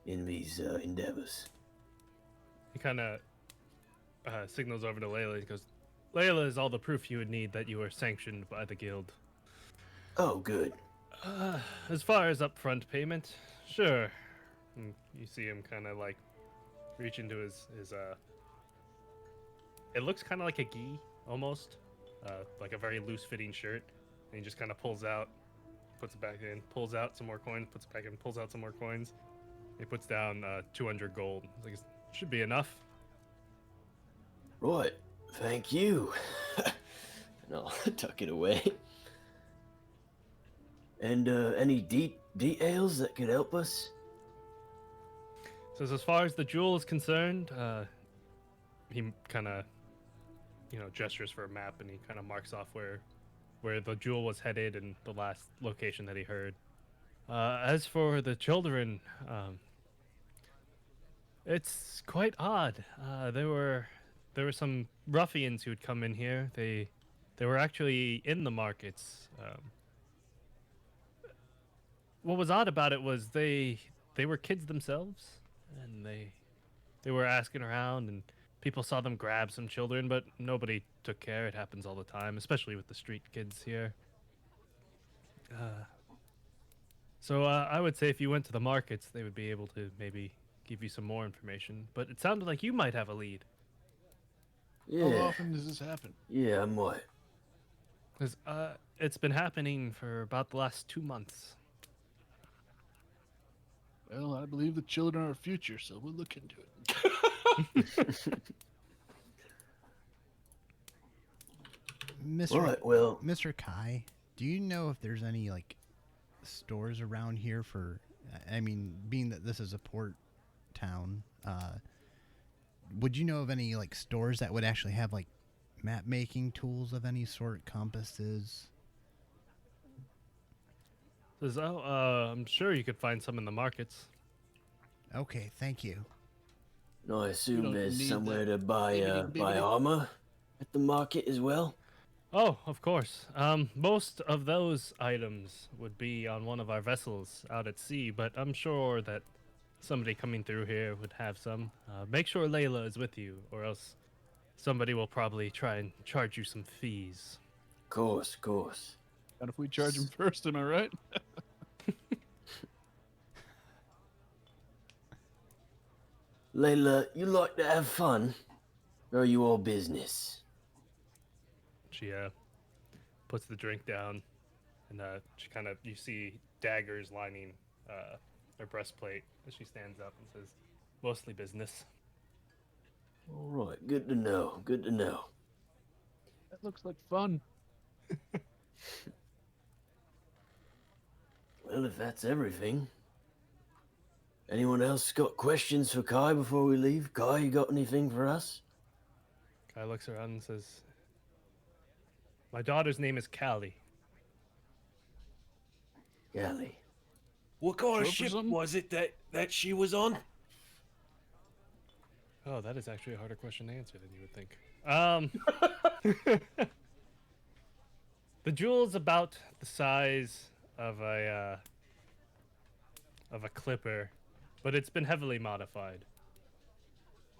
in these endeavors. He kind of signals over to Layla. He goes, Layla is all the proof you would need that you are sanctioned by the guild. Oh, good. As far as upfront payment, sure. And you see him kind of like reach into his it looks kind of like a gi almost, like a very loose fitting shirt. And he just kind of pulls out, puts it back in, pulls out some more coins, puts it back in, pulls out some more coins. He puts down 200 gold. He's like, should be enough. Right. Thank you. And I'll tuck it away. And any details that could help us? So as far as the jewel is concerned, he kind of, gestures for a map and he kind of marks off where the jewel was headed and the last location that he heard. As for the children, it's quite odd. There were some ruffians who'd come in here. They were actually in the markets. What was odd about it was they were kids themselves, and they were asking around, and people saw them grab some children, but nobody took care. It happens all the time, especially with the street kids here. So I would say if you went to the markets, they would be able to maybe give you some more information. But it sounded like you might have a lead. How Yeah. often does this happen? Yeah, I might. Because it's been happening for about the last 2 months. Well, I believe the children are our future, so we'll look into it. Mr. Right, well, Mr. Kai, do you know if there's any like stores around here for? I mean, being that this is a port town, would you know of any like stores that would actually have like map making tools of any sort, compasses? Says, I'm sure you could find some in the markets. Okay, thank you. I assume don't there's need somewhere that to buy bibbidi-bibbidi. armor at the market as well. Oh, of course. Most of those items would be on one of our vessels out at sea, but I'm sure that somebody coming through here would have some. Make sure Layla is with you, or else somebody will probably try and charge you some fees. Course. And if we charge them first, am I right? Layla, you like to have fun? Or are you all business? She puts the drink down, and she kind of, you see daggers lining her breastplate as she stands up and says, mostly business. All right, good to know. That looks like fun. Well, if that's everything, Anyone else got questions for Kai before we leave? Kai, you got anything for us? Kai looks around and says, "My daughter's name is Callie." Galley. What kind of Trope or ship something? was it that she was on? Oh, that is actually a harder question to answer than you would think. The jewel's about the size of a clipper, but it's been heavily modified.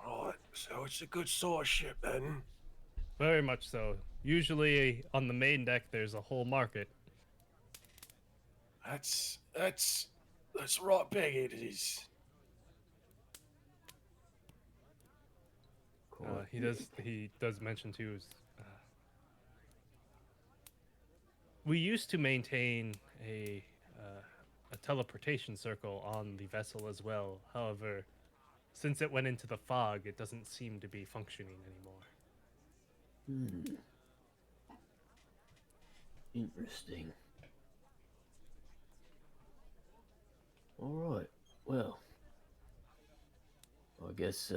Right, so it's a good size ship then. Very much so. Usually on the main deck, there's a whole market. That's right big it is. He does mention too. We used to maintain a teleportation circle on the vessel as well. However, since it went into the fog, it doesn't seem to be functioning anymore. Interesting. All right. Well, I guess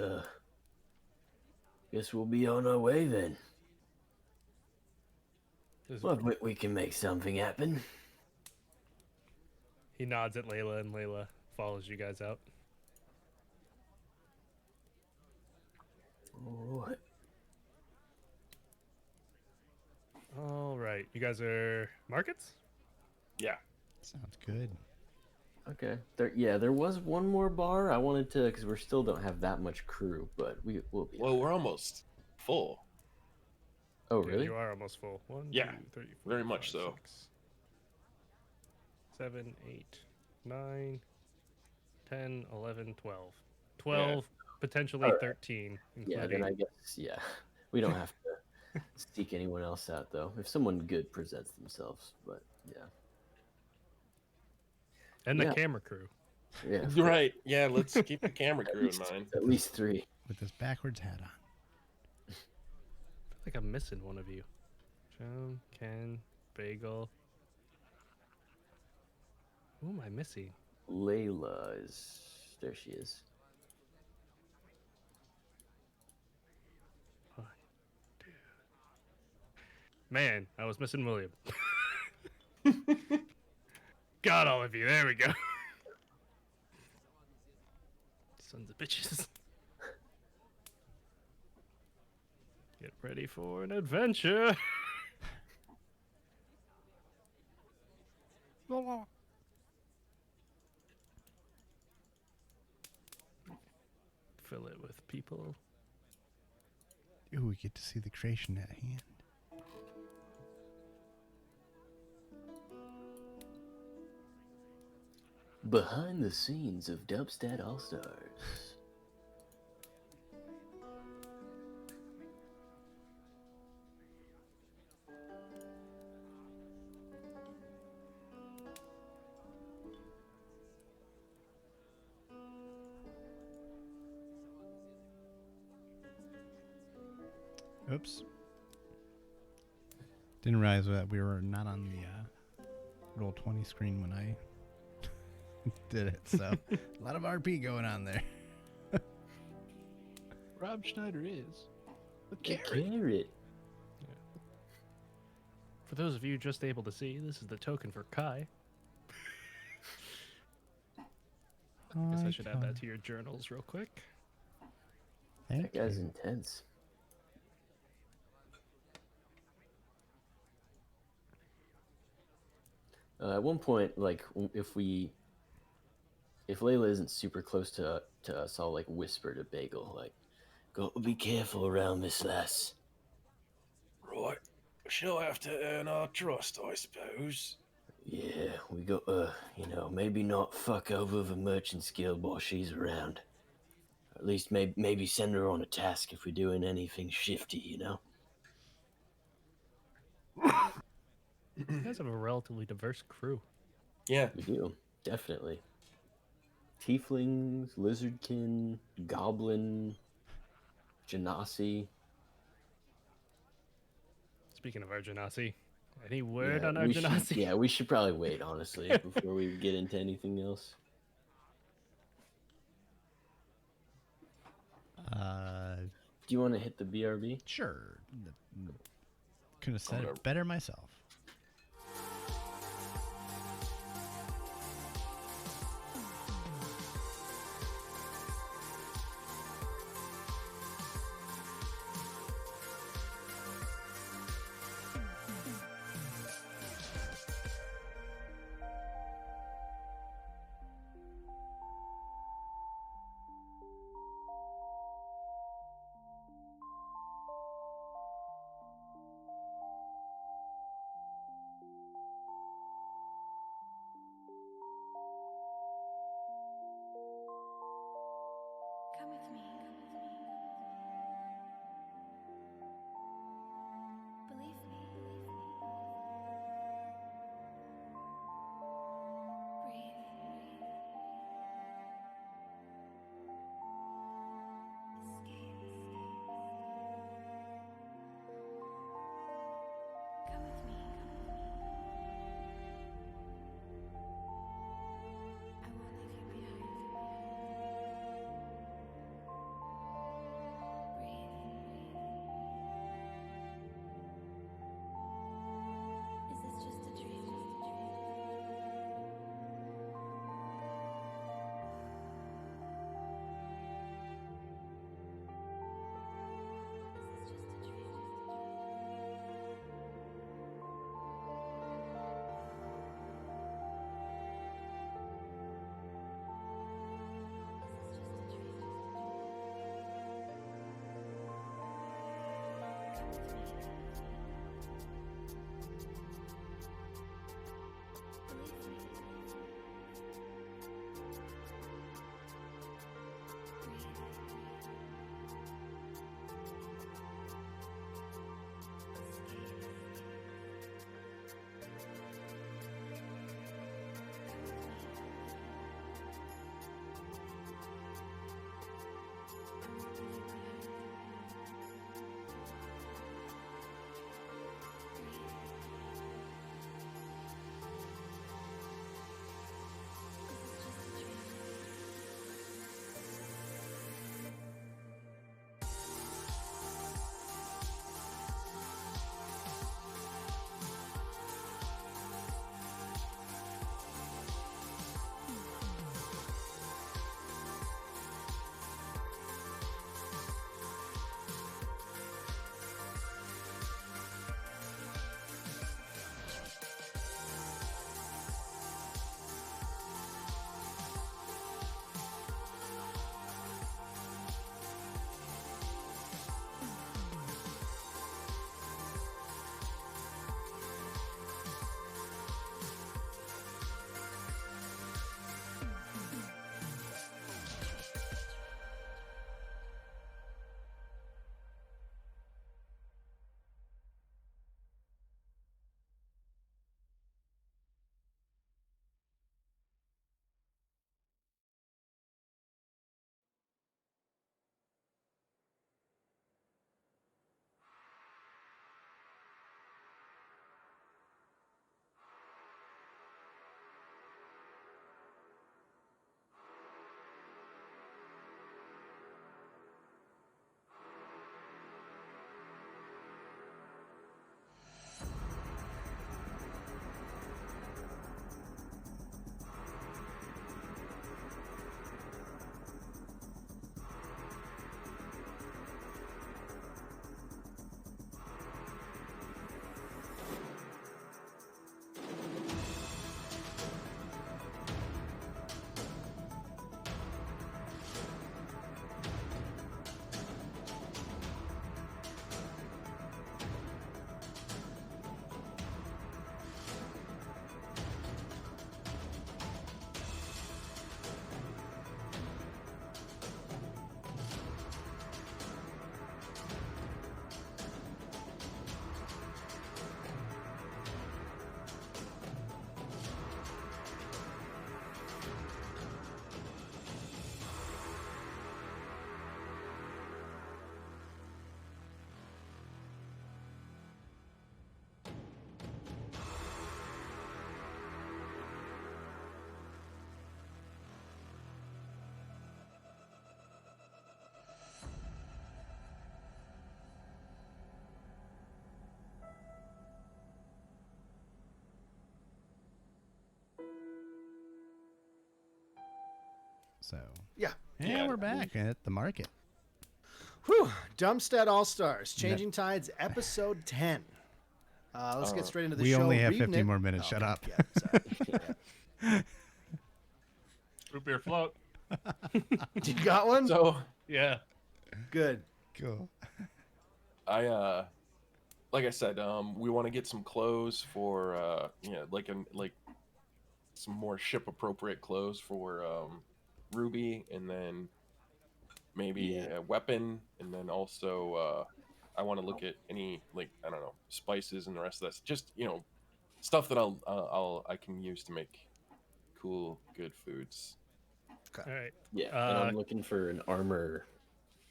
we'll be on our way then. Well, we can make something happen. He nods at Layla, and Layla follows you guys out. All right. All right, you guys are markets? Yeah. Sounds good. Okay. There was one more bar. I wanted to, because we still don't have that much crew, but we'll be. Well, we're almost full. Oh, Yeah, really? you are almost full. 1, Yeah, 2, 3, 4, very much 5, so. 6, 7, 8, 9, 10, 11, 12. 12, potentially All right. 13, Yeah, including... then I guess, we don't have to seek anyone else out, though. If someone good presents themselves, but yeah. And the Yeah. camera crew. Yeah. Right. Yeah, let's keep the camera crew in mind. At least 3. With this backwards hat on. I feel like I'm missing one of you. Joan, Ken, Bagel. Who am I missing? Layla is... There she is. Man, I was missing William. Got all of you. There we go. Sons of bitches. Get ready for an adventure. Fill it with people. Ooh, we get to see the creation at hand. Behind the scenes of Dubstat All-Stars. Oops. Didn't realize that we were not on the roll 20 screen when I did it. So a lot of RP going on there. Rob Schneider is a A carrot. carrot. For those of you just able to see, this is the token for Kai. I guess I should add that to your journals real quick. Thank That guy's you. intense. At one point, like, if Layla isn't super close to us, I'll, like, whisper to Bagel, like, "Gotta be careful around this lass." Right. She'll have to earn our trust, I suppose. Yeah, we got maybe not fuck over the Merchants Guild while she's around. At least maybe send her on a task if we're doing anything shifty, you know? You guys have a relatively diverse crew. Yeah. We do, definitely. Tieflings, Lizardkin, Goblin, Genasi. Speaking of our Genasi, any word Yeah, on our we should- Genasi? Yeah, we should probably wait, honestly, before we get into anything else. Do you want to hit the BRB? Sure. Couldn't have said gonna- it better myself. So Yeah. yeah, we're back at the market. Whew. Dumpstead All Stars, Changing Tides, episode 10. Let's get straight into the We show. only have Reading 50 it- more minutes. Oh, Shut okay. up. Yeah, sorry. Root beer float. Yeah. You got one? So Yeah. Good. Cool. I like I said, we want to get some clothes for like some more ship appropriate clothes for Ruby, and then maybe a weapon, and then also I want to look at any, like, I don't know, spices and the rest of that. Just, stuff that I can use to make cool, good foods. All right. Yeah, and I'm looking for an armor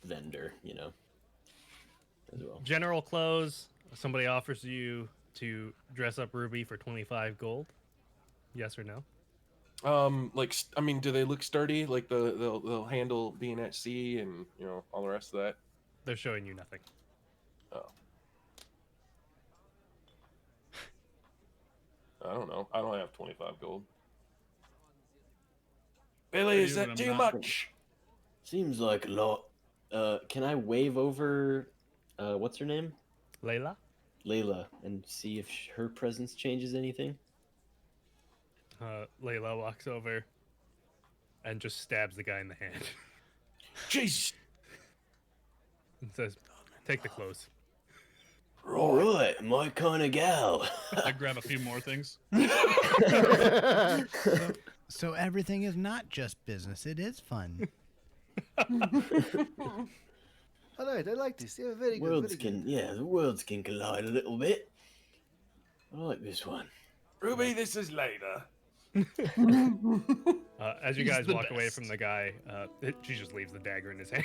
vendor, as well. General clothes. Somebody offers you to dress up Ruby for 25 gold. Yes or no? I mean, do they look sturdy? Like they'll handle being at sea and all the rest of that. They're showing you nothing. Oh, I don't know. I don't have 25 gold. Billy, is that too much? Seems like a lot. Can I wave over, what's her name? Layla? Layla, and see if her presence changes anything? Layla walks over and just stabs the guy in the hand Jeez. and says, "Take the clothes." All right, my kind of gal. I grab a few more things. So everything is not just business; it is fun. All right, I like this. Yeah, very good. Worlds Very good. can, the worlds can collide a little bit. I like this one. Ruby, this is Layla. As you He's guys the walk away best. from the guy, she just leaves the dagger in his hand.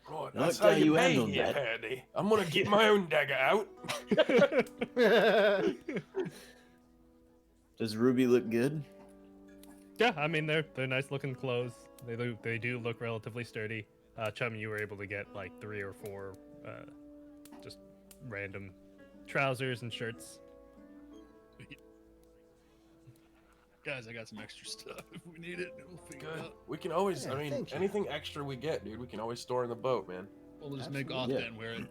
Right, I that's like how how you you pay handled here, that. Paddy. I'm gonna get my own dagger out. Does Ruby look good? Yeah, I mean they're nice looking clothes. They do look relatively sturdy. Chum, you were able to get like 3 or 4 just random trousers and shirts. Guys, I got some extra stuff. If we need it, we'll figure it Good. out. We can always, Yeah, I mean, thank you. anything extra we get, dude, we can always store in the boat, man. We'll just make Absolutely. Othman wear it.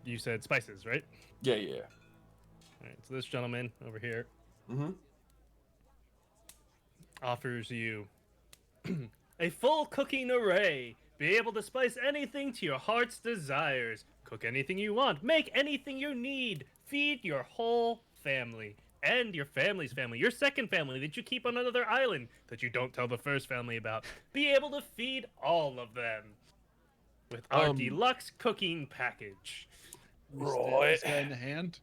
You said spices, right? Yeah. All right, so this gentleman over here Mm-hmm. offers you a full cooking array. Be able to spice anything to your heart's desires. Cook anything you want. Make anything you need. Feed your whole family. And your family's family. Your second family that you keep on another island that you don't tell the first family about. Be able to feed all of them. With our deluxe cooking package. Stab this guy in the hand.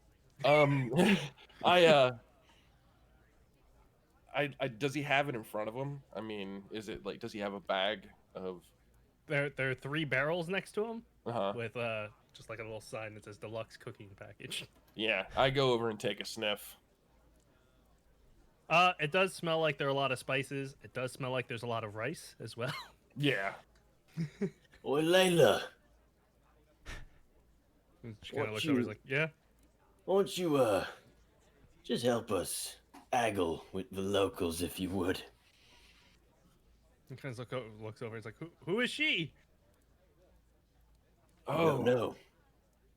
Does he have it in front of him? I mean, is it like, does he have a bag of? There are 3 barrels next to him with Uh-huh. just like a little sign that says deluxe cooking package. Yeah, I go over and take a sniff. It does smell like there are a lot of spices. It does smell like there's a lot of rice as well. Yeah. Oi, Layla, She kind of What looks over. you- Is like, yeah. why don't you, just help us haggle with the locals if you would? He kind of looks over. He's like, who is she? Oh, no.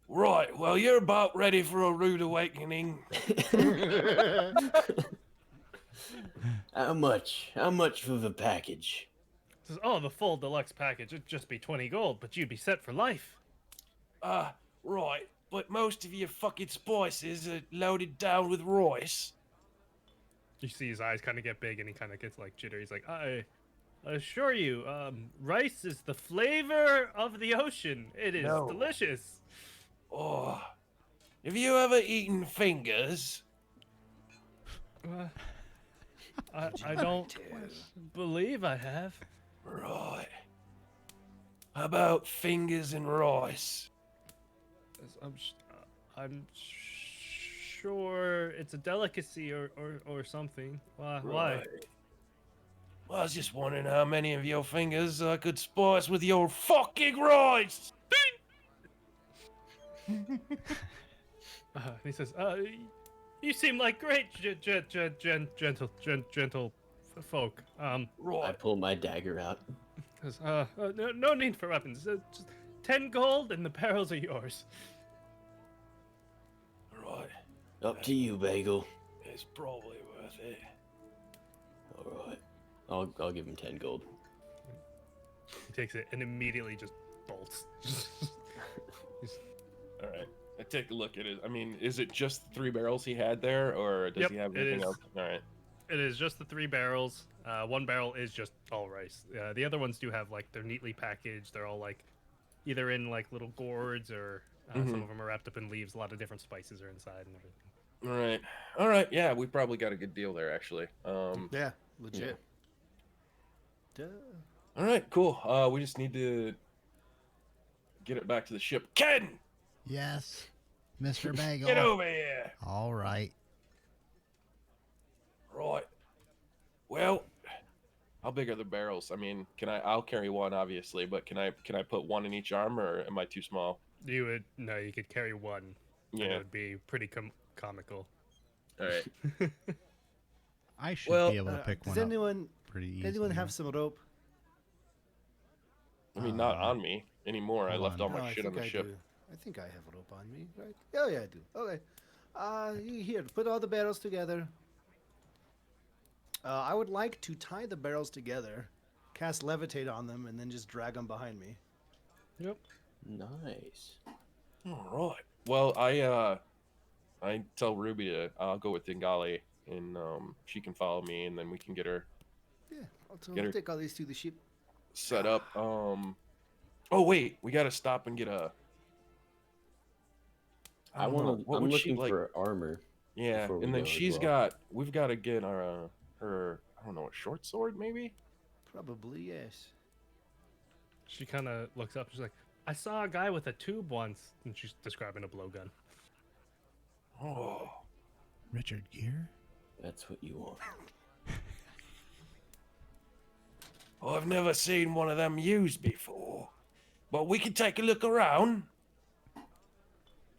Right, well, you're about ready for a rude awakening. How much? How much for the package? Says, oh, the full deluxe package. It'd just be 20 gold, but you'd be set for life. Right, but most of your fucking spices are loaded down with rice. You see his eyes kind of get big, and he kind of gets like jittery. He's like, I assure you, rice is the flavor of the ocean. It is No. delicious. Oh, have you ever eaten fingers? I don't believe I have. Right. How about fingers and rice? I'm sure it's a delicacy or something. Why? Right. Well, I was just wondering how many of your fingers I could spice with your fucking rice. And he says, you seem like great gentle folk. I Right. pull my dagger out. Says, no need for weapons. Just 10 gold and the barrels are yours. Right. Up to you, Bagel. It's probably worth it. All right. I'll give him 10 gold. He takes it and immediately just bolts. All right. I take a look at it. I mean, is it just the 3 barrels he had there, or does Yep, he have it anything is. else? All right. It is just the 3 barrels. 1 barrel is just all rice. The other ones do have like they're neatly packaged. They're all like either in like little gourds or some of them are wrapped up in leaves. A lot of different spices are inside and everything. All right. All right. Yeah, we probably got a good deal there, actually. Yeah, legit. Duh. All right. Cool. We just need to get it back to the ship. Ken, Yes, Mr. Bagel. Get over here. All right. Right. well, how big are the barrels? I mean, I'll carry one, obviously, but can I put one in each arm, or am I too small? You could carry 1. And it Yeah. would be pretty comical. All right. I should Well, be able to pick Does one anyone up pretty easily. anyone have some rope? I mean, not on me anymore. I hold left on. all my shit on the I ship. do. I think I have rope on me, right? Oh yeah, I do. Okay. Here, put all the barrels together. I would like to tie the barrels together, cast levitate on them, and then just drag them behind me. Yep. Nice. All right. Well, I tell Ruby I'll go with Dingali, and she can follow me, and then we can get her Yeah, Get her- I'll take all these to the ship. set up. Oh wait, we gotta stop and get a. I don't know. What I'm would she looking like? for armor. Yeah, before we and then go as she's well. got. We've got to get her. I don't know, a short sword maybe. Probably yes. She kind of looks up. She's like, I saw a guy with a tube once. And she's describing a blowgun. Oh, Richard Gere? That's what you want. I've never seen one of them used before, but we can take a look around.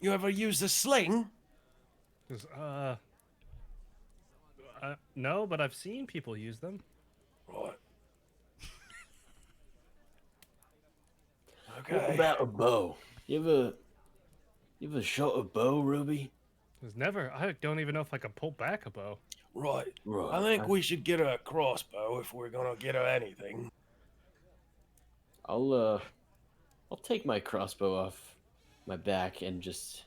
You ever use the sling? She goes, no, but I've seen people use them. Right. What Okay. about a bow? You ever shot a bow, Ruby? There's never. I don't even know if I can pull back a bow. Right. Right. I think we should get her a crossbow if we're gonna get her anything. I'll take my crossbow off my back and just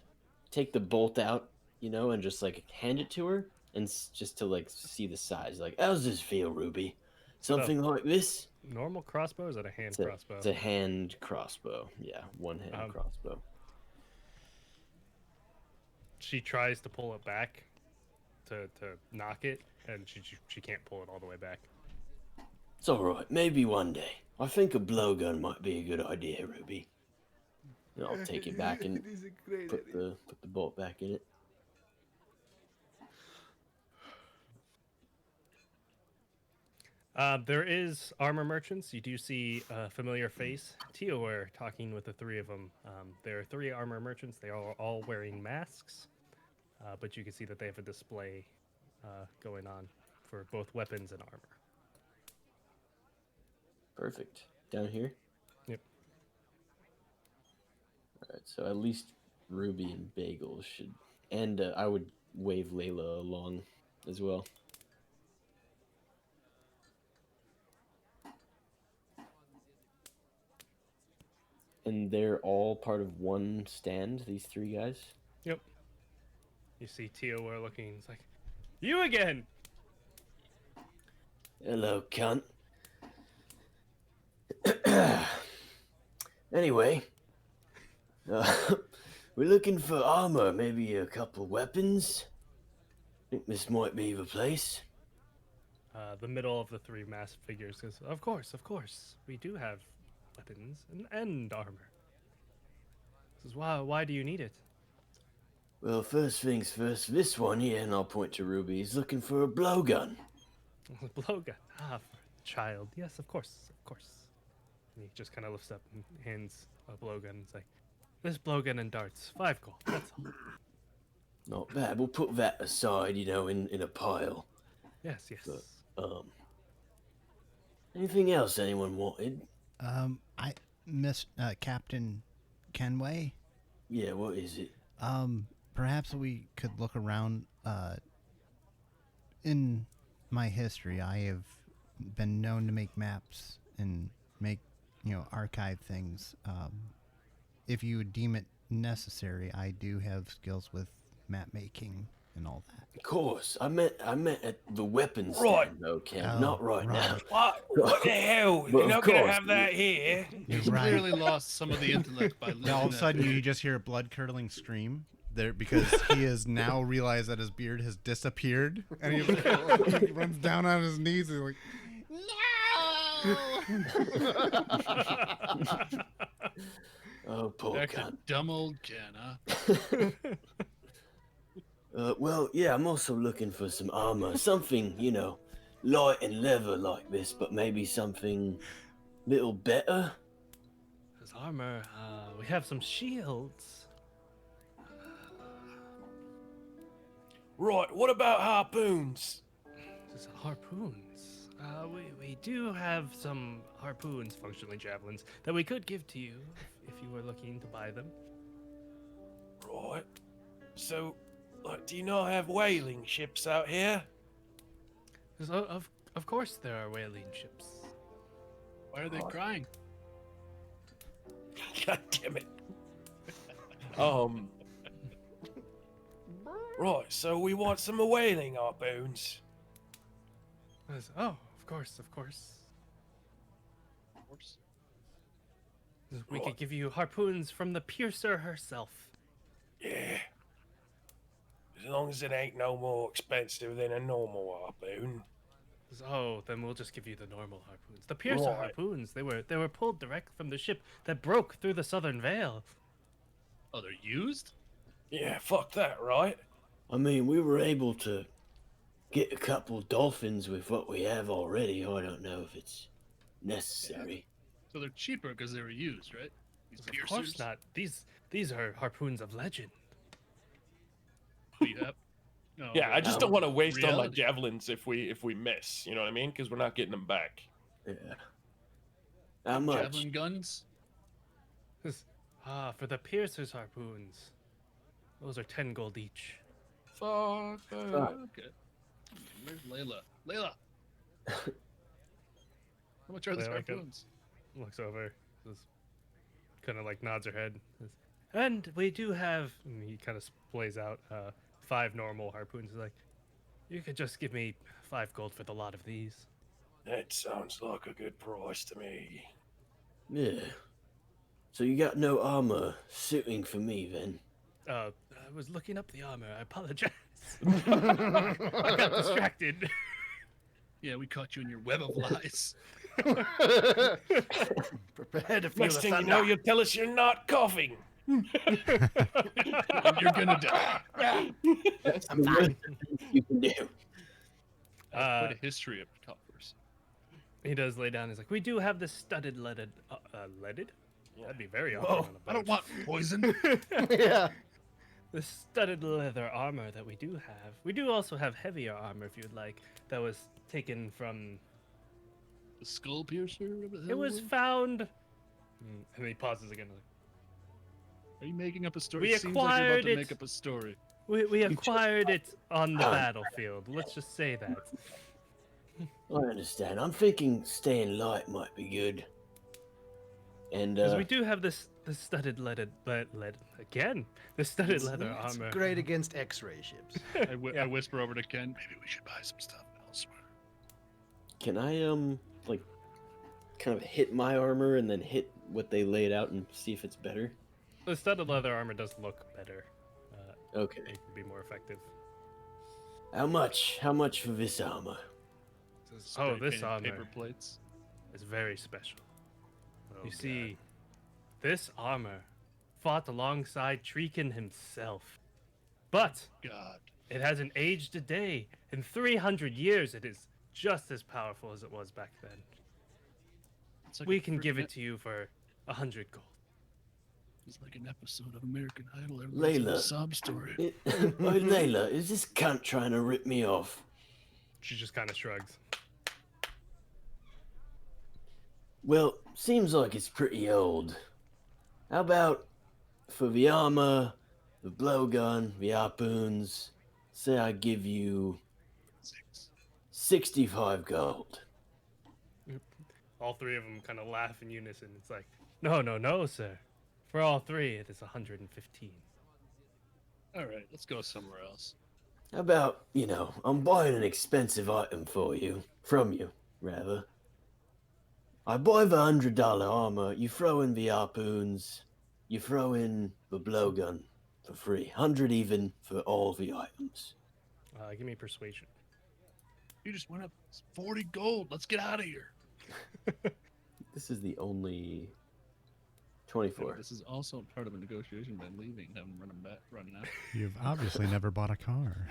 take the bolt out, and just like hand it to her, and just to like see the size. Like, how's this feel, Ruby? Something like this? Normal crossbow? Or is that a hand It's crossbow? It's a hand crossbow. Yeah, one hand crossbow. She tries to pull it back to knock it, and she can't pull it all the way back. It's all right. Maybe one day. I think a blowgun might be a good idea, Ruby. And I'll take it back and It is a great put idea. the bolt back in it. There is armor merchants. You do see a familiar face, Teoware, talking with the 3 of them. There are 3 armor merchants. They are all wearing masks, but you can see that they have a display going on for both weapons and armor. Perfect. Down here? Yep. Alright, so at least Ruby and Bagel should... And I would wave Layla along as well. And they're all part of one stand, these 3 guys? Yep. You see Teoware looking. It's like, you again! Hello, cunt. Anyway, we're looking for armor, maybe a couple weapons. Think this might be the place. The middle of the 3 masked figures says, of course, we do have weapons and armor. Says, why do you need it? Well, first things first, this one here, and I'll point to Ruby, is looking for a blowgun. Blowgun. For a child. Yes, of course. And he just kind of lifts up and hands a blowgun. It's like, this blowgun and darts, 5 gold. That's all. Not bad. We'll put that aside, in a pile. Yes, yes. But, anything else anyone wanted? I miss Captain Kenway. Yeah, what is it? Perhaps we could look around. In my history, I have been known to make maps and make, archive things. If you would deem it necessary, I do have skills with map making and all that. Of course. I meant at the weapons Right. stand, though, Ken. Oh, Not right now. What the hell? But You're of not going to course, have that here. He's Right. clearly lost some of the intellect by losing Now all of a that sudden beard. you just hear a blood curdling scream there because he has now realized that his beard has disappeared and he runs down on his knees and like Oh, poor Back to cunt. dumb old Ken, huh? Well, yeah, I'm also looking for some armor. Something, light and leather like this, but maybe something little better. His armor. We have some shields. Right, what about harpoons? Just harpoons. We do have some harpoons, functionally javelins, that we could give to you if you were looking to buy them. Right. So, do you not have whaling ships out here? 'Cause of course there are whaling ships. Why are they crying? God damn it. Right, so we want some whaling harpoons. Oh, of course, of course. Of course. We could give you harpoons from the piercer herself. Yeah. As long as it ain't no more expensive than a normal harpoon. Oh, then we'll just give you the normal harpoons. The piercer Right. harpoons, they were pulled direct from the ship that broke through the Southern Veil. Oh, they're used? Yeah, fuck that, right? I mean, we were able to get a couple dolphins with what we have already. I don't know if it's necessary. So they're cheaper because they were used, right? These Of course piercers? not. These are harpoons of legend. Yep. No, Yeah, I just don't want to waste all my reality. javelins if we miss. You know what I mean? Because we're not getting them back. Yeah. How much? Javelin guns? For the piercer's harpoons. Those are 10 gold each. Fuck that. Okay. Where's Layla? Layla! How much are these Layla, come. harpoons? Looks over, kind of like nods her head. Says, and we do have. And he kind of splays out 5 normal harpoons. He's like, you could just give me 5 gold for the lot of these. That sounds like a good price to me. Yeah. So you got no armor suiting for me then? I was looking up the armor. I apologize. I got distracted. Yeah, we caught you in your web of lies. Prepare to feel Next the thing you thunder. know, you'll tell us you're not coughing. You're gonna die. I'm fine. You can do. Quite a history of coppers. He does lay down. He's like, we do have the studded leaded. Leaded? That'd be very awkward Whoa, on a I don't boat. want poison. Yeah. The studded leather armor that we do have. We do also have heavier armor if you'd like. That was taken from. The skull piercer? whatever the It hell was it found. And he pauses again. Are you making up a story? We It seems like you're about acquired to it. make up a story. We acquired it on the battlefield. Let's just say that. I understand. I'm thinking staying light might be good. And Because we do have this the studded lead again. The studded leather It's armor. great against X-ray ships. I whisper over to Ken, maybe we should buy some stuff elsewhere. can I like kind of hit my armor and then hit what they laid out and see if it's better? The studded leather armor does look better. Okay. It could be more effective. How much? How much for this armor? Says Oh, spray this painted armor. paper plates. It's very special. Oh, You see, this armor fought alongside Treekin himself. But God. it hasn't aged a day. In 300 years, it is just as powerful as it was back then. It's like We a can give freaking- it to you for 100 gold. It's like an episode of American Idol. Everybody's got a Layla. sob story. Oh, Layla, is this cunt trying to rip me off? She just kind of shrugs. Well, seems like it's pretty old. How about for the armor, the blowgun, the harpoons, say I give you 65 gold. All three of them kind of laugh in unison. It's like, no, sir. For all three, it is 115. All right, let's go somewhere else. How about, I'm buying an expensive item from you, rather. I buy the $100 armor, you throw in the harpoons, you throw in the blowgun for free. 100 even for all the items. Give me persuasion. You just went up 40 gold. Let's get out of here. This is the only 24. This is also part of a negotiation by leaving, having running out. You've obviously never bought a car.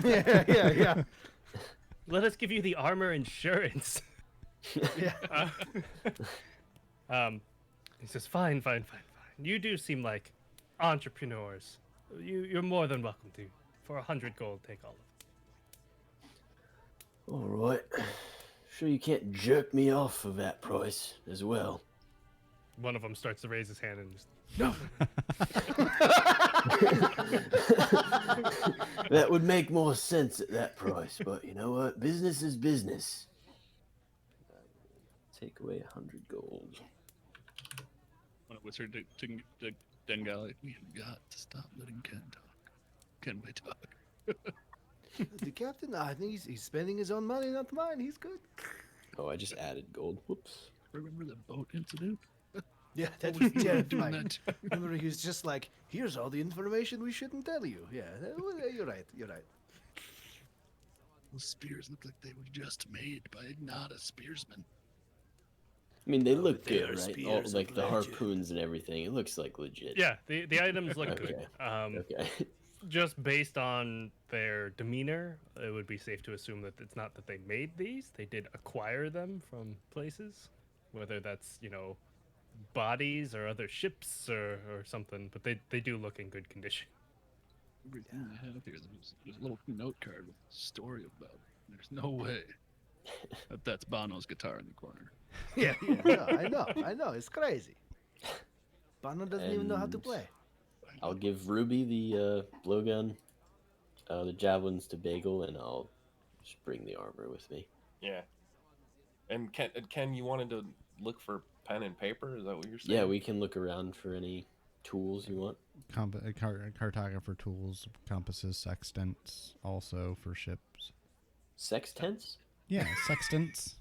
yeah. Let us give you the armor insurance. Yeah. He says, fine. You do seem like entrepreneurs. You're more than welcome to. For 100 gold, take all of it. All right. Sure you can't jerk me off for that price as well. One of them starts to raise his hand and just, That would make more sense at that price, but you know what? Business is business. Take away 100 gold. When it was her to Dengali, we have got to stop letting Ken talk. Ken may talk. The captain, I think he's spending his own money, not mine. He's good. Oh, I just added gold. Whoops. Remember the boat incident? Yeah, that What was were you doing terrifying. that time? Remember, he was just like, here's all the information we shouldn't tell you. Yeah, well, you're right. Those spears look like they were just made by not a spearsman. I mean, they Oh, look they good, are right? spears All, of like the legend. harpoons and everything. It looks like legit. yeah, the items look good. Okay. Okay. Just based on their demeanor, it would be safe to assume that it's not that they made these. They did acquire them from places, whether that's, bodies or other ships or something, but they do look in good condition. Everything they have here, there's a little note card with a story about it. There's no way that's Bono's guitar in the corner. Yeah. No, I know. It's crazy. Bono doesn't even know how to And- play. I'll give Ruby the blowgun, the javelins to Bagel, and I'll just bring the armor with me. Yeah. And Ken, you wanted to look for pen and paper? Is that what you're saying? Yeah, we can look around for any tools you want. Cartographer tools, compasses, sextants, also for ships. Sextants? Yeah, sextants.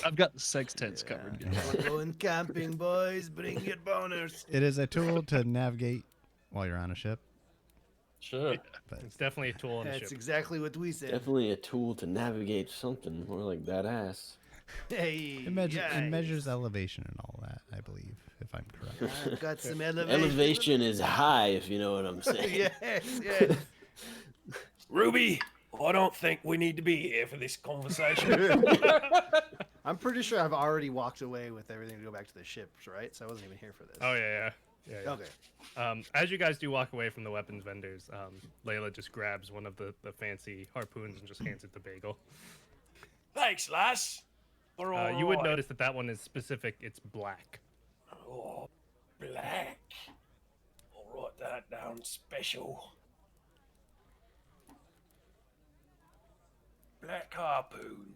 I've got the sextants covered. Yeah. We're going camping, boys. Bring your boners. It is a tool to navigate while you're on a ship. Sure. It's definitely a tool on the That's ship. exactly what we said. Definitely a tool to navigate something more like badass. Hey, It measures elevation and all that, I believe, if I'm correct. I've got some elevation. Elevation is high, if you know what I'm saying. yes. Ruby, I don't think we need to be here for this conversation. I'm pretty sure I've already walked away with everything to go back to the ships, right? So I wasn't even here for this. Oh yeah. Okay. As you guys do walk away from the weapons vendors, Layla just grabs one of the fancy harpoons and just hands it to Bagel. Thanks, lass. We're all You would right. notice that one is specific. It's black. Oh, black. I'll write that down special. Black harpoon.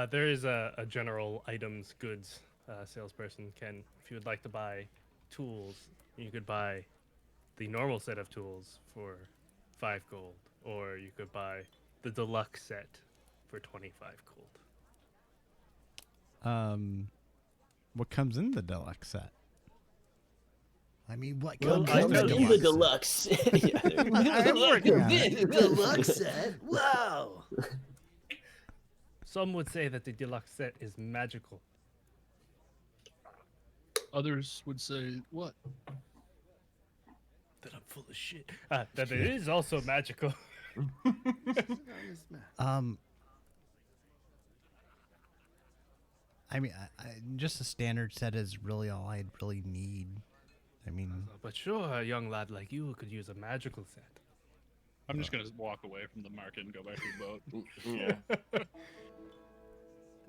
There is a general items goods salesperson. Ken, if you would like to buy tools, you could buy the normal set of tools for 5 gold, or you could buy the deluxe set for 25 gold. What comes in the deluxe set? I mean, what Well, comes I in know the in the deluxe? deluxe. Yeah, there we go. I'm working on it. Deluxe set? Wow. Some would say that the deluxe set is magical. Others would say, what? That I'm full of shit. That it is also magical. I mean, just a standard set is really all I'd really need. I mean, But sure, a young lad like you could use a magical set. I'm just gonna walk away from the market and go back to the boat. Yeah.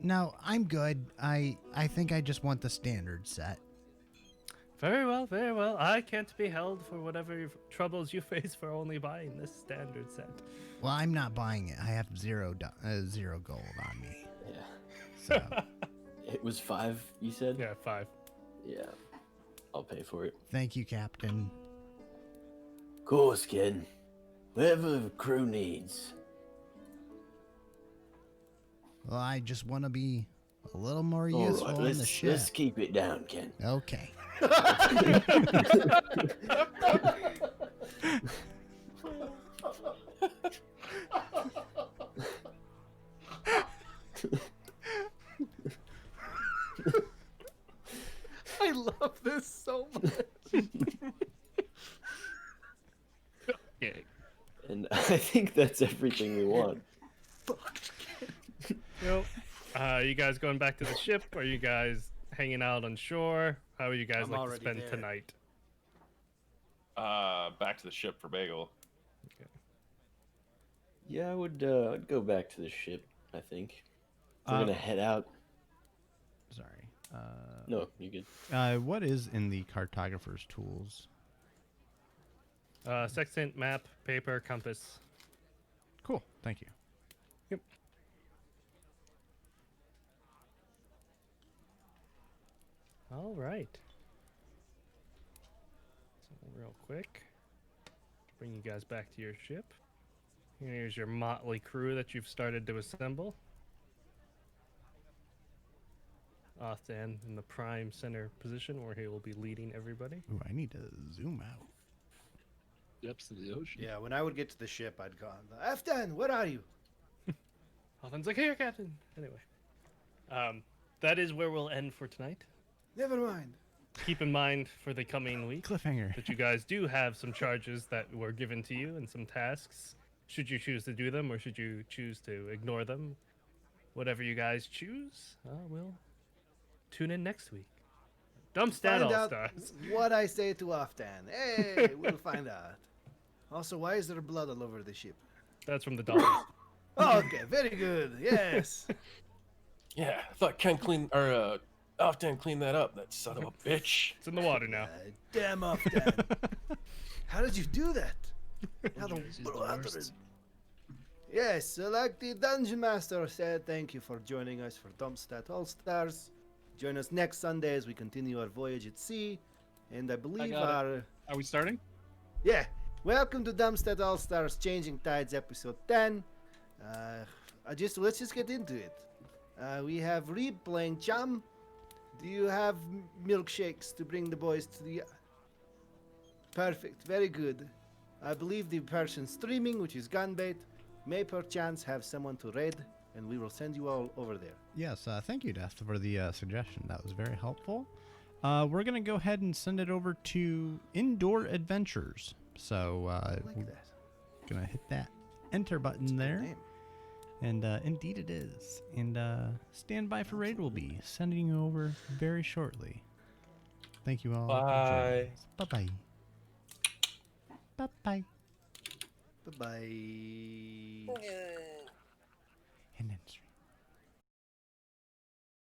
no, I'm good. I think I just want the standard set. Very well, very well. I can't be held for whatever troubles you face for only buying this standard set. Well, I'm not buying it. I have zero gold on me. Yeah. So It was 5, you said? Yeah, 5. Yeah. I'll pay for it. thank you, Captain. Of course, kid. Whatever the crew needs. Well, I just want to be a little more All useful right, on the let's ship. keep it down, Ken. Okay. I love this so much. Okay. And I think that's everything we want. Yep. You guys going back to the ship? Or are you guys hanging out on shore? How would you guys I'm like to already spend there. tonight? Back to the ship for bagel. Yeah, I'd go back to the ship, I think. We're gonna head out. Sorry. No, you good. What is in the cartographer's tools? Sextant, map, paper, compass. Cool. Thank you. Yep. All right. So real quick, bring you guys back to your ship. Here's your motley crew that you've started to assemble. Often in the prime center position where he will be leading everybody. Ooh, I need to zoom out. Depths of the ocean. Yeah, when I would get to the ship, I'd call him, Afton, where are you? Often's like, here, Captain. Anyway, that is where we'll end for tonight. Never mind. Keep in mind for the coming week Cliffhanger. that you guys do have some charges that were given to you and some tasks. Should you choose to do them or should you choose to ignore them? Whatever you guys choose, we'll tune in next week. Dumpstat Find All out Stars. what I say too often. Hey, we'll find out. Also, why is there blood all over the ship? That's from the dolphins. Okay, very good. Yes. Yeah, I thought Ken cleaned or Often cleaned that up. That son of a bitch. It's in the water now. Damn Afton. How did you do that? How the He's the blood? worst. Yes, so like the Dungeon Master said, thank you for joining us for Dumpstat All Stars. Join us next Sunday as we continue our voyage at sea. And I believe got it. our... Are we starting? Yeah, welcome to Dumpstat All Stars Changing Tides episode 10. Let's just get into it. We have Reed playing Chum. Do you have milkshakes to bring the boys to the... Perfect, very good. I believe the person streaming, which is Gunbait, may perchance have someone to raid, and we will send you all over there. Yes, thank you, Death, for the suggestion. That was very helpful. We're going to go ahead and send it over to Indoor Adventures. So, I like we're that. going to hit that enter button there. Name. And indeed it is. And stand by for raid will be sending you over very shortly. Thank you all. Bye. Bye-bye. Bye-bye. Bye-bye.